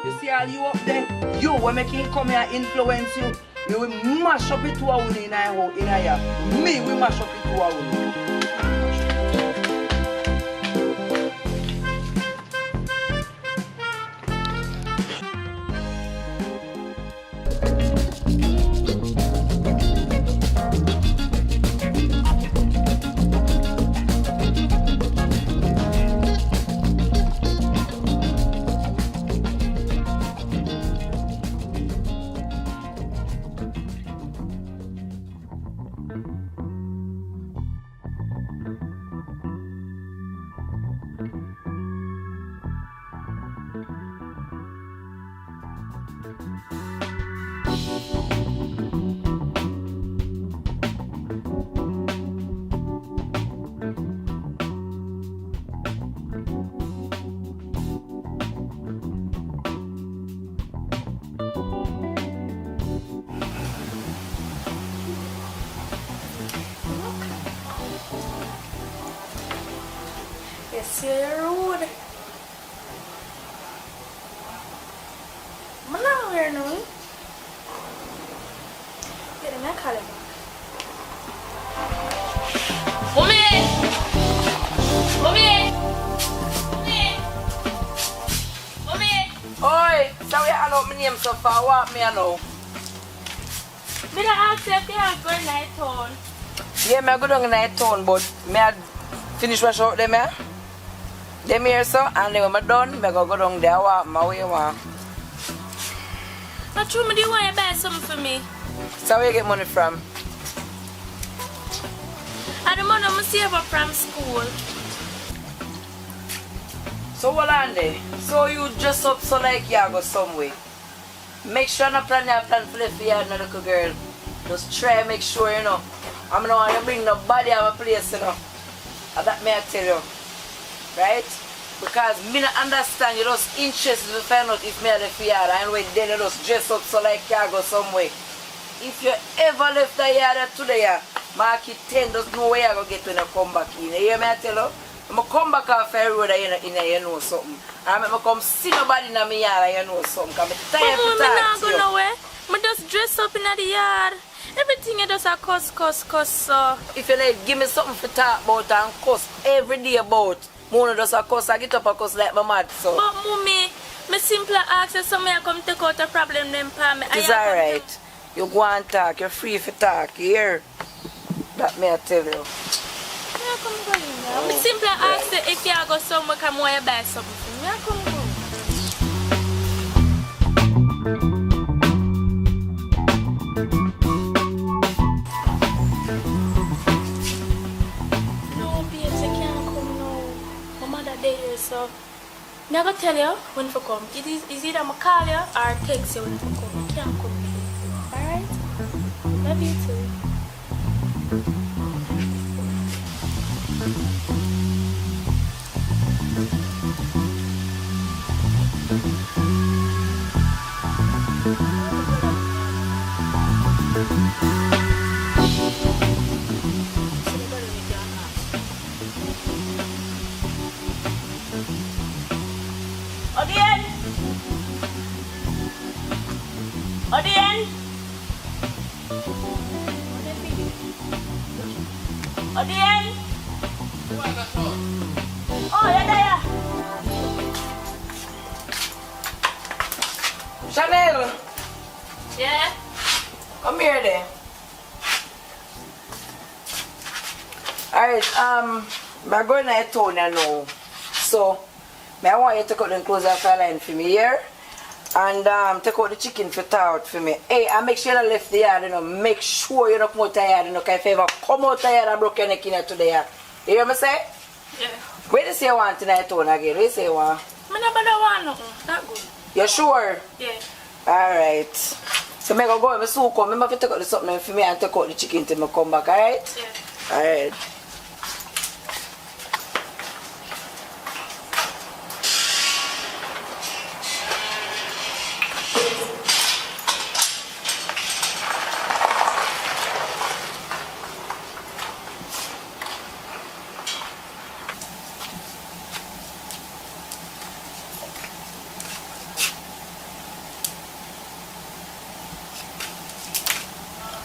O: You see all you up there? You, when making come here influence you, you will mash up it to a woman in here. Me will mash up it to a woman.
G: Yes, you're rude. I'm not wearing no. call you back. Mommy! Mommy! Mommy!
H: Oi, so we all out my name so far, what me I know?
G: Me don't ask you if you have going night town.
H: Yeah, me I go down in night town, but me I finish wash out them here. Them here so, and then when I'm done, me I go down there, walk my way one.
G: Not true, me do you want to buy something for me?
H: So where you get money from?
G: And the money I save up from school.
H: So hold on there. So you dress up so like you go somewhere. Make sure you plan your plan for the yard, no little girl. Just try make sure you know. I'm not want to bring nobody out of place, you know. And that may I tell you. Right? Because me not understand, you just interested to find out if me are the yard and when then you just dress up so like you go somewhere. If you ever left the yard today, mark it 10, doesn't know where you go get when you come back in. You hear me I tell you? I'm come back off the road and you know something. And I'm come see nobody in my yard and you know something. Because I'm tired to talk to you.
G: But nowhere. I just dress up in the yard. Everything you just a cuss. So.
H: If you like, give me something to talk about and cuss every day about. Mona just a cuss, I get up and cuss like my mad. So.
G: But mommy, me simply ask you something I come take out a problem them for me.
H: It's alright. You go and talk, you're free to talk, you hear? That may I tell you.
G: I simply ask you if you go somewhere come want to buy something for me. I come go. No, babes, I can't come now. My mother there, so I'm going to tell you when to come. It is either I call you or text you when to come. I can't come. Alright? Love you too.
S: Odien! Oh, you're there!
H: Chanel!
G: Yeah?
H: Come here then. Alright, I'm going to town now. So, I want you to cut the clothes off the line for me here. And take out the chicken for out for me. Hey, and make sure you don't left the yard, you know. Make sure you don't come out the yard, you know. Because if you ever come out the yard and broke your neck in here today, you hear me say?
G: Yeah.
H: Where do you say you want tonight town again? Where do you say you want?
G: I never want nothing. That good.
H: You sure?
G: Yeah.
H: Alright. So I go and soon come. I have to take out the something for me and take out the chicken till I come back, alright?
G: Yeah.
H: Alright.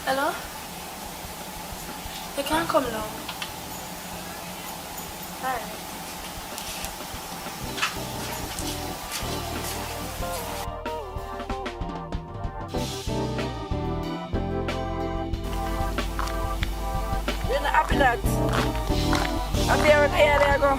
G: Hello? You can't come now. Alright.
H: You're not happy that? Happy there go.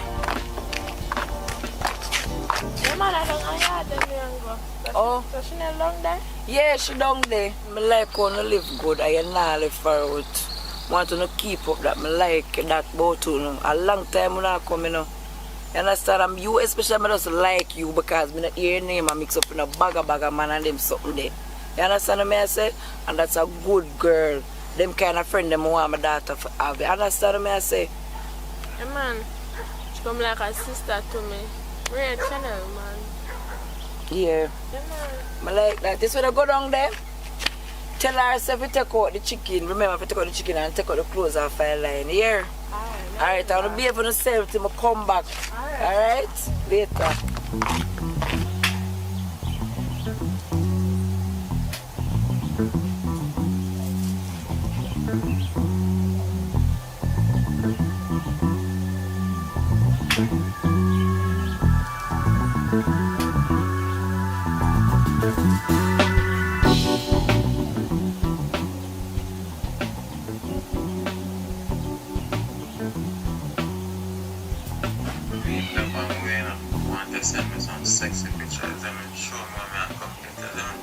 G: Your mother don't yard them go.
H: Oh.
G: So she not long there?
H: Yeah, she down there. I like how you live good and you not live far out. Want to keep up that. I like that about you. A long time when I come, you know. You understand? You especially, I just like you because I don't hear your name and mix up in a bag of man and them something there. You understand what I say? And that's a good girl. Them kind of friend them want my daughter to have. You understand what I say?
F: Yeah, man. She come like a sister to me. Red Channel, man.
H: Yeah.
F: Yeah, man.
H: I like that. This when I go down there, tell herself to take out the chicken. Remember to take out the chicken and take out the clothes off the line. Here. Alright, I want to be able to save till I come back. Alright? Later.
K: send me some sexy pictures, them show me what I come get them.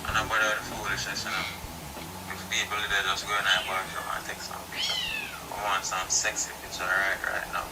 K: And I'm about the foolishness, you know. If people they just go in that bathroom and take some picture. I want some sexy picture right now.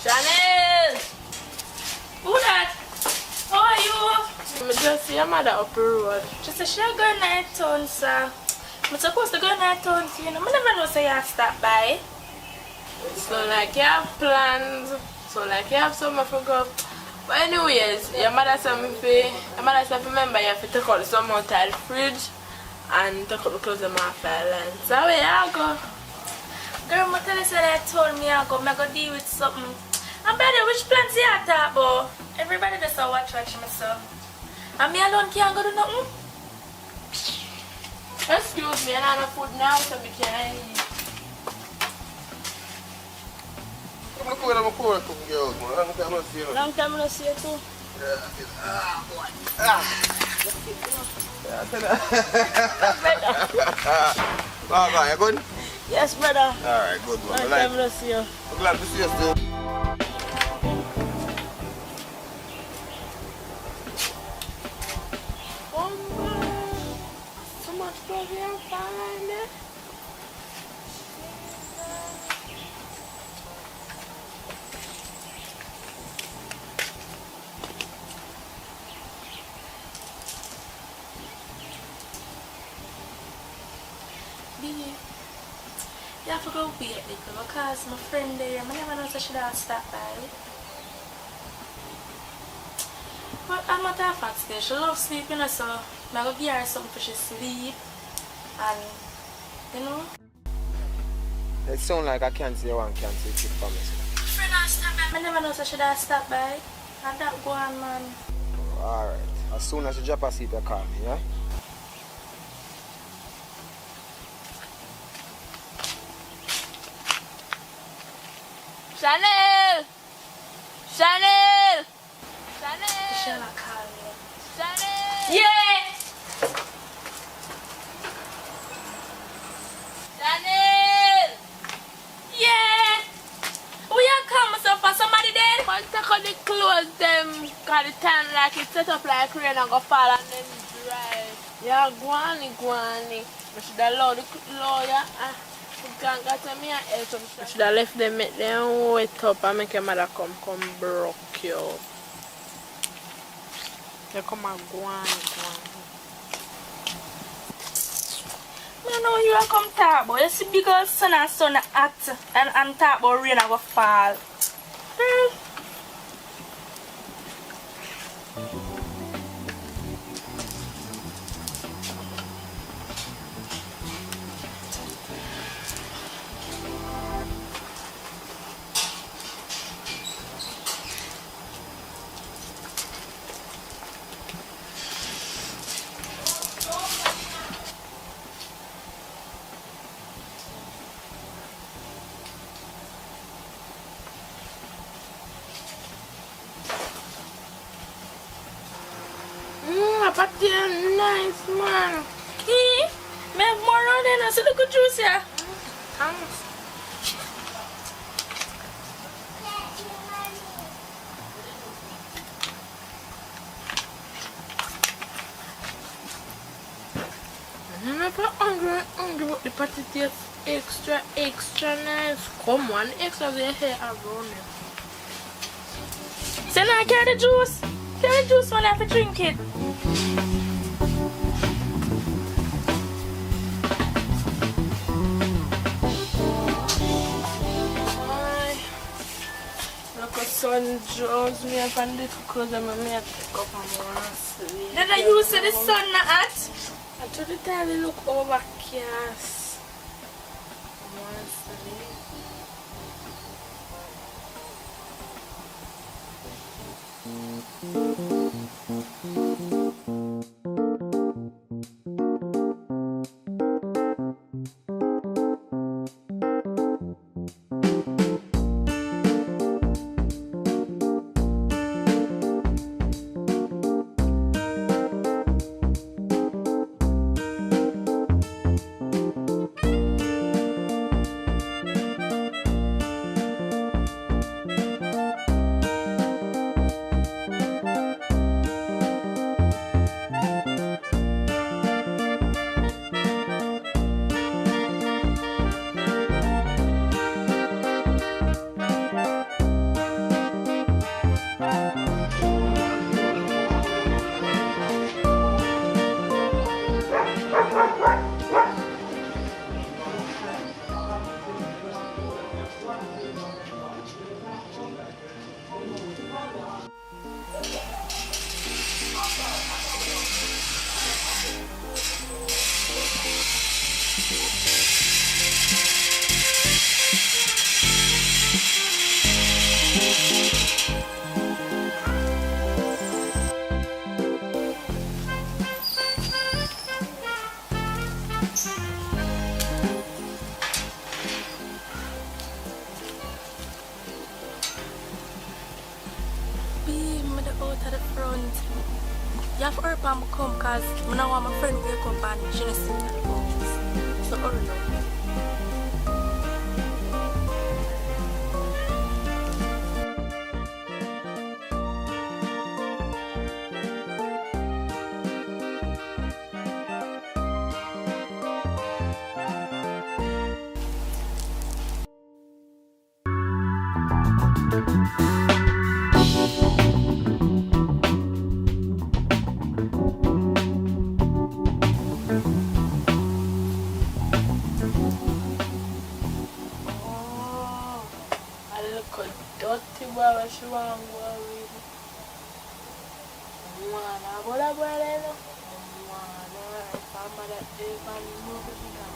G: Chanel! Who that? How are you?
F: I just see your mother up the road.
G: Just a share going night town, sir. I'm supposed to go night town, you know. I never know say you have to stop by.
F: So like you have plans, so like you have somewhere to go. But anyways, your mother said remember you have to take out some out of the fridge and take out the clothes them off the line. So where you go?
G: Girl, I tell you say that told me I go deal with something. And by the way, which plans you have talk about? Everybody just watch myself. And me alone can't go do nothing.
F: Excuse me, I don't have food now, so we can't eat.
B: I'm cool, girls, man. Long time I see you.
P: Long time I see you too.
B: Boy. Oh, you good?
P: Yes, brother.
B: Alright, good man.
P: Long time I see you.
B: I'm glad to see you still.
F: So much clothes you have find it.
G: You have to go wait because my friend there, I never know if she should stop by. But I'm not that fat still. She loves sleeping, so I'm going to give her something for she sleep. And, you know.
I: It sounds like I can't see one cancel trip for me.
G: Friend, I'll stop by. I never know if she should stop by. And that go on, man.
I: Alright. As soon as you drop a seat, you call me, yeah?
F: Chanel! Chanel! Chanel!
G: Shall I call you?
F: Chanel!
G: Yeah!
F: Chanel!
G: Yeah! We are come so for somebody dead?
F: But take out the clothes them, cause the time like it set up like rain and go fall and then dry. Yeah, guani. I should have allowed the lawyer. I should have left them, make them wet up and make your mother come broke you. You come and go on.
G: I know you are come talk about. You see because sun and sun act and talk about rain and go fall.
F: Party nice man.
G: Key, me have more on there. See the good juice here.
F: Thanks. I'm not hungry, but the party tastes extra nice. Come on, extra the hair around it.
G: So now carry the juice. Carry the juice when I have to drink it.
F: sun draws me up and the clothes and me take up and want to sleep.
G: Dada, you say the sun not hot?
F: And to the time I look overcast. I want to sleep.
G: You have to hurry up and come because I don't want my friend to wake up and she doesn't sit at the house. So hurry up.
F: She want to go with me. I want to go with her. If I'm mad at her, I'm moving now.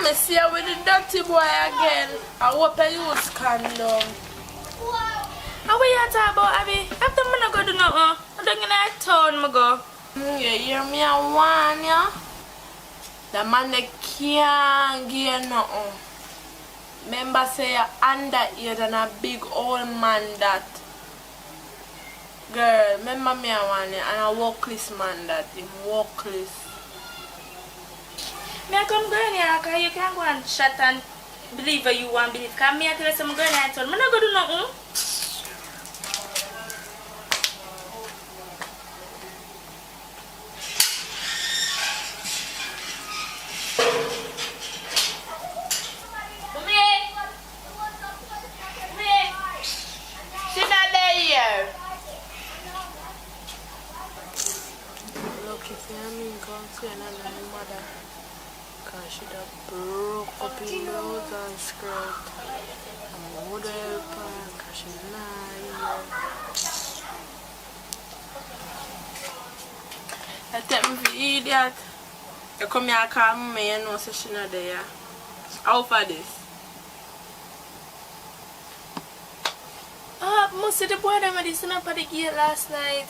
F: I see her with the dirty boy again. I hope I use condom.
G: How are you talking about, Abby? After I'm not going to do nothing, I'm going to town, I go.
F: You hear me? I want you. The man they can't give nothing. Remember say you're underage and a big old man that. Girl, remember me I want you and a workless man that. Him workless.
G: Me I come going here because you can't go and chat and believe what you want to believe. Because me I tell you some girl and town, I'm not going to do nothing.
F: blouse and skirt. I'm a model park, she's not I take me for idiot. You come here and call me and know so she not there. How for this?
G: Most of the boy them had this up at the gate last night.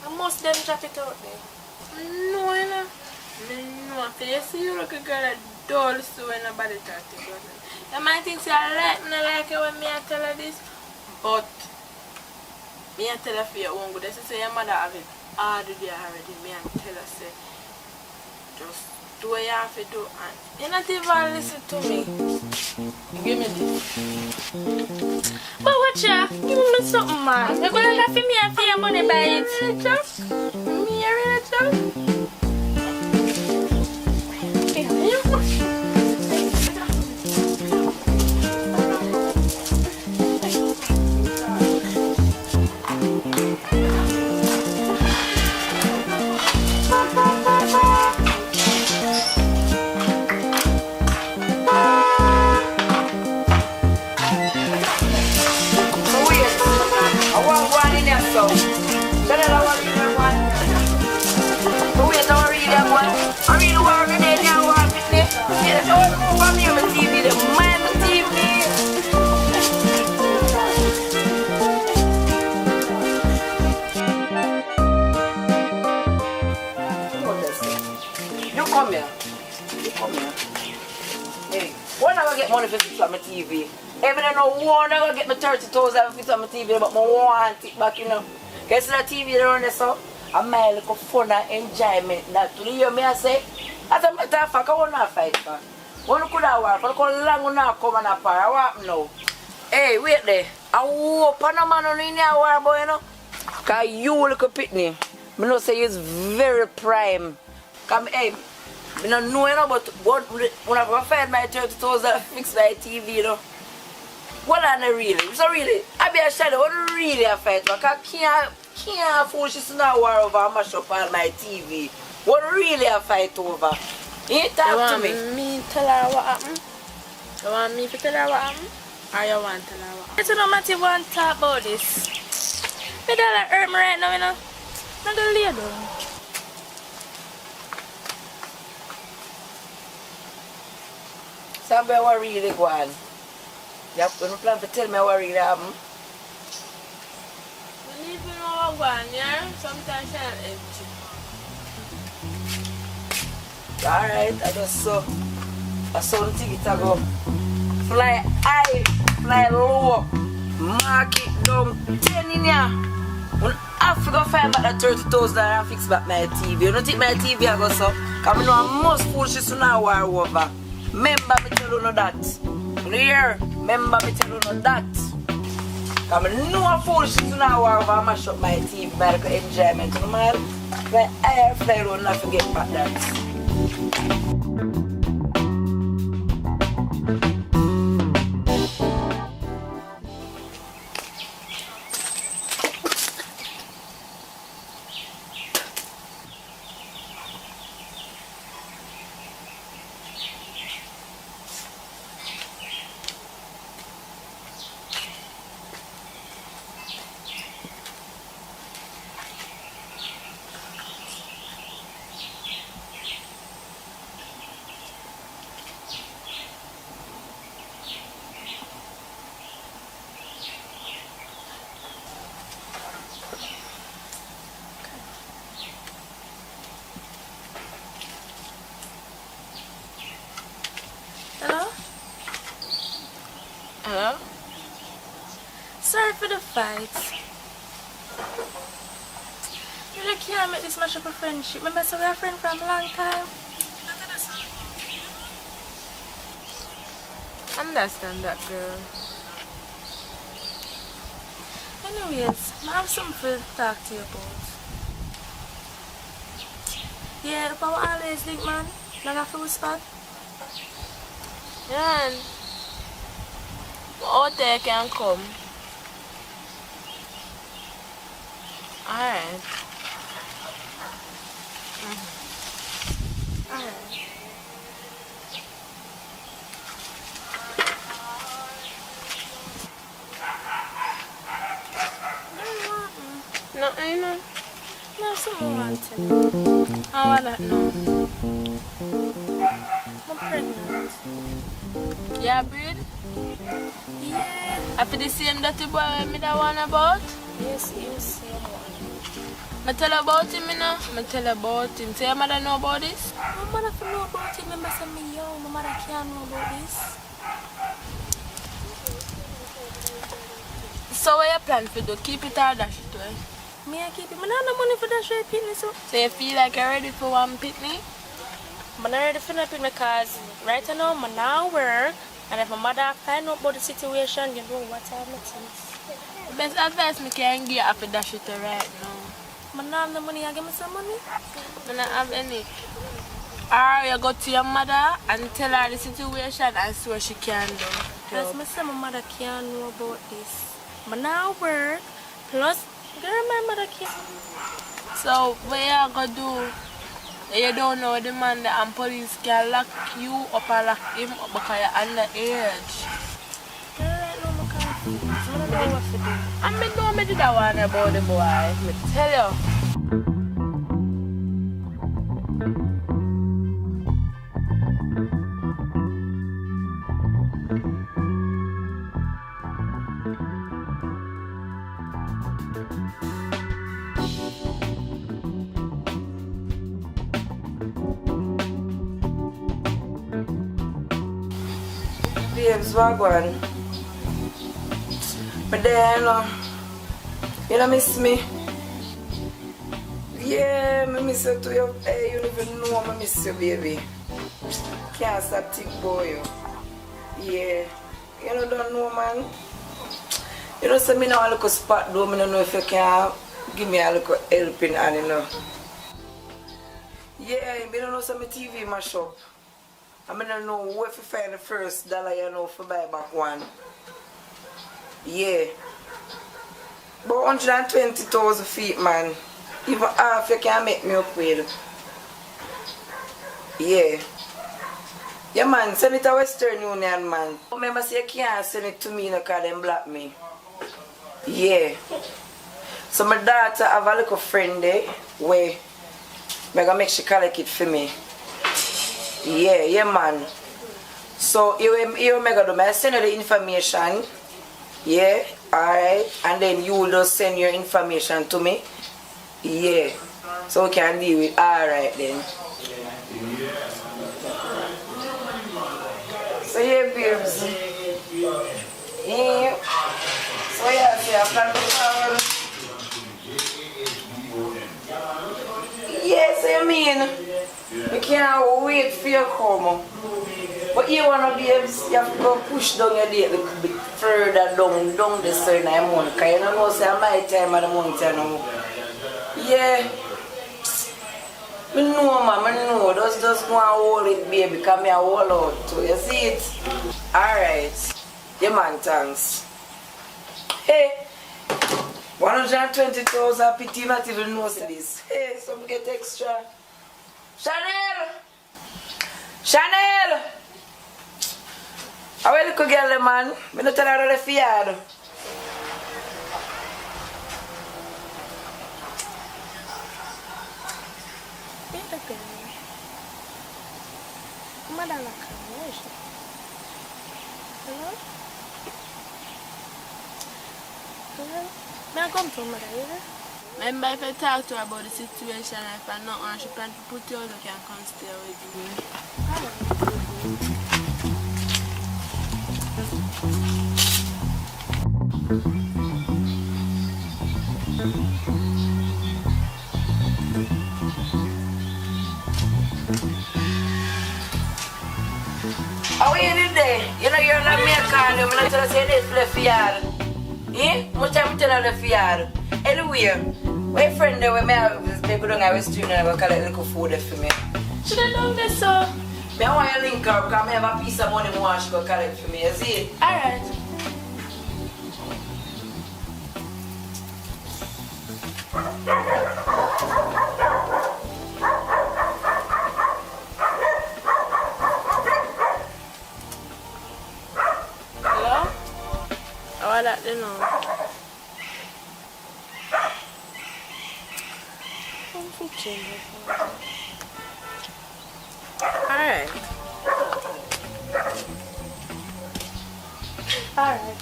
G: And most of them drop it out there.
F: No, you know. No, if you see you look a girl that dull so when nobody talk to you. You might think say I like me, I like it when me I tell her this. But me I tell her for your own good. They say your mother have it all the day already. Me I tell her say just do what you have to do and you not even listen to me. Give me this.
G: But watch out, give me something, man. You're gonna have me and pay your money by it.
F: Me really job?
H: Money for fix on my TV. Even though no one I get my 30,000 for fix on my TV, but I want it back, you know. Guess that TV around there, so I might look fun and enjoyment. That to hear me I say, as a matter of fact, I want to fight for. One could have worked, but I long enough come and apart. I want now. Hey, wait there. I hope no man on in here war boy, you know. Cause you look a pitney. I know say it's very prime. Come hey. I don't know, you know, but when I find my 30,000 fix my TV, you know. What are they really? So really, I be a shadow, what really a fight? Because I can't afford she's not war over and mash up on my TV. What really a fight over? You talk to me.
F: You want me tell her what happened? You want me to tell her what happened? Or you want to tell her what happened?
G: It's no matter want to talk about this. But that hurt me right now, you know. I'm going to lay down.
H: Somebody what really go on. You have to plan to tell me what really happened.
F: When you know what go on, yeah? Sometimes I'm empty.
H: Alright, I just saw the ticket to go. Fly high, fly low, mark it down, 10 in here. When I have to go find back that 30,000 and fix back my TV. You don't think my TV I go so? Because I know I must push this now war over. Remember me tell you no that. You hear? Remember me tell you no that. Because I know I foolish this now war over. I mash up my TV by the enjoyment. You know, man? Like I have to fly around and forget about that.
F: Hello?
G: Sorry for the fight. You really can't make this much of a friendship. Remember, so we're friends from a long time.
F: Understand that, girl.
G: Anyways, I have something to talk to you about. Yeah, if I always think, man, not have to whisper.
F: Yeah, and out there can come. Alright.
G: Alright.
F: nothing, you know. No, something I want to know. How about that now? I'm pregnant. Yeah, breed? Yeah. After the same dirty boy me that one about? Yes, you same one. I tell about him, you know. I tell about him. So your mother know about this? My mother can know about him. Remember say me young. My mother can't know about this. So what you plan to do? Keep it or dash it away? Me I keep it. I don't have no money for dash away picnic, so you feel like you're ready for one picnic? I'm not ready for no picnic because right now I'm now work. And if my mother find out about the situation, you know what I'm things. The best advice I can give after dash it right now. I don't have the money, I give me some money. I don't have any. Or you go to your mother and tell her the situation and see what she can do. Because I say my mother can't know about this. I now work, plus, girl, my mother can't. So what you gonna do? You don't know the man and police can lock you up and lock him up because you're underage. Girl, right now, I don't know what to do. I know I did that one about the boy. I tell you.
H: Babes, wagwan. But then, you don't miss me? Yeah, I miss you too. Hey, you don't even know I miss you, baby. Can't stop thinking about you. Yeah. You don't know, man. You know, so me now look a spot though. I don't know if you can give me a little helping hand, you know. Yeah, I don't know some TV mash up. I don't know where to find the first dollar, you know, for buy back one. Yeah. But 120,000 feet, man. Even half you can make me up with. Yeah. Yeah, man, send it to Western Union, man. Remember, say you can't send it to me because they block me. Yeah. So my daughter have a little friend there where I'm gonna make she collect it for me. Yeah, man. So you make do I send you the information. Yeah, alright. And then you will just send your information to me. Yeah. So we can deal with alright then. So yeah, babes. Yeah. So yeah, see I plan to travel. Yes, I mean. We can't wait for you to come. But you want to be able to go push down your date a little bit further down the certain month. Because you don't know, say, my time of the month. You know. Yeah. I know, man, I know. Just go and hold it, baby, because I hold out too. You see it? Alright. Yeah, man, thanks. Hey. 120,000 pity not even know this. Hey, some get extra. Chanel! Chanel! How are you little girl, man? I don't tell her how to feel.
F: Hello? Hello? May I come to mother, yeah? Remember if I talk to her about the situation, if I not want she plan to put you out, you can come stay with me.
H: How are you today? You know you're not me a call you, I'm not tell you say this left yard. Eh? Much time tell her left yard. Anyway, my friend there, when they go down our street and I call it little food for me.
F: She don't know this, so.
H: I want you to link her because I have a piece of money more she go collect for me, you see?
F: Alright. Hello? How are that, you know?
A: Alright.
G: Alright.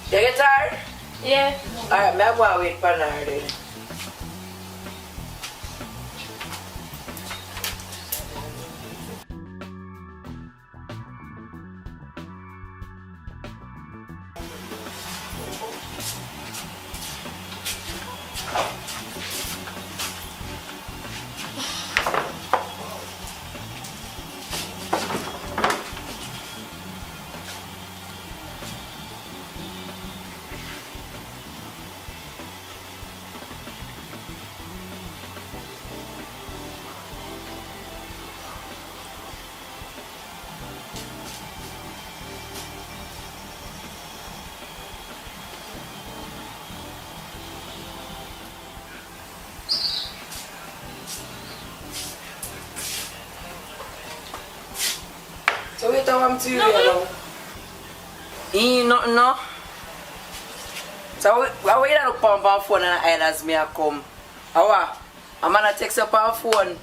H: You get tired?
G: Yeah.
H: Alright, me go and wait for her then. So wait till I'm to you know. Ain't nothing no. So why you look on my phone and I as me I come? How? I'm gonna text up on phone.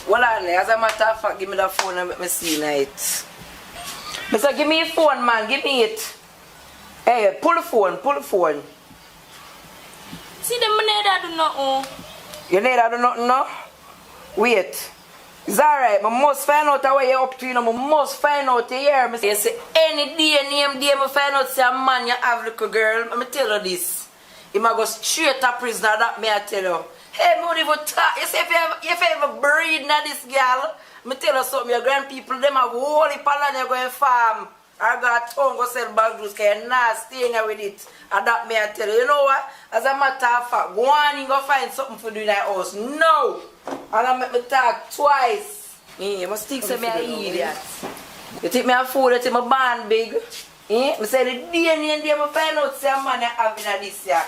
H: Well on as a matter of fact, give me the phone and make me see night. Mister, give me your phone, man, give me it. Hey, pull the phone.
G: See the money that do nothing.
H: You need to do nothing no? Wait. It's alright, I must find out how you're up to, you know, I must find out here. You say any day, name day, I find out say a man you have little girl. Let me tell you this. You might go straight to prison, that me I tell you. Hey, me would even talk. You say if you ever breed na this girl, me tell you something, your grandpeople, them have whole heap of land you go and farm. I got tongue go sell bag juice, because you're not staying here with it. And that me I tell you. You know what? As a matter of fact, go on and go find something for doing that house. No! And I make me talk twice. You must think say me a idiot. You think me a fool, you think me born big. I say the day and day I find out say a man you have in this year.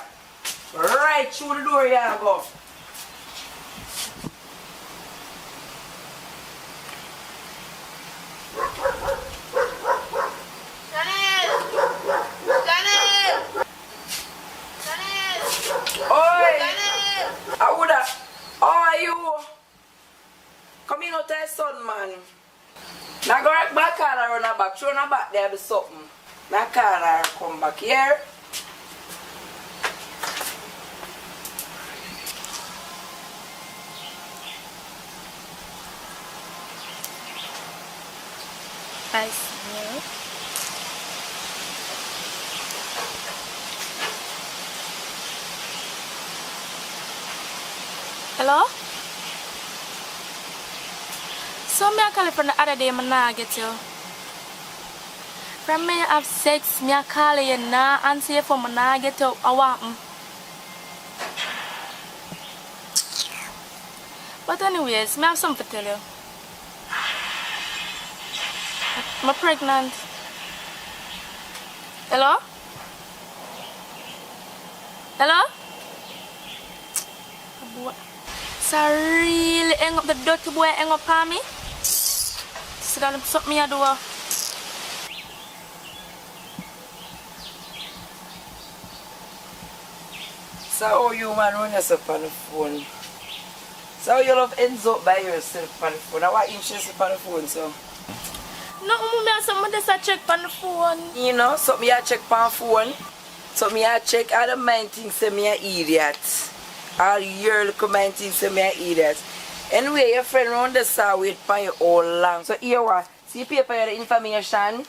H: Right through the door you go. Come in out to the sun, man. Now go right back and run her back. Throw her back there be something. Now call her come back here.
G: Hello? So me I call you from the other day, I nah get you. From me have sex, me I call you nah answer you for me nah get you. I want. But anyways, me have something to tell you. I'm pregnant. Hello? Hello? So really hang up the dirty boy hang up on me? So that something me a do.
H: So how you man run yourself on the phone? So you love ends up by yourself on the phone. Now what interest on the phone so?
G: No, me have something just check on the phone.
H: You know, something I check on the phone. Something I check all the mind things say me an idiot. All your little mind things say me an idiot. Anyway, your friend round the saw wait for you all long. So here what? See paper the information.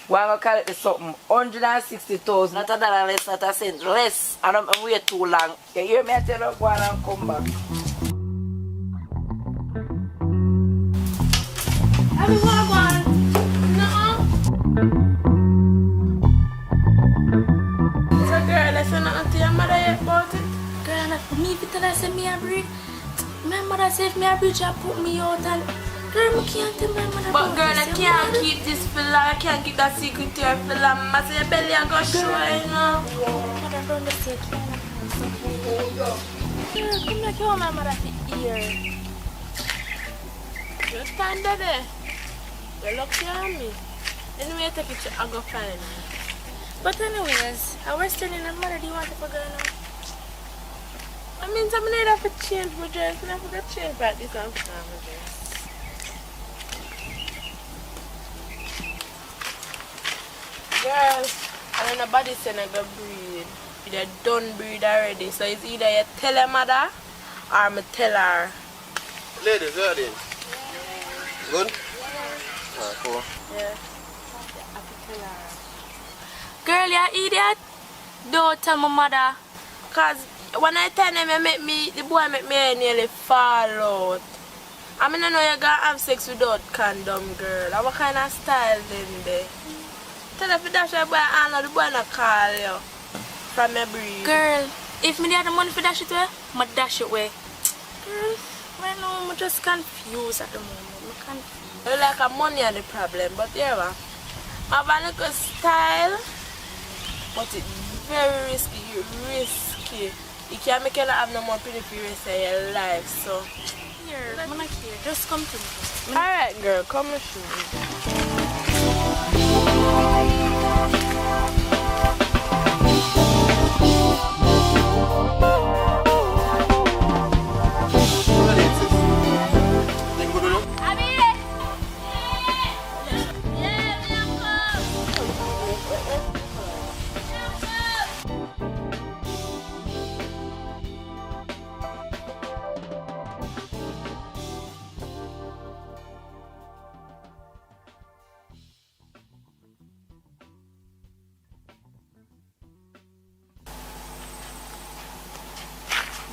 H: We're going to call it the something. 160,000. Not a dollar less, not a cent less. And I'm wait too long. You hear me I tell you go on and come back.
G: I mean, what about?
A: So girl, let's not to your mother yet about it.
G: Girl, me if you tell her say me a breed. My mother say if me a breed, she put me out and girl, I can't tell my mother.
A: But girl, I can't keep this fella. I can't keep that secret to your fella. I say your belly and go show, you know.
G: Mother don't say girl, come like you want my mother to hear.
A: Just stand there. You look on me. Anyway, take it to I go find me.
G: But anyways, I was telling her mother, do you want to go now?
F: I mean, I need to change my dress. I have to change back this and put on my dress. Girl, and then nobody said I go breed. They done breed already. So it's either you tell her mother or me tell her.
B: Ladies, you ready? Good? Alright, cool.
F: Yeah. I have to tell her. Girl, you idiot. Don't tell my mother. Cause when I tell them the boy make me nearly fall out. I mean I know you gonna have sex without condom, girl. What kind of style then there? Tell her if you dash your boy and the boy not call you from your breed. Girl, if me had the money for dash it away, I dash it away. Girl, right now I'm just confused at the moment. I'm confused. You like a money are the problem, but yeah, I have a little style, but it's very risky. Risky. You can't make you have no more pretty for the rest of your life, so. Here, I'm not here. Just come to me. Alright, girl, come and show me.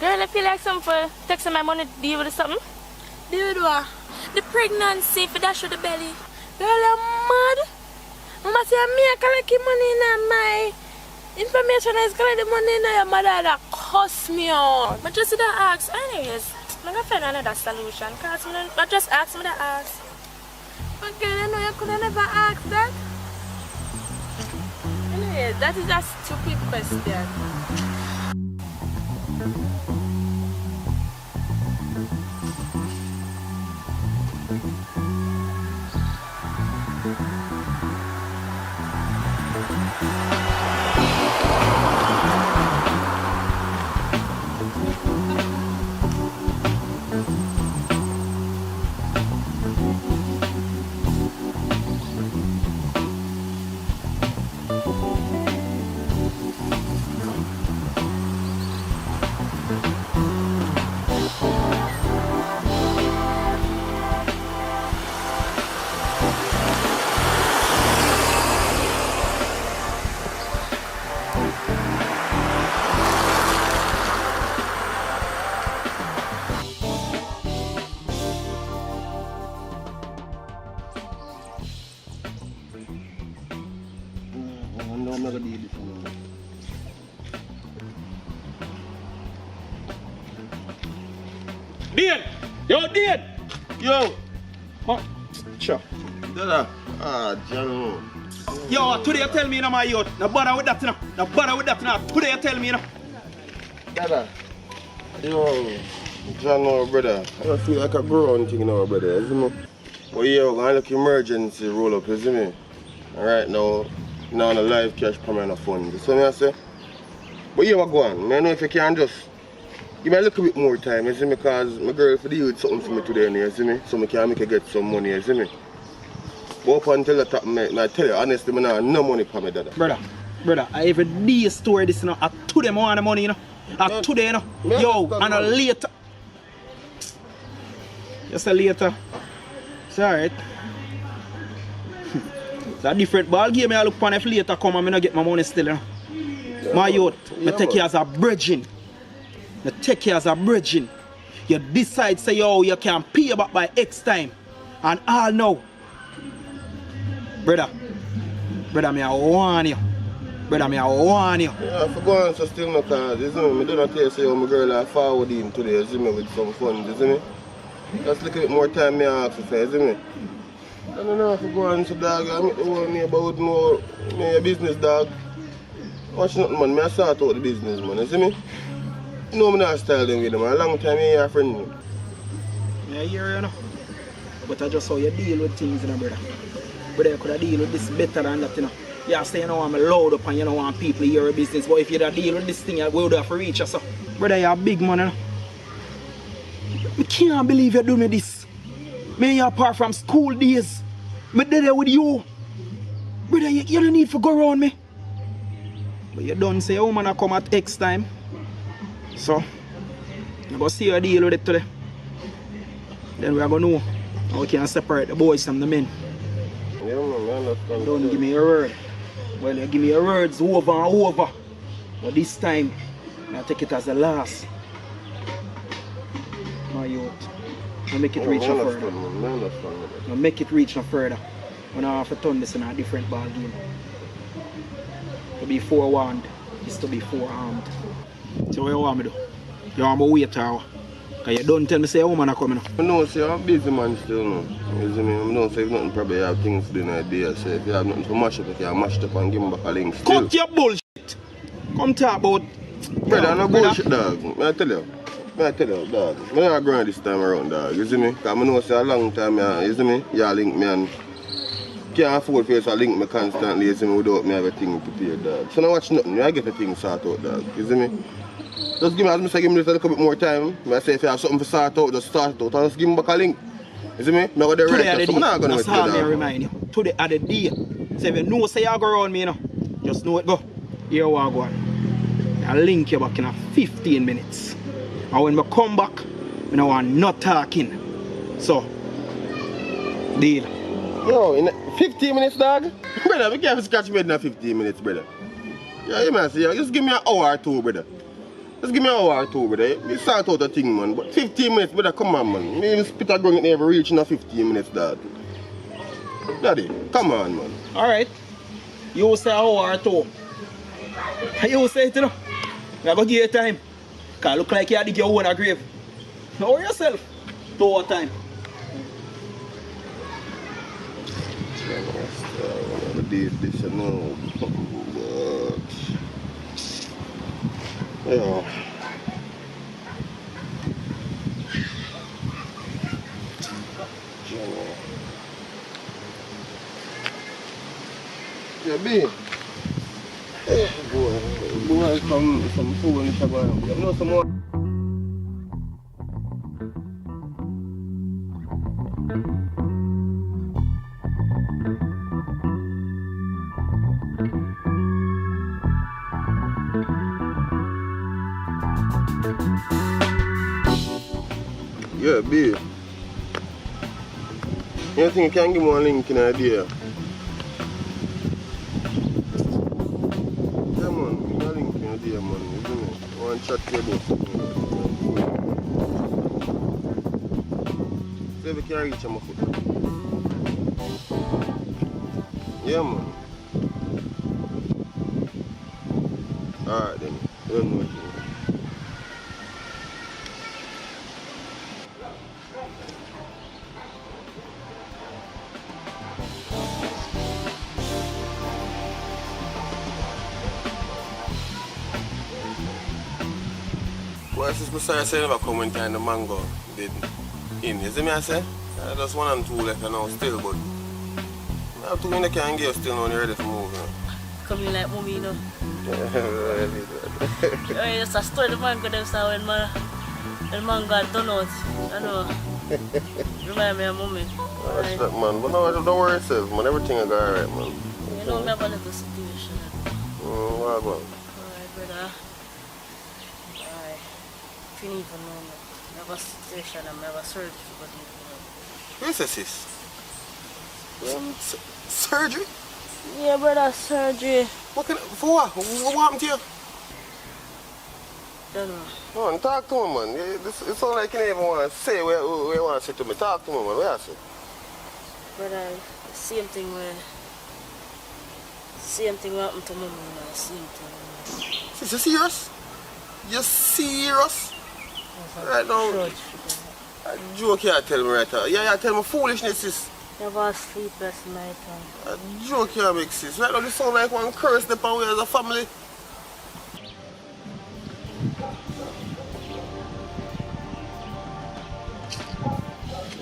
F: Girl, I feel like something for taking my money to deal with something. Deal with what? The pregnancy for that show the belly. Girl, I'm mad. Mama say I collect money in my information is collect the money in your mother that cost me out. But just that ask. Anyways, I'm gonna find another solution. Cause I just ask me that ask. But girl, I know you could never ask that. Anyways, that is a stupid question.
J: Dean! Yo, Dean! Yo! Huh? Sure.
B: Dada. John.
J: Yo, today you tell me my youth. No bother with that now. No bother with that now. Today you tell me
B: Dada. Yo, John, brother. I don't feel like a grown thing now, brother. You see me? Well, yeah, we're gonna look emergency roll up, you see me? Alright now, now on a live cash permanent fund. You see me I say? But yeah, we're going. I know if you can just give me a little bit more time, you see me? Because my girl for deal with something for me today, you see me? So I can make her get some money, you see me? But up until the top, I tell you honestly, I have no money for me, Dada.
J: Brother, I every day story this, you know. I to them want the money, you know. I today, you know. Yo, and a later. Just a later. It's alright. It's a different ball game. I look upon if later come and I get my money still, you know. Yeah, my youth, I take you as a bridging. I take you as a bridging. You decide, say, yo, you can pay back by X time. And all now. Brother, me I warn you. Brother, me I warn you.
B: Yeah, for going so still no cause, you see me? I do not tell you, say, my girl I forward in today, you see me, with some funds, you see me? Just a little bit more time me ask for, you see me? I don't know if you go on so dog, I meet the whole neighbor with more me a business dog. Watch nothing man, I start out the business man, you see me? You know me not style them with them, a long time you a friend.
J: Yeah, I hear you know. But I just how you deal with things, you know, brother. Brother, you could have deal with this better than that, you know. You say you know I'm loud up and you don't want people to hear your business, but if you don't deal with this thing, you would have to reach us. So, brother, Brother, you're a big man, you know. I can't believe you do me this. Me you apart from school days. Me there with you. Brother, you don't need to go around me. But you don't say your woman come at X time. So, I'm going to see you deal with it today. Then we are going to know how we can separate the boys from the men.
B: Yeah, man,
J: Don't give me your word. Well, you give me your words over and over. But this time, I take it as the last. My youth. Don't make it reach no further. Don't make it reach no further. When I have to turn this in a different ball game. To be forewarned is to be forearmed. So what you want me to do? You want me to wait or what? Because you don't tell me say a woman are coming up.
B: I know, say I'm a busy man still now. You see me? I know, say if nothing, probably have things to do in a day. So if you have nothing to mash up, you can mash it up and give me back a link still.
J: Cut your bullshit! Come talk about...
B: Brother, I'm no bullshit, dog. May I tell you, dog. I'm not going this time around, dog. You see me? Because I know say a long time, you see me? You link me and... Can't afford for you to link me constantly, you see me, without me have a thing prepared, dog. So now watch nothing, I get a thing sorted out, dog. You see me? Just give me, as I say, give me a little bit more time. I say if you have something to sort out, just start it out and just give me back a link. You see me? I'm not going to
J: Today
B: so I'm not going to
J: that's how I remind you. Today at the day. So if you know say you go around me, you know, just know it go. Here we go on. I'll link you back in 15 minutes. And when I come back, I don't want no talking. So, deal.
B: Yo, in 15 minutes, dog? Brother, we can't scratch me in 15 minutes, brother. Yeah, you man, see, just give me an hour or two, brother. Just give me an hour or two, brother. We start out a thing, man. But 15 minutes, brother, come on, man. Me even spit a gun, it never reach in 15 minutes, dog. Daddy, come on, man.
J: Alright. You say an hour or two. You say it, you know. I'm going to give you time. Because look like you dig your own grave. Know yourself. 2 hour time.
B: I did this, you know. But, yeah. Yeah, B. Hey, boy, some food in the bar. You know some more? Yeah, B. You think you can give me a link in a day? Yeah, man, give me a link in a day, man. Isn't it? I want to chat to you about something. See if we can reach him a foot. Yeah, man. Alright then. You don't know what you mean. Well, since I started saying about coming time the mango did in, you see me I say? I just 1 and 2 left now still, but I have 2 in the can give still now when you're ready to move, you know.
H: Come in like mommy, you know. I just a story the mango them say when mango done out, you know. Remind me of mommy.
B: That's that, man, but no, don't worry yourself, man, everything will go alright, man.
H: You know, we have a little situation.
B: What about?
H: Alright, brother. You don't even know me. I have a situation and I have a surgery for you.
B: Yes, sis. Surgery?
H: Yeah, brother, surgery.
B: What can, for what? What happened to you?
H: Don't know.
B: Man, talk to me, man. It sounds like you don't even want to say what you want to say to me. Talk to me, man. What you say?
H: Brother, the same thing happened to mommy, man. Same thing.
B: Sis, you serious? You serious? Right now, a joke you tell me right now. Yeah, you tell me foolishness, sis.
H: You have a sleepless night.
B: A joke you make, sis. Right now, this sounds like one curse the power as a family.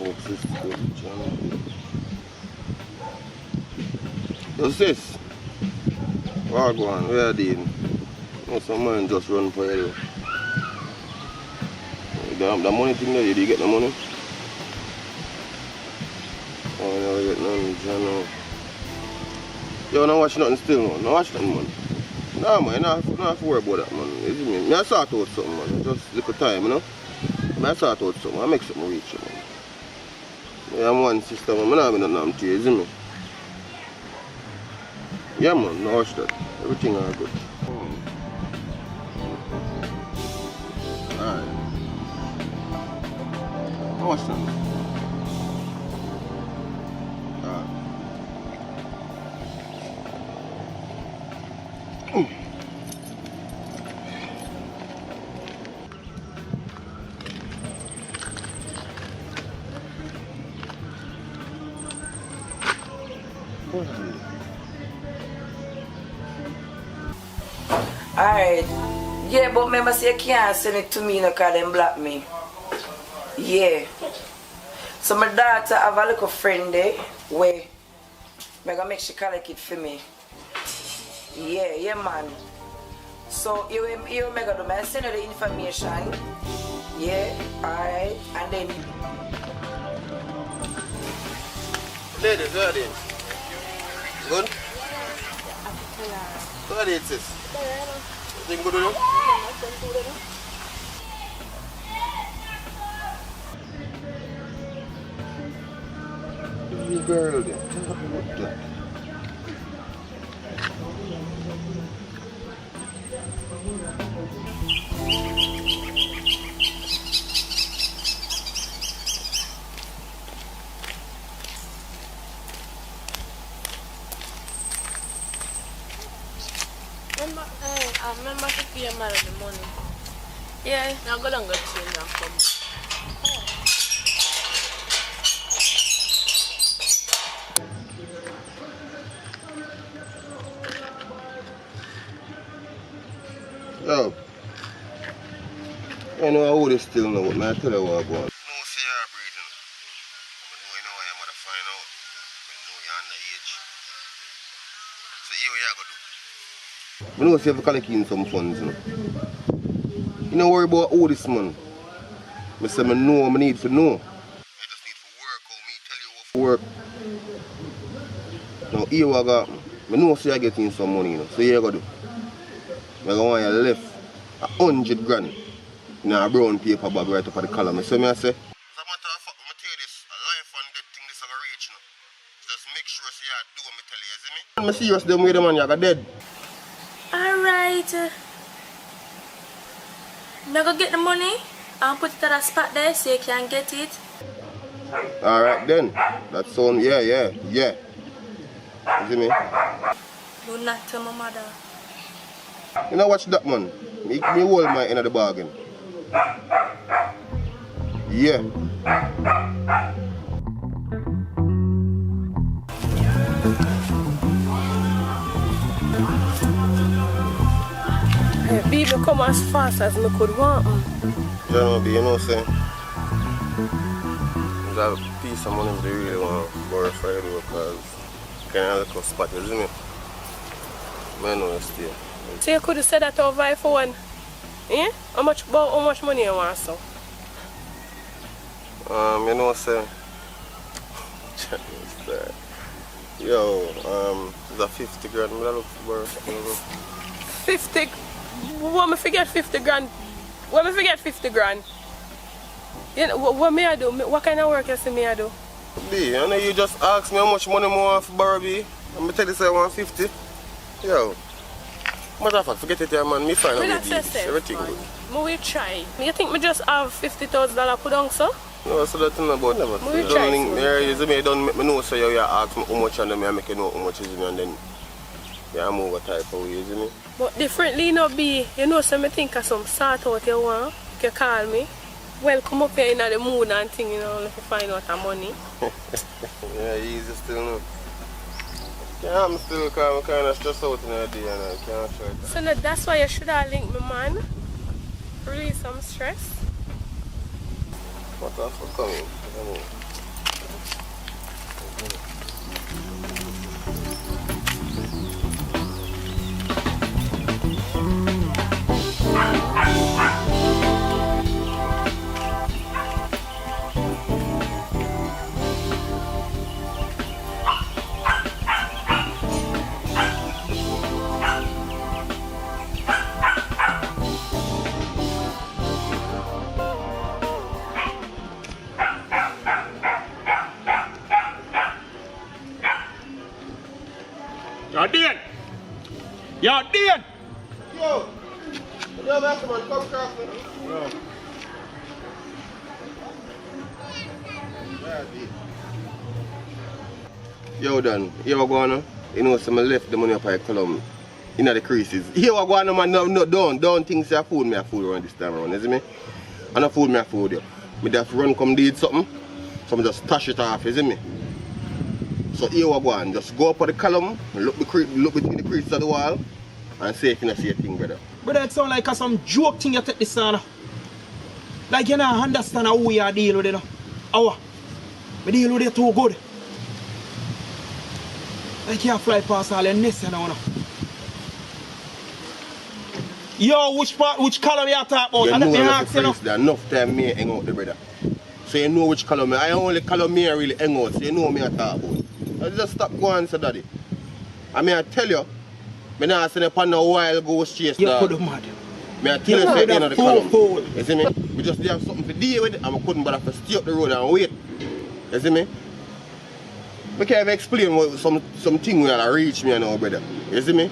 B: Oh, sis, yo, sis. What go on? Where are you doing? Some man just run for you. the money thing there, did you get the money? Oh, I never get none, I know. Yo, don't watch nothing still, man. Don't watch nothing, man. Nah, man, you don't have to worry about that, man. You see me? I sort out something, man. Just little time, you know? I sort out something. I make something reach, man. Yeah, I'm one sister, man. I don't have nothing to you, you see me? Yeah, man, no watch that. Everything all good. Alright. No watch that. Alright.
H: Alright. Yeah, but remember say you can't send it to me because them block me. Yeah. So my daughter have a little friend there where I'm gonna make she collect it for me. Yeah, man. So you make do I send you the information. Yeah, alright. And then
B: Ladies, what are they? Good? What are they, sis? Everything good with you? You girl there. What the?
P: I remember to pay your mother the money. Yeah, now go down and change and come.
B: Yo. I know how this still know, but I tell you what I'm going. No, see you're breathing. I know you know why your mother find out. I know you're underage. So here what you going to do? I know if you have to collect in some funds, you know. You don't worry about all this, man. I say I know I need to know. I just need to work out, me tell you what to work. Now here what I got. I know if you get in some money, you know. So here what you do. I want you left 100 grand in a brown paper bag right up at the column. So I say, as a matter of fact, I tell you this, a life and death thing this is going to reach, you know. Just make sure you do what I tell you, you see me? I'm serious them with the man, you're dead.
G: Alright. Now go get the money and put it at a spot there so you can get it.
B: Alright then. That sound, yeah. You see me?
G: Do not tell my mother.
B: You know watch that, man. Me hold my end of the bargain. Yeah.
F: Baby, come as fast as I could want.
B: You know, you know what I'm saying? That piece of money they really want to borrow for you because kind of like a spot, you see me? I know you stay.
F: So you could have said that over iPhone. Yeah? How much money you want, so?
B: You know what I'm saying? Yo, it's a 50 grand. I look for
F: 50? What me forget 50 grand? What me forget 50 grand? You know, what me I do? What kind of work you see me I do?
B: B, I know you just asked me how much money I want for borrow, B. I'm tell you say I want 50. Yo. Matter of fact, forget it here, man. Me find out everything good.
F: Me will try. You think me just have $50,000 put on, so?
B: No, so that's not about never.
F: Me will try.
B: You don't make me know, so you ask me how much and then I make you know how much is me and then yeah, I'm over type of way, you see me?
F: But differently not be, you know, so me think of some sort out you want, you call me. Well, come up here in the mood and thing, you know, if you find out the money.
B: Yeah, easy still, no. Yeah, I'm still kind of stressed out in the day and I can't try that.
F: So no, that's why you should have linked me, man. Release some stress.
B: What else for coming?
J: Yo, Dan!
B: Yo! Yo, man, come across me. Bro. Yo, Dan, you ever go on? You know, some left the money up at Column in the creases. You ever go on, man? No, don't think say I fool me around this time around, you see me? I don't fool me a fool you. Me just run come did something, so I just stash it off, you see me? So here we go on, just go up on the column, look between the creases of the wall, and see if you see a thing, brother.
J: But that sound like some joke thing you take this on. Like you don't understand how we are dealing with it. How? We deal with it too good. Like you fly past all the nests now. Yo, which color you talk about?
B: You
J: I
B: know
J: ask you.
B: There's enough time me hang out the brother. So you know which color me. I only color me really hang out, so you know me I talk about. I just stop going so daddy. I mean I tell you, I not send upon a wild goose chase.
J: You could have mad.
B: I tell you say the column. You see me? We just have something to deal with it and I couldn't bother to stay up the road and wait. You see me? I can't even explain what something will reach me now, brother. You see me?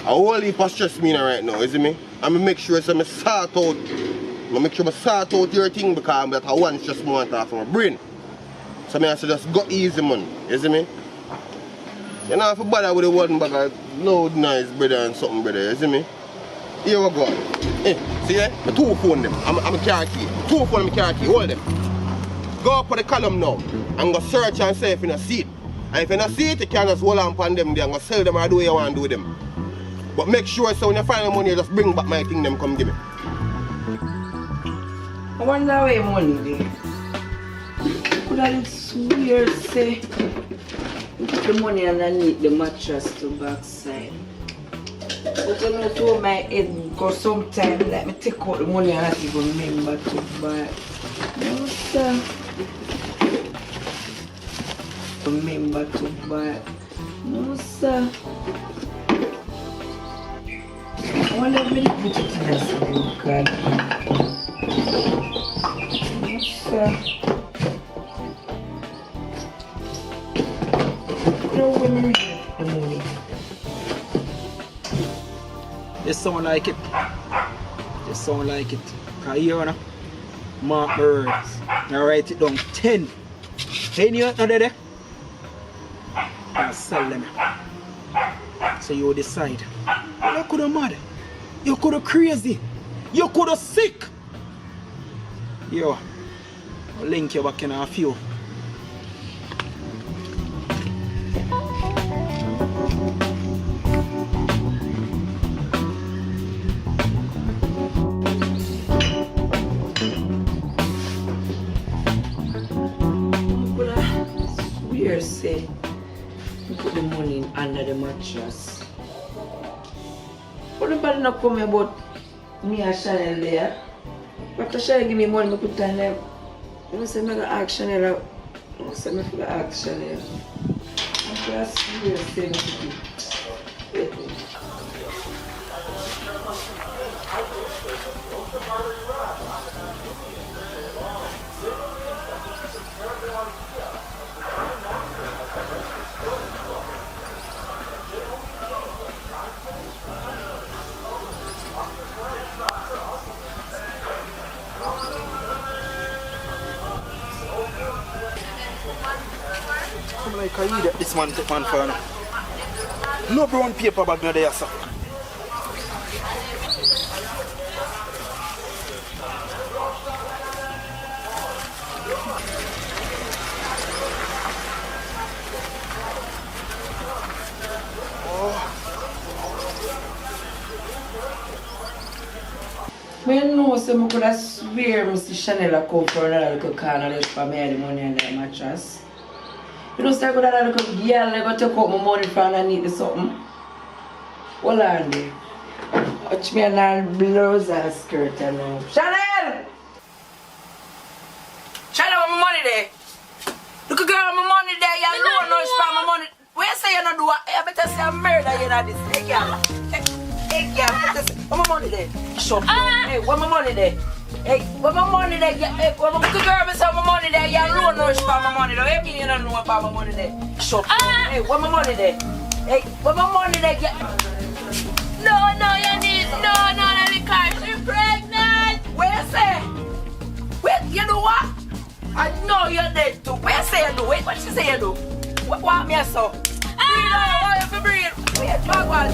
B: A whole heap of stress me right now, you see me? And I make sure so I sort out. I make sure I sort out your thing because I want stress more off from my brain. So I say just go easy, man. You see me? You know if you bother with the one bag of loud nice brother and something, brother, you see me? Here we go. Hey, see there? The two phone them. I'm a car key. Two phone them car key. Hold them. Go up on the column now and go search and see if you don't see it. And if you don't see it, you can just hold on upon them there and go sell them or do what you want to do with them. But make sure so when you find the money, you just bring back my thing, them come give me.
H: I wonder where money there. Could I look weird say you put the money underneath the mattress to backside. But you know to my head because sometimes let me take out the money and not even remember to buy. No sir. Remember to buy. No sir. I wonder if we put it in this blue card. Yes, sir. No women get the money.
J: You sound like it. You sound like it. Because you know, mark my words. Now write it down. 10. 10 you know there? And sell them. So you decide. You could have mad. You could have crazy. You could have sick. Yo, I'll link you back in a few.
H: Weird say you put the money under the mattress. But nobody not come about me and Chanel there. After Chanel give me money, I put it on there. You know, say I'm going to ask Chanel. I say I'm going to ask Chanel. I'm going to weird say wait.
J: Like I eat this man take man for now. No brown paper bag no there, sir.
H: I know so I could have swear Mr. Chanel come for another little corner for me the money under the mattress. You know, so I could have a little girl I go take out my money from underneath the something. Hold on there. Watch me and I'll blouse and skirt and now. Chanel! Chanel, where my money there? Look at girl, my money there. You don't know it's from my money. Where you say you don't do it? I better say I'm murder you know this. Hey, girl. Hey, girl. Where my money there? Shut up. Hey, where my money there? Hey, where my money there? Hey, where my girl, say my money there? You don't know it's from my money there. Hey, you don't know about my money there. Shut up. Hey, where my money there? Hey, where my money there? Oh, you're dead too. What you say you do? Wait, what you say you do? What want me so? Breathe out, why you breathe? Wait, backward.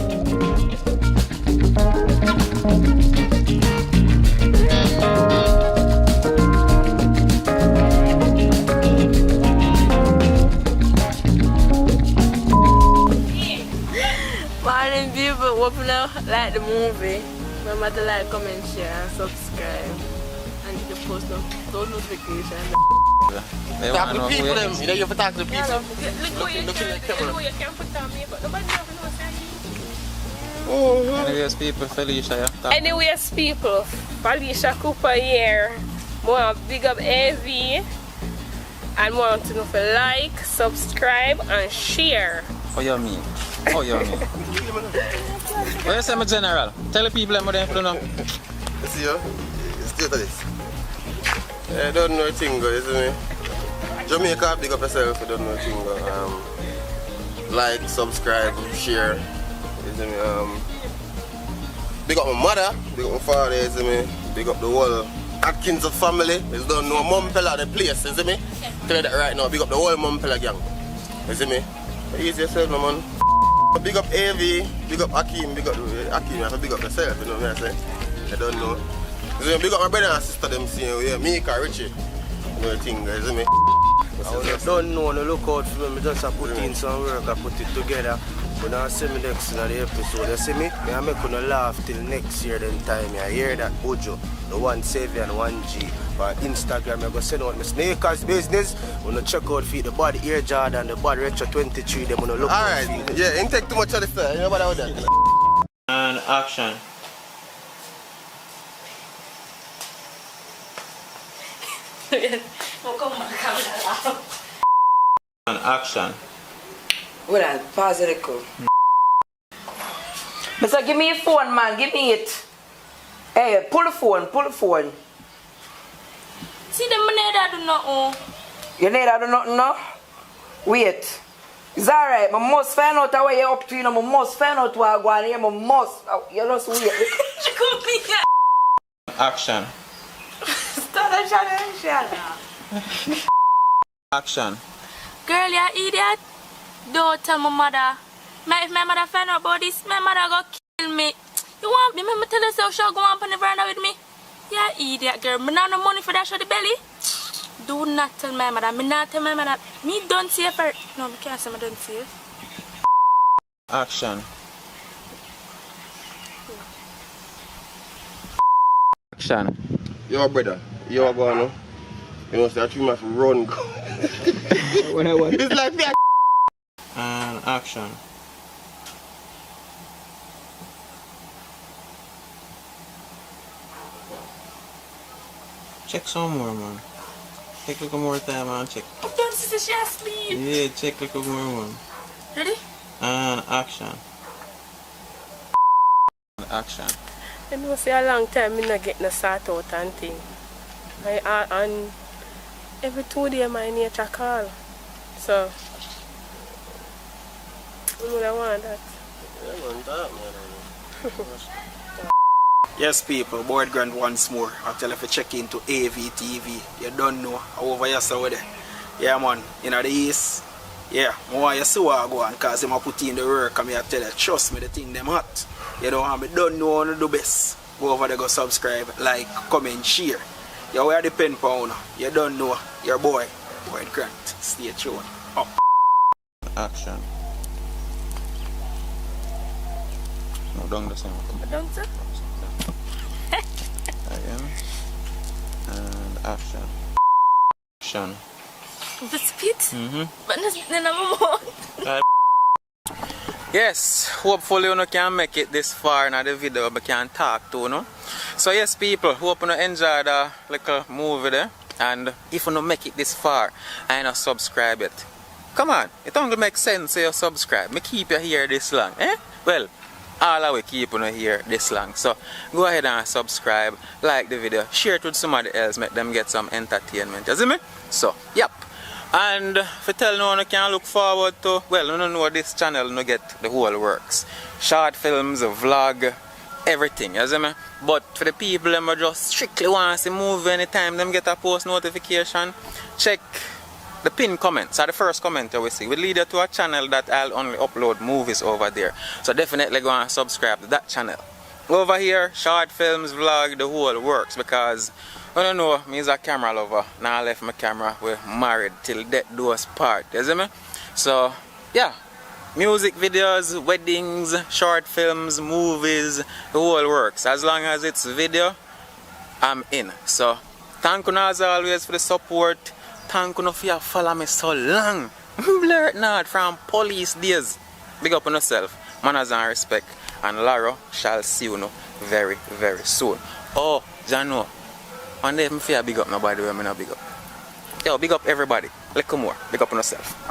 F: Morning people, hope you like the movie. Remember to like, comment, share and subscribe. And hit the post those notifications.
B: Talk to people them, you know you have to talk to people.
F: Look at the camera. You can't put on me, but nobody knows.
K: Anyways, people, Felicia, yeah.
F: Anyways, people, Felicia Cooper here. More big up AV. And want to know if you like, subscribe and share.
K: What you mean? Oh, you mean? What you say, my general? Tell the people what they know.
B: You see, it's still this. I don't know a thing, isn't it? Jamaica, big up yourself, you don't know a thing. Like, subscribe, share, isn't it? Big up my mother, big up my father, isn't it? Big up the whole Atkins of family. You don't know Mumpella the place, isn't it? Tell you that right now, big up the whole Mumpella gang, isn't it? Easy yourself, no man. Big up AV, big up Akim, big up Akim, you have to big up yourself, you know what I say? I don't know. So big up my brother and sister, them same way, Mika, Richie. You know the thing, isn't it?
L: I don't know, no look out for me, I just put in some work, I put it together. When I see me next in the episode, you see me? I make you laugh till next year then time. I hear that Ojo, the 1 Saviour and 1G. For Instagram, I'm going to send out my sneakers business. I'm going to check out for the body Air Jordan, the body Retro 23, them going to look
B: alright, yeah, ain't take too much of this time, you know what I would do?
K: And action. And action.
H: Well, I'll pause it. Mister, give me your phone, man. Give me it. Hey, pull the phone. Pull the phone.
G: See them neither do nothing.
H: You neither do nothing now? Wait. It's alright. I must find out what you're up to. You know, I must find out what I'm going here. I must. You just wait.
K: Action.
H: Start a challenge.
K: Action.
G: Girl, you idiot. Don't tell my mother. If my mother find out about this, my mother go kill me. You want me? Me tell you so she'll go on the veranda with me. Yeah, idiot girl. Me not no money for that show the belly. Do not tell my mother. Me not tell my mother. Me don't see her. No, me can't say me don't see her.
K: Action. Action.
B: Yo, brother, you are going now. You know, so you must run. It's like that.
K: And action. Check some more, man. Take a little more time, man. Check.
G: Don't see she asleep.
K: Yeah, check a little more, man.
G: Ready?
K: And action. Action.
F: You know, say a long time I not get no sort out and thing. And every 2 days my nature call. So I want that.
J: Yes, people, board grand once more. I tell you if you check into AVTV, you don't know over here so there. Yeah, man, in the east. Yeah, more you see what I go on because I'm put in the work and I tell you, trust me, the thing them hot. You know, I don't know how to do best. Go over there, go subscribe, like, comment, share. You wear the pen pound. You don't know your boy, Boyd Grant. Stay tuned. Up.
K: Action. No, don't the same.
F: Don't sir?
K: Again. And action. Action.
G: The spit?
K: Mm-hmm.
G: But then I'm
K: Yes, hopefully you can make it this far in the video but can talk to you. So yes people, hope you enjoy the little movie there. And if you make it this far and subscribe it. Come on, it only makes sense to you subscribe. Me keep you here this long, eh? Well, all of we keep you here this long. So go ahead and subscribe, like the video, share it with somebody else, make them get some entertainment. You see me? So, yep. And if you tell no one you can look forward to, well, you know this channel you get the whole works. Short films, a vlog, everything, you see me? But for the people them just strictly want to see movie anytime them get a post notification, check the pinned comments or the first comment that we see will lead you to a channel that I'll only upload movies over there. So definitely go and subscribe to that channel. Over here, short films, vlog, the whole works, because I don't know, me is a camera lover. Now I left my camera, we're married till death do us part, you see me? So yeah, music videos, weddings, short films, movies, the whole works. As long as it's video, I'm in. So thank you as always for the support. Thank you for you follow me so long. Blur it not from police days. Big up on yourself. Manners and respect. And Laro shall see you very, very soon. Oh, Jano. One day if I feel big up nobody, I'm not big up. Yo, big up everybody. Little more. Big up on yourself.